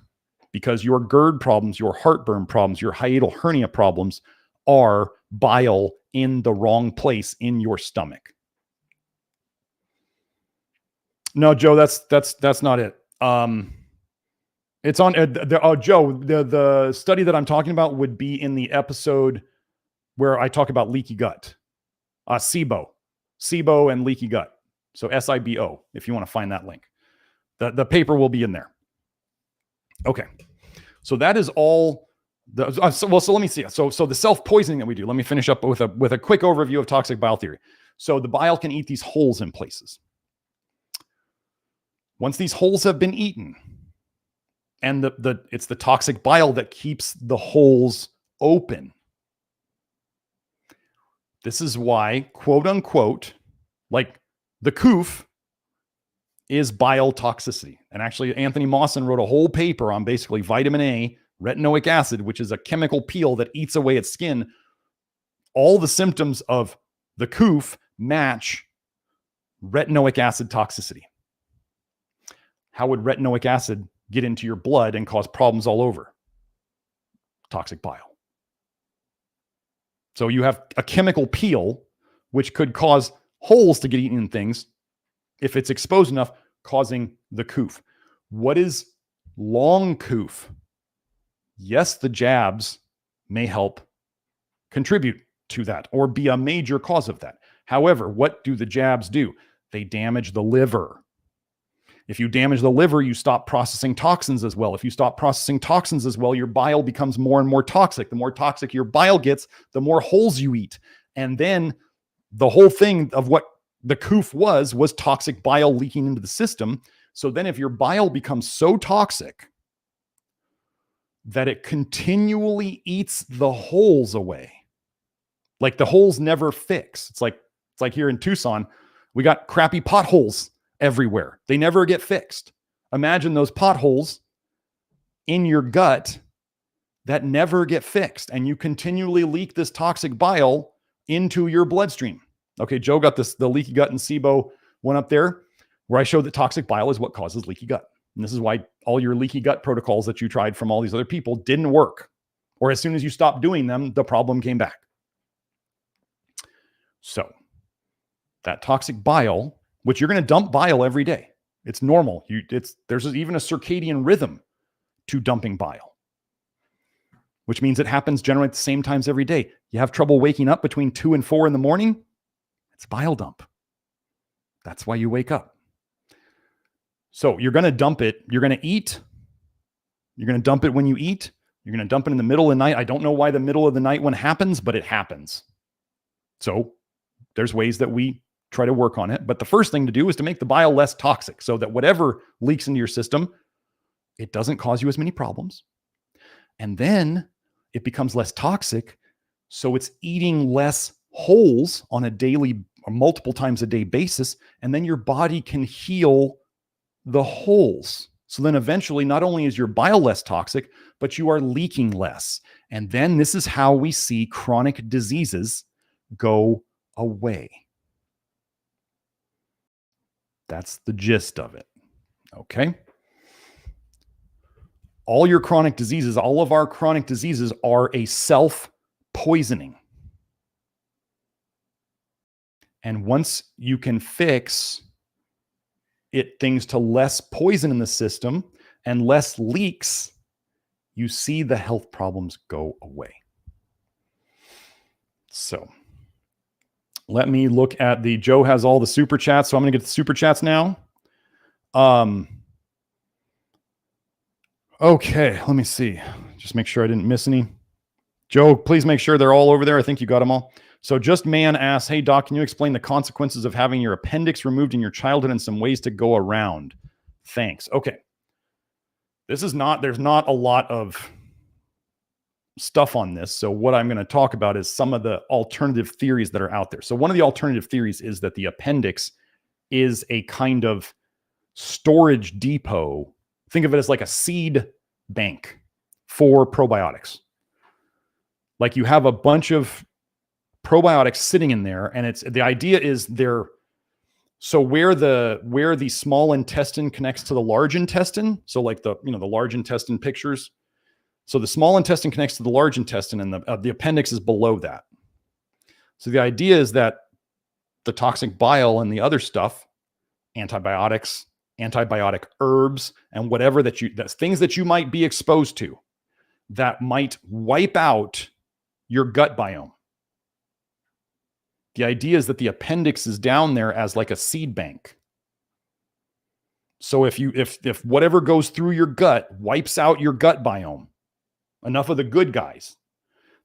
Speaker 1: because your GERD problems, your heartburn problems, your hiatal hernia problems are bile in the wrong place in your stomach. No, Joe, that's not it. It's on Joe, the study that I'm talking about would be in the episode where I talk about leaky gut. SIBO and leaky gut. So SIBO, if you want to find that link. The paper will be in there. Okay. So that is all so let me see. So the self-poisoning that we do, let me finish up with a quick overview of toxic bile theory. So the bile can eat these holes in places. Once these holes have been eaten, and it's the toxic bile that keeps the holes open. This is why, quote unquote, like the coof is bile toxicity. And actually, Anthony Mawson wrote a whole paper on basically vitamin A, retinoic acid, which is a chemical peel that eats away at skin. All the symptoms of the coof match retinoic acid toxicity. How would retinoic acid get into your blood and cause problems all over? Toxic bile. So you have a chemical peel, which could cause holes to get eaten in things if it's exposed enough, causing the coof. What is long coof? Yes, the jabs may help contribute to that or be a major cause of that. However, what do the jabs do? They damage the liver. If you damage the liver, you stop processing toxins as well. If you stop processing toxins as well, your bile becomes more and more toxic. The more toxic your bile gets, the more holes you eat. And then the whole thing of what the coof was toxic bile leaking into the system. So then if your bile becomes so toxic that it continually eats the holes away, like the holes never fix. It's like here in Tucson, we got crappy potholes everywhere. They never get fixed. Imagine those potholes in your gut that never get fixed, and you continually leak this toxic bile into your bloodstream. Okay, Joe got the leaky gut and SIBO one up there where I showed that toxic bile is what causes leaky gut. And this is why all your leaky gut protocols that you tried from all these other people didn't work. Or as soon as you stopped doing them, the problem came back. So that toxic bile, which you're going to dump bile every day. It's normal. There's even a circadian rhythm to dumping bile, which means it happens generally at the same times every day. You have trouble waking up between 2 and 4 in the morning, it's bile dump. That's why you wake up. So you're going to dump it. You're going to eat. You're going to dump it when you eat. You're going to dump it in the middle of the night. I don't know why the middle of the night one happens, but it happens. So there's ways that we try to work on it. But the first thing to do is to make the bile less toxic so that whatever leaks into your system, it doesn't cause you as many problems. And then it becomes less toxic. So it's eating less holes on a daily or multiple times a day basis. And then your body can heal the holes. So then eventually, not only is your bile less toxic, but you are leaking less. And then this is how we see chronic diseases go away. That's the gist of it. Okay. All your chronic diseases, all of our chronic diseases are a self-poisoning. And once you can fix things to less poison in the system and less leaks, you see the health problems go away. So let me look at Joe has all the super chats. So I'm going to get the super chats now. Okay, let me see. Just make sure I didn't miss any. Joe, please make sure they're all over there. I think you got them all. So Just Man asks, hey, Doc, can you explain the consequences of having your appendix removed in your childhood and some ways to go around? Thanks. Okay. There's not a lot of stuff on this. So what I'm going to talk about is some of the alternative theories that are out there. So one of the alternative theories is that the appendix is a kind of storage depot. Think of it as like a seed bank for probiotics. Like you have a bunch of probiotics sitting in there, and the idea is so where the small intestine connects to the large intestine. So like the large intestine pictures. So the small intestine connects to the large intestine, and the appendix is below that. So the idea is that the toxic bile and the other stuff, antibiotics, antibiotic herbs, and whatever that's things that you might be exposed to that might wipe out your gut biome. The idea is that the appendix is down there as like a seed bank. So if whatever goes through your gut wipes out your gut biome, enough of the good guys,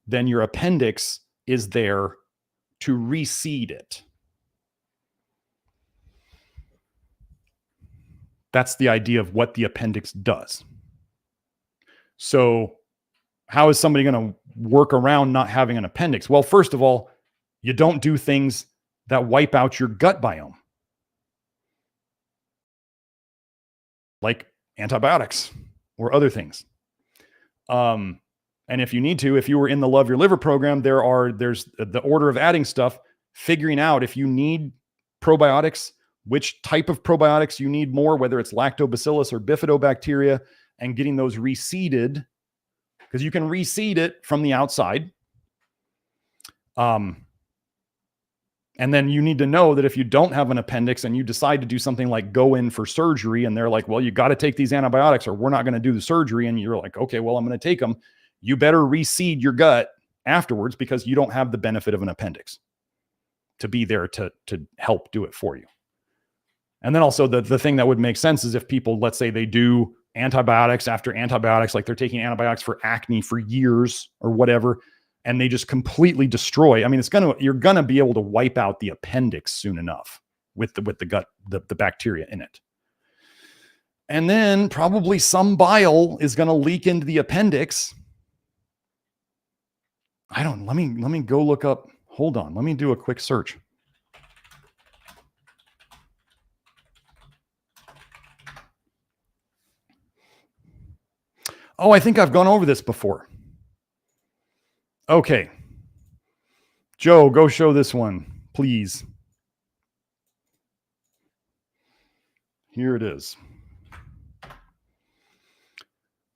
Speaker 1: then your appendix is there to reseed it. That's the idea of what the appendix does. So how is somebody going to work around not having an appendix? Well, first of all, you don't do things that wipe out your gut biome, like antibiotics or other things. And if you need to, if you were in the Love Your Liver program, there's the order of adding stuff, figuring out if you need probiotics, which type of probiotics you need more, whether it's lactobacillus or bifidobacteria, and getting those reseeded, because you can reseed it from the outside. And then you need to know that if you don't have an appendix and you decide to do something like go in for surgery, and they're like, well, you got to take these antibiotics or we're not going to do the surgery. And you're like, okay, well, I'm going to take them. You better reseed your gut afterwards, because you don't have the benefit of an appendix to be there to help do it for you. And then also the thing that would make sense is if people, let's say they do antibiotics after antibiotics, like they're taking antibiotics for acne for years or whatever, and they just completely destroy. I mean, you're gonna be able to wipe out the appendix soon enough with the gut, the bacteria in it. And then probably some bile is gonna leak into the appendix. Let me go look up. Hold on, let me do a quick search. Oh, I think I've gone over this before. Okay. Joe, go show this one, please. Here it is.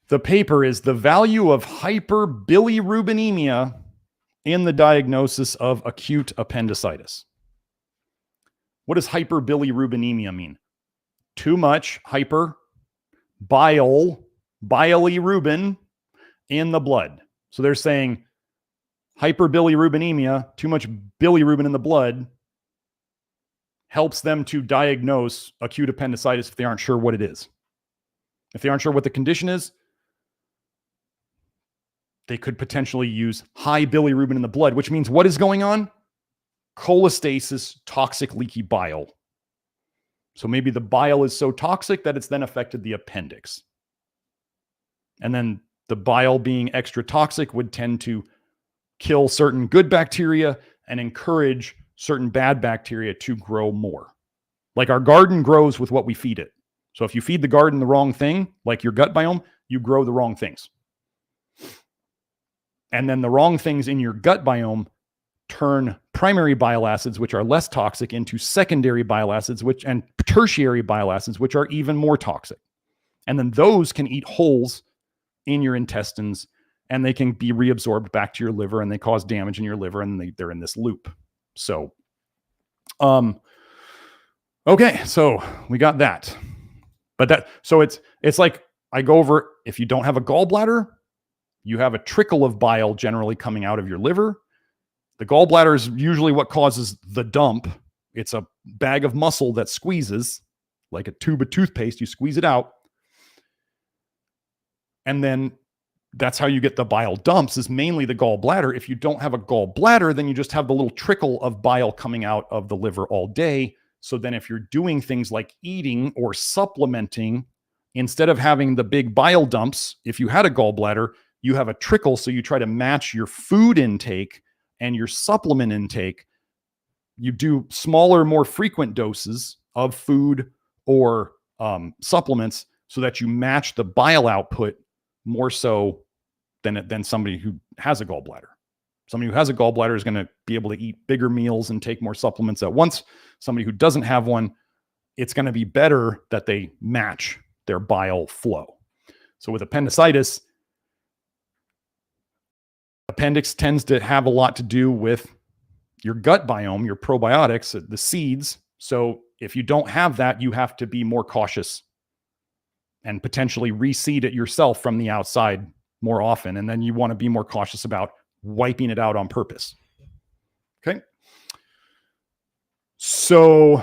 Speaker 1: The paper is the value of hyperbilirubinemia in the diagnosis of acute appendicitis. What does hyperbilirubinemia mean? Too much bilirubin in the blood. So they're saying hyperbilirubinemia, too much bilirubin in the blood, helps them to diagnose acute appendicitis if they aren't sure what it is. If they aren't sure what the condition is, they could potentially use high bilirubin in the blood, which means what is going on? Cholestasis, toxic, leaky bile. So maybe the bile is so toxic that it's then affected the appendix. And then the bile being extra toxic would tend to kill certain good bacteria and encourage certain bad bacteria to grow more. Like our garden grows with what we feed it. So if you feed the garden the wrong thing, like your gut biome, you grow the wrong things. And then the wrong things in your gut biome turn primary bile acids, which are less toxic, into secondary bile acids, and tertiary bile acids, which are even more toxic. And then those can eat holes in your intestines, and they can be reabsorbed back to your liver, and they cause damage in your liver, and they're in this loop. So, okay, so we got that. But it's like I go over, if you don't have a gallbladder, you have a trickle of bile generally coming out of your liver. The gallbladder is usually what causes the dump. It's a bag of muscle that squeezes, like a tube of toothpaste. You squeeze it out. And then that's how you get the bile dumps, is mainly the gallbladder. If you don't have a gallbladder, then you just have the little trickle of bile coming out of the liver all day. So then if you're doing things like eating or supplementing, instead of having the big bile dumps, if you had a gallbladder, you have a trickle. So you try to match your food intake and your supplement intake. You do smaller, more frequent doses of food or supplements so that you match the bile output more so than somebody who has a gallbladder. Somebody who has a gallbladder is going to be able to eat bigger meals and take more supplements at once. Somebody who doesn't have one, it's going to be better that they match their bile flow. So with appendicitis, appendix tends to have a lot to do with your gut biome, your probiotics, the seeds. So if you don't have that, you have to be more cautious and potentially reseed it yourself from the outside more often. And then you want to be more cautious about wiping it out on purpose. Okay. So,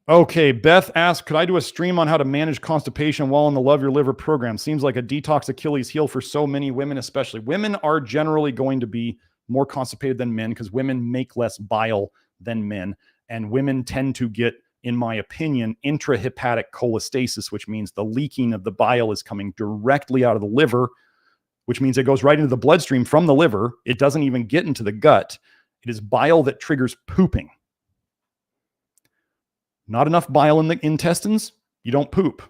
Speaker 1: okay. Beth asked, could I do a stream on how to manage constipation while in the Love Your Liver program? Seems like a detox Achilles heel for so many women, especially. Women are generally going to be more constipated than men because women make less bile than men. And women tend to get in my opinion, intrahepatic cholestasis, which means the leaking of the bile is coming directly out of the liver, which means it goes right into the bloodstream from the liver. It doesn't even get into the gut. It is bile that triggers pooping. Not enough bile in the intestines, you don't poop.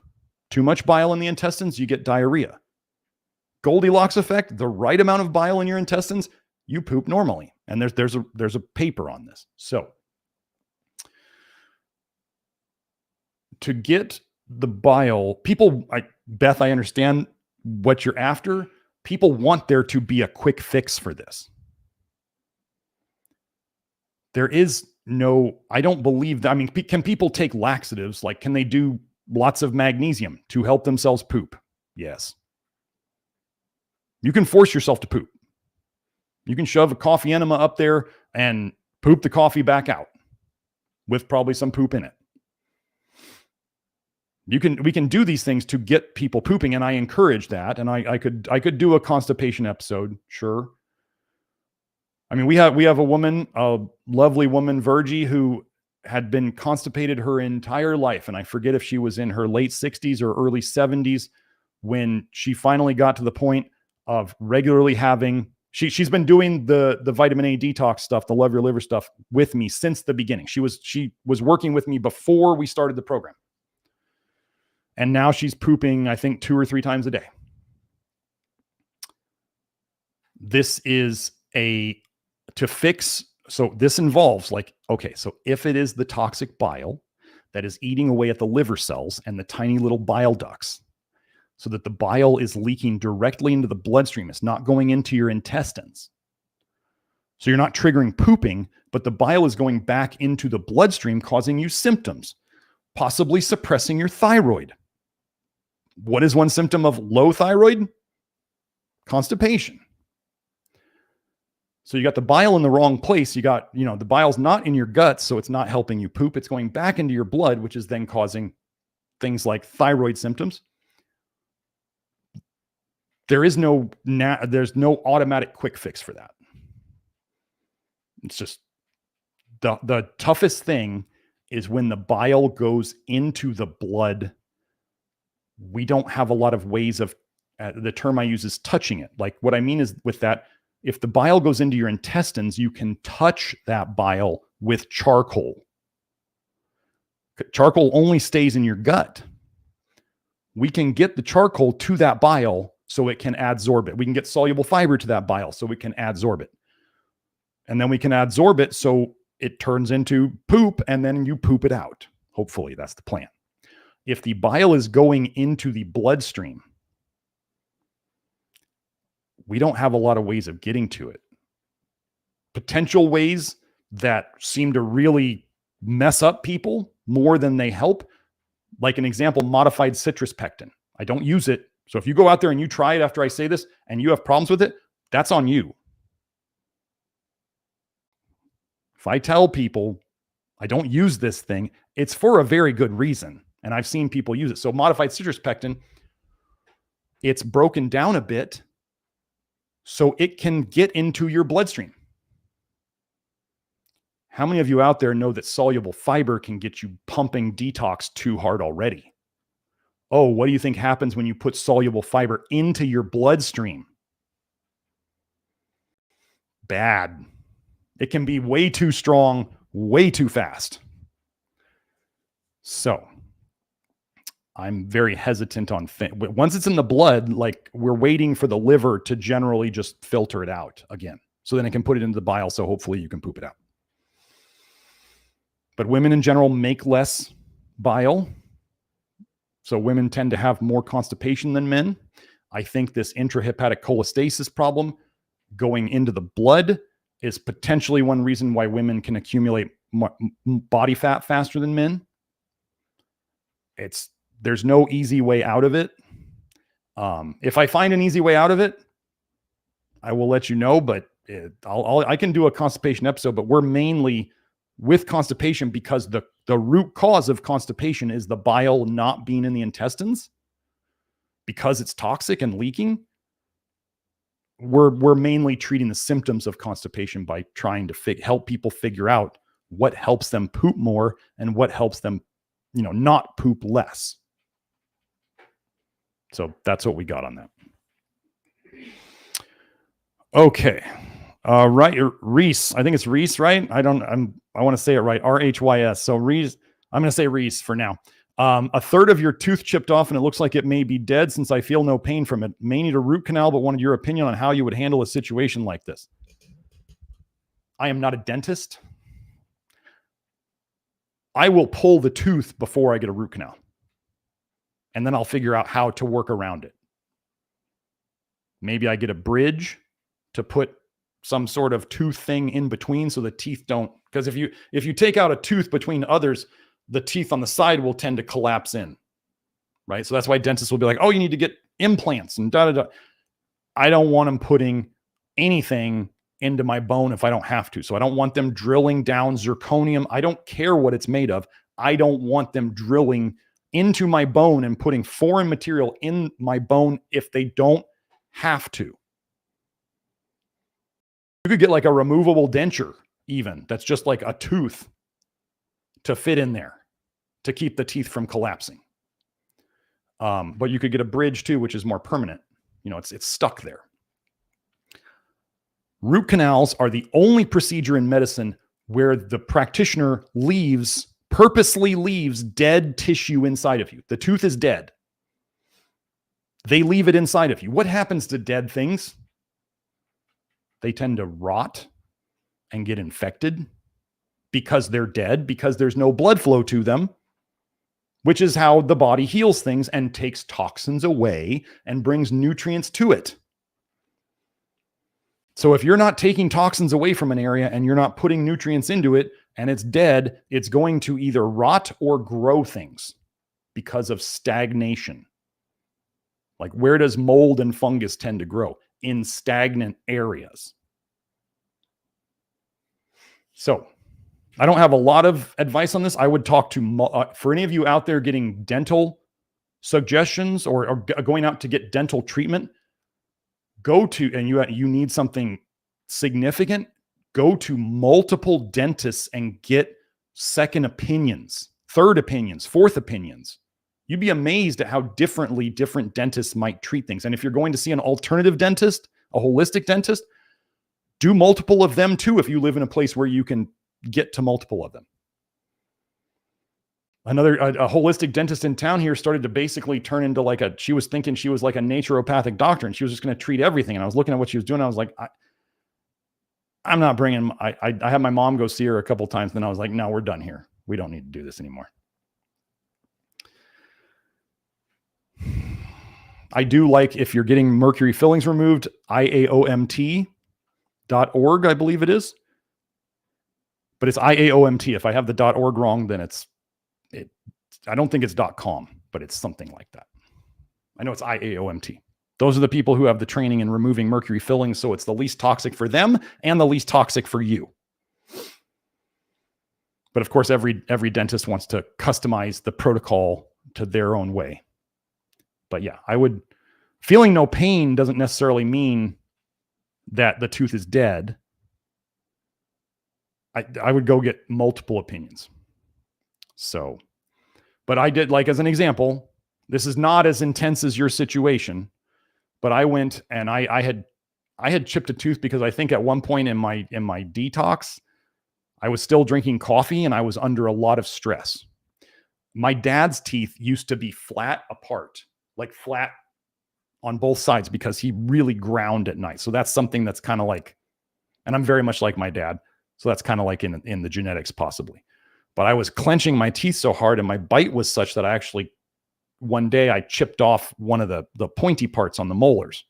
Speaker 1: Too much bile in the intestines, you get diarrhea. Goldilocks effect, the right amount of bile in your intestines, you poop normally. And there's a paper on this. So to get the bile, people, Beth, I understand what you're after. People want there to be a quick fix for this. There is no, I don't believe that. I mean, can people take laxatives? Like, can they do lots of magnesium to help themselves poop? Yes. You can force yourself to poop. You can shove a coffee enema up there and poop the coffee back out with probably some poop in it. We can do these things to get people pooping, and I encourage that. And I could do a constipation episode, sure. I mean, we have a woman, a lovely woman, Virgie, who had been constipated her entire life, and I forget if she was in her late 60s or early 70s when she finally got to the point of regularly having. She's been doing the vitamin A detox stuff, the Love Your Liver stuff with me since the beginning. She was working with me before we started the program. And now she's pooping, I think, 2 or 3 times a day. This is to fix. So this involves okay, so if it is the toxic bile that is eating away at the liver cells and the tiny little bile ducts, so that the bile is leaking directly into the bloodstream, it's not going into your intestines. So you're not triggering pooping, but the bile is going back into the bloodstream, causing you symptoms, possibly suppressing your thyroid. What is one symptom of low thyroid? Constipation. So you got the bile in the wrong place. You got, the bile's not in your guts, so it's not helping you poop. It's going back into your blood, which is then causing things like thyroid symptoms. There's no automatic quick fix for that. It's just the toughest thing is when the bile goes into the blood. We don't have a lot of ways of, the term I use is touching it. Like, what I mean is with that, if the bile goes into your intestines, you can touch that bile with charcoal. Charcoal only stays in your gut. We can get the charcoal to that bile so it can adsorb it. We can get soluble fiber to that bile so we can adsorb it. And then we can adsorb it so it turns into poop, and then you poop it out. Hopefully, that's the plan. If the bile is going into the bloodstream, we don't have a lot of ways of getting to it. Potential ways that seem to really mess up people more than they help. Like an example, modified citrus pectin. I don't use it. So if you go out there and you try it after I say this and you have problems with it, that's on you. If I tell people I don't use this thing, it's for a very good reason. And I've seen people use it. So modified citrus pectin, it's broken down a bit so it can get into your bloodstream. How many of you out there know that soluble fiber can get you pumping detox too hard already? Oh, what do you think happens when you put soluble fiber into your bloodstream? Bad. It can be way too strong, way too fast. So I'm very hesitant on once it's in the blood, like, we're waiting for the liver to generally just filter it out again. So then it can put it into the bile. So hopefully you can poop it out. But women in general make less bile. So women tend to have more constipation than men. I think this intrahepatic cholestasis problem going into the blood is potentially one reason why women can accumulate body fat faster than men. There's no easy way out of it. If I find an easy way out of it, I will let you know, but I can do a constipation episode, but we're mainly with constipation because the root cause of constipation is the bile not being in the intestines because it's toxic and leaking. We're mainly treating the symptoms of constipation by trying to help people figure out what helps them poop more and what helps them, not poop less. So that's what we got on that. Okay. Right. Reese. I think it's Reese, right? I want to say it right. RHYS. So Reese, I'm going to say Reese for now. A third of your tooth chipped off and it looks like it may be dead. Since I feel no pain from it, may need a root canal, but wanted your opinion on how you would handle a situation like this. I am not a dentist. I will pull the tooth before I get a root canal. And then I'll figure out how to work around it. Maybe I get a bridge to put some sort of tooth thing in between so the teeth don't, because if you take out a tooth between others, the teeth on the side will tend to collapse in, right? So that's why dentists will be like, oh, you need to get implants and da-da-da. I don't want them putting anything into my bone if I don't have to. So I don't want them drilling down zirconium. I don't care what it's made of. I don't want them drilling into my bone and putting foreign material in my bone if they don't have to. You could get like a removable denture even. That's just like a tooth to fit in there to keep the teeth from collapsing. But you could get a bridge too, which is more permanent. It's stuck there. Root canals are the only procedure in medicine where the practitioner purposely leaves dead tissue inside of you. The tooth is dead. They leave it inside of you. What happens to dead things? They tend to rot and get infected because they're dead, because there's no blood flow to them, which is how the body heals things and takes toxins away and brings nutrients to it. So if you're not taking toxins away from an area and you're not putting nutrients into it and it's dead, it's going to either rot or grow things because of stagnation. Like, where does mold and fungus tend to grow? In stagnant areas. So I don't have a lot of advice on this. I would talk to, for any of you out there getting dental suggestions or going out to get dental treatment, go to, and you need something significant, go to multiple dentists and get second opinions, third opinions, fourth opinions. You'd be amazed at how differently different dentists might treat things. And if you're going to see an alternative dentist, a holistic dentist, do multiple of them too if you live in a place where you can get to multiple of them. A holistic dentist in town here started to basically turn into she was thinking she was like a naturopathic doctor and she was just going to treat everything. And I was looking at what she was doing. I was like, I'm not bringing, I had my mom go see her a couple of times. Then I was like, no, we're done here. We don't need to do this anymore. I do like, if you're getting mercury fillings removed, IAOMT.org, I believe it is. But it's IAOMT. If I have the .org wrong, then I don't think it's .com, but it's something like that. I know it's IAOMT. Those are the people who have the training in removing mercury fillings, so it's the least toxic for them and the least toxic for you. But of course, every dentist wants to customize the protocol to their own way. But yeah, feeling no pain doesn't necessarily mean that the tooth is dead. I would go get multiple opinions. So, but I did, like, as an example, this is not as intense as your situation, but I went and I had chipped a tooth because I think at one point in my detox, I was still drinking coffee and I was under a lot of stress. My dad's teeth used to be flat apart, like flat on both sides, because he really ground at night. So that's something that's kind of like, and I'm very much like my dad. So that's kind of like in the genetics possibly. But I was clenching my teeth so hard and my bite was such that I actually, one day I chipped off one of the pointy parts on the molars.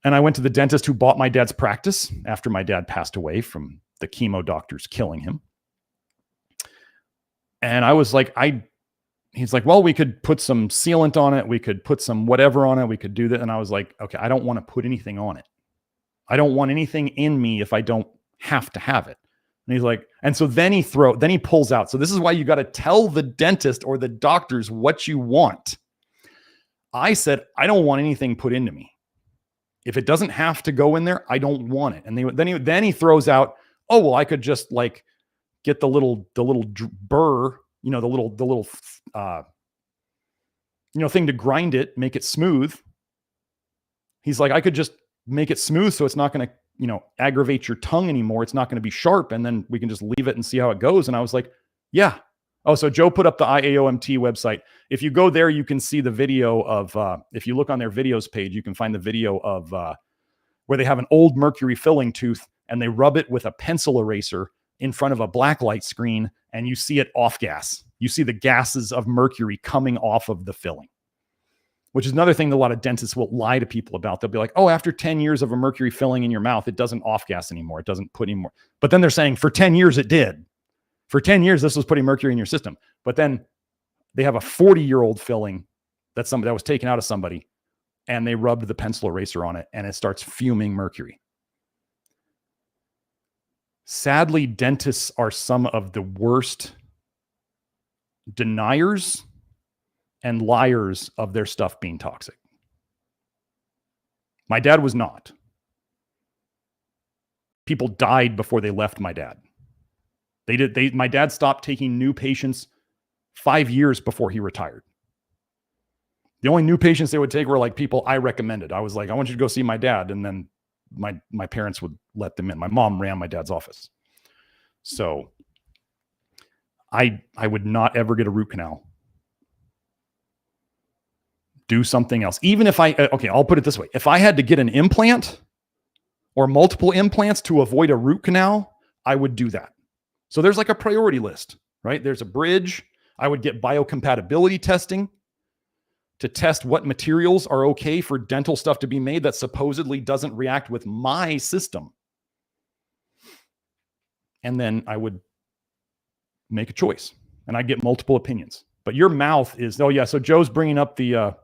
Speaker 1: And I went to the dentist who bought my dad's practice after my dad passed away from the chemo doctors killing him. And I was like, he's like, well, we could put some sealant on it. We could put some whatever on it. We could do that. And I was like, okay, I don't want to put anything on it. I don't want anything in me if I don't have to have it. And he's like, and so then he pulls out. So this is why you got to tell the dentist or the doctors what you want. I said, I don't want anything put into me. If it doesn't have to go in there, I don't want it. And then he throws out, oh, well, I could just like get the little burr, the little thing to grind it, make it smooth. He's like, I could just make it smooth so it's not going to, aggravate your tongue anymore. It's not going to be sharp. And then we can just leave it and see how it goes. And I was like, yeah. Oh, so Joe put up the IAOMT website. If you go there, you can see the video of, if you look on their videos page, you can find the video of where they have an old mercury filling tooth and they rub it with a pencil eraser in front of a blacklight screen, and you see it off gas. You see the gases of mercury coming off of the filling, which is another thing that a lot of dentists will lie to people about. They'll be like, oh, after 10 years of a mercury filling in your mouth, it doesn't off gas anymore. It doesn't put any more. But then they're saying for 10 years, it did. For 10 years, this was putting mercury in your system. But then they have a 40-year-old filling that was taken out of somebody, and they rubbed the pencil eraser on it, and it starts fuming mercury. Sadly, dentists are some of the worst deniers and liars of their stuff being toxic. My dad was not. People died before they left my dad. My dad stopped taking new patients 5 years before he retired. The only new patients they would take were like people I recommended. I was like, I want you to go see my dad. And then my parents would let them in. My mom ran my dad's office. So I would not ever get a root canal. Do something else. Even if I'll put it this way. If I had to get an implant or multiple implants to avoid a root canal, I would do that. So there's like a priority list, right? There's a bridge. I would get biocompatibility testing to test what materials are okay for dental stuff to be made that supposedly doesn't react with my system. And then I would make a choice and I get multiple opinions. But your mouth is, oh yeah. So Joe's bringing up the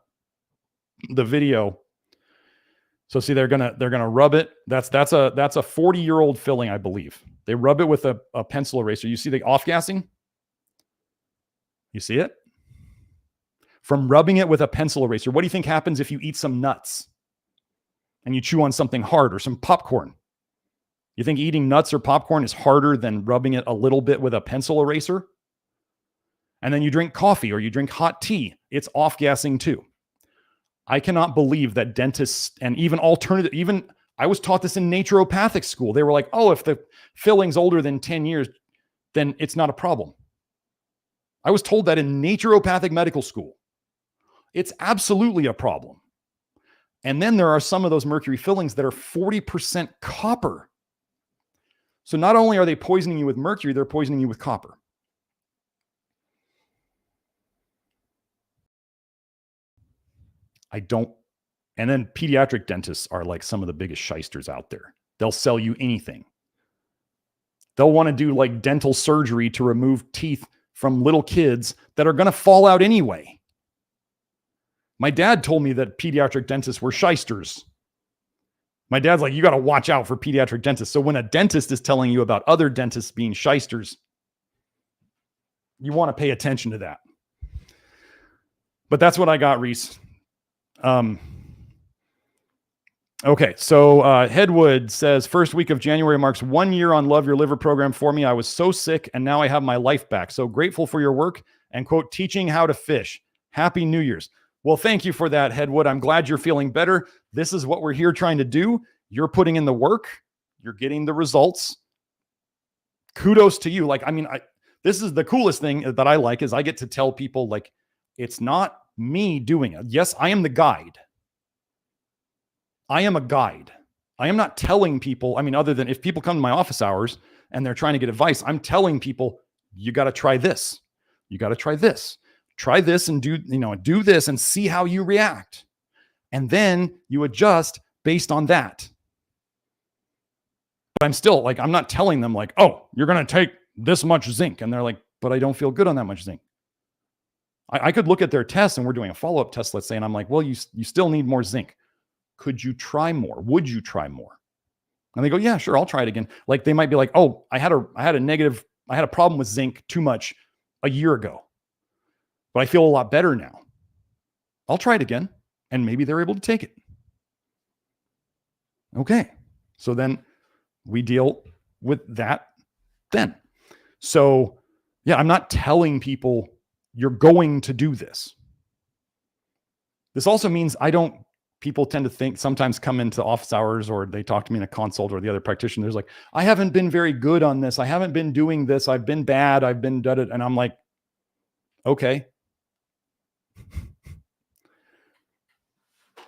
Speaker 1: video. So see, they're gonna rub it. That's a 40-year-old filling, I believe. They rub it with a pencil eraser. You see the off-gassing? You see it? From rubbing it with a pencil eraser. What do you think happens if you eat some nuts and you chew on something hard or some popcorn? You think eating nuts or popcorn is harder than rubbing it a little bit with a pencil eraser? And then you drink coffee or you drink hot tea. It's off-gassing too. I cannot believe that dentists and even I was taught this in naturopathic school. They were like, oh, if the filling's older than 10 years, then it's not a problem. I was told that in naturopathic medical school. It's absolutely a problem. And then there are some of those mercury fillings that are 40% copper. So not only are they poisoning you with mercury, they're poisoning you with copper. And then pediatric dentists are like some of the biggest shysters out there. They'll sell you anything. They'll want to do like dental surgery to remove teeth from little kids that are going to fall out anyway. My dad told me that pediatric dentists were shysters. My dad's like, you got to watch out for pediatric dentists. So when a dentist is telling you about other dentists being shysters, you want to pay attention to that. But that's what I got, Reese. Okay, so Headwood says, first week of January marks 1 year on Love Your Liver program for me. I was so sick and now I have my life back. So grateful for your work and quote, teaching how to fish. Happy New Year's. Well, thank you for that, Headwood. I'm glad you're feeling better. This is what we're here trying to do. You're putting in the work. You're getting the results. Kudos to you. This is the coolest thing that I like is I get to tell people like, it's not me doing it. Yes, I am the guide. I am a guide. I am not telling people, other than if people come to my office hours and they're trying to get advice, I'm telling people, you got to try this. You got to try this. Try this and do this and see how you react. And then you adjust based on that. But I'm still I'm not telling them like, oh, you're going to take this much zinc. And they're like, but I don't feel good on that much zinc. I could look at their tests and we're doing a follow-up test, let's say, and I'm like, well, you still need more zinc. Could you try more? Would you try more? And they go, yeah, sure, I'll try it again. Like they might be like, oh, I had a problem with zinc too much a year ago, but I feel a lot better now. I'll try it again. And maybe they're able to take it. Okay. So then we deal with that then. So yeah, I'm not telling people you're going to do this. This also means people tend to think, sometimes come into office hours or they talk to me in a consult or the other practitioner. There's like, I haven't been very good on this. I haven't been doing this. I've been bad. I've been done it. And I'm like, okay.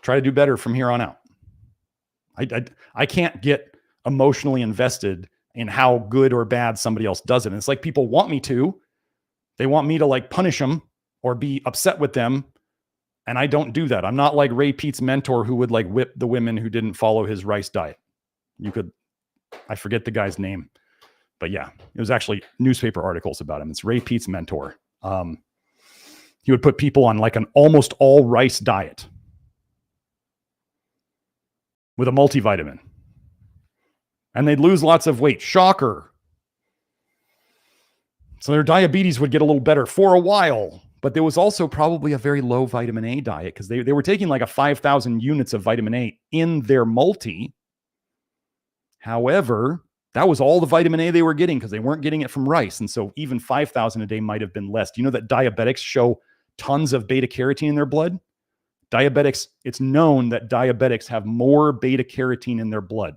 Speaker 1: Try to do better from here on out. I can't get emotionally invested in how good or bad somebody else does it. And it's like people want me to. They want me to like punish them or be upset with them. And I don't do that. I'm not like Ray Peat's mentor who would like whip the women who didn't follow his rice diet. I forget the guy's name, but yeah, it was actually newspaper articles about him. It's Ray Peat's mentor. He would put people on like an almost all rice diet with a multivitamin. And they'd lose lots of weight. Shocker. So their diabetes would get a little better for a while. But there was also probably a very low vitamin A diet because they were taking like a 5,000 units of vitamin A in their multi. However, that was all the vitamin A they were getting because they weren't getting it from rice. And so even 5,000 a day might have been less. Do you know that diabetics show tons of beta carotene in their blood? Diabetics, it's known that diabetics have more beta carotene in their blood,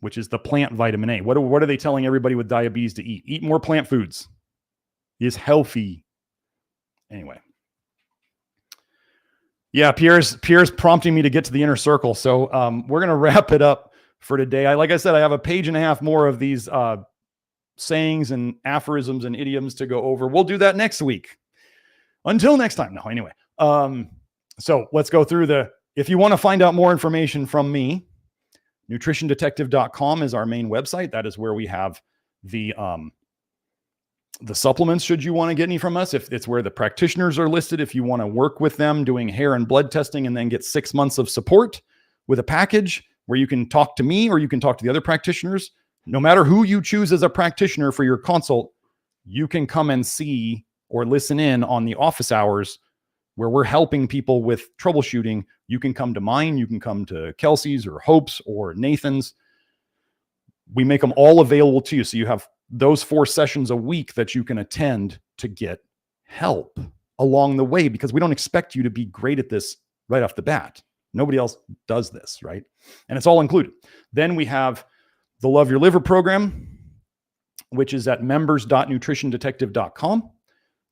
Speaker 1: which is the plant vitamin A. What are they telling everybody with diabetes to eat? Eat more plant foods. Is healthy. Anyway. Yeah, Pierre's prompting me to get to the inner circle. So we're going to wrap it up for today. Like I said, I have a page and a half more of these sayings and aphorisms and idioms to go over. We'll do that next week. Until next time. No, anyway. So let's go through if you want to find out more information from me, nutritiondetective.com is our main website. That is where we have the supplements, should you want to get any from us. If it's where the practitioners are listed, if you want to work with them doing hair and blood testing and then get 6 months of support with a package where you can talk to me or you can talk to the other practitioners. No matter who you choose as a practitioner for your consult, you can come and see or listen in on the office hours where we're helping people with troubleshooting. You can come to mine, you can come to Kelsey's or Hope's or Nathan's. We make them all available to you. So you have those 4 sessions a week that you can attend to get help along the way, because we don't expect you to be great at this right off the bat. Nobody else does this, right? And it's all included. Then we have the Love Your Liver program, which is at members.nutritiondetective.com.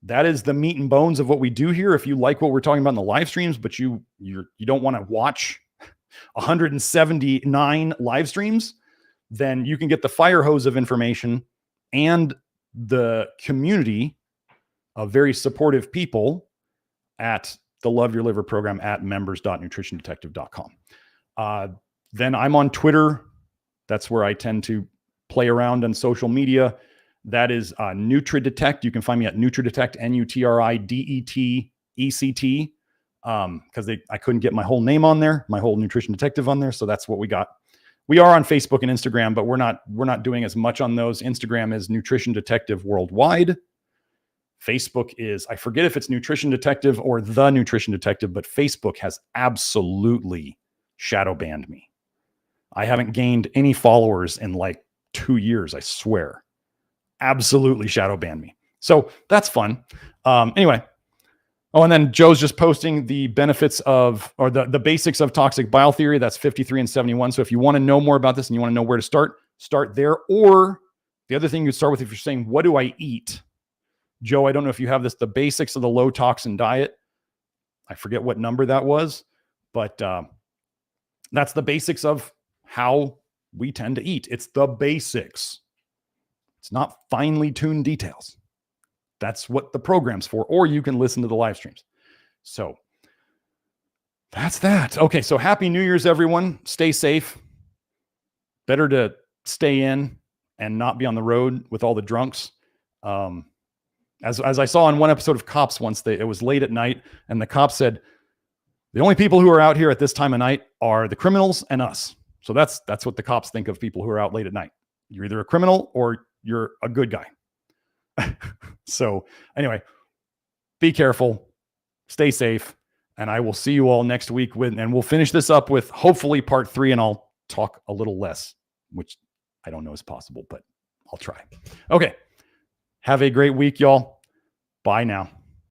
Speaker 1: That is the meat and bones of what we do here. If you like what we're talking about in the live streams, but you don't want to watch 179 live streams, then you can get the fire hose of information and the community of very supportive people at the Love Your Liver program at members.nutritiondetective.com. Then I'm on Twitter. That's where I tend to play around on social media. That is NutriDetect. You can find me at NutriDetect, NutriDetect, because I couldn't get my whole name on there, my whole Nutrition Detective on there. So that's what we got. We are on Facebook and Instagram, but we're not doing as much on those. Instagram is Nutrition Detective Worldwide. Facebook is, I forget if it's Nutrition Detective or The Nutrition Detective, but Facebook has absolutely shadow banned me. I haven't gained any followers in like 2 years, I swear. Absolutely shadow banned me. So that's fun. Anyway. Oh, and then Joe's just posting the benefits of, or the basics of toxic bile theory. That's 53 and 71. So if you want to know more about this and you want to know where to start there. Or the other thing you start with, if you're saying, what do I eat? Joe, I don't know if you have this, the basics of the low toxin diet. I forget what number that was, but that's the basics of how we tend to eat. It's the basics. It's not finely tuned details. That's what the program's for, or you can listen to the live streams. So that's that. Okay, so happy New Year's, everyone. Stay safe. Better to stay in and not be on the road with all the drunks. As I saw in one episode of Cops once, it was late at night, and the cops said, the only people who are out here at this time of night are the criminals and us. So that's what the cops think of people who are out late at night. You're either a criminal or you're a good guy. So anyway, be careful, stay safe, and I will see you all next week and we'll finish this up with hopefully part 3, and I'll talk a little less, which I don't know is possible, but I'll try. Okay. Have a great week, y'all. Bye now.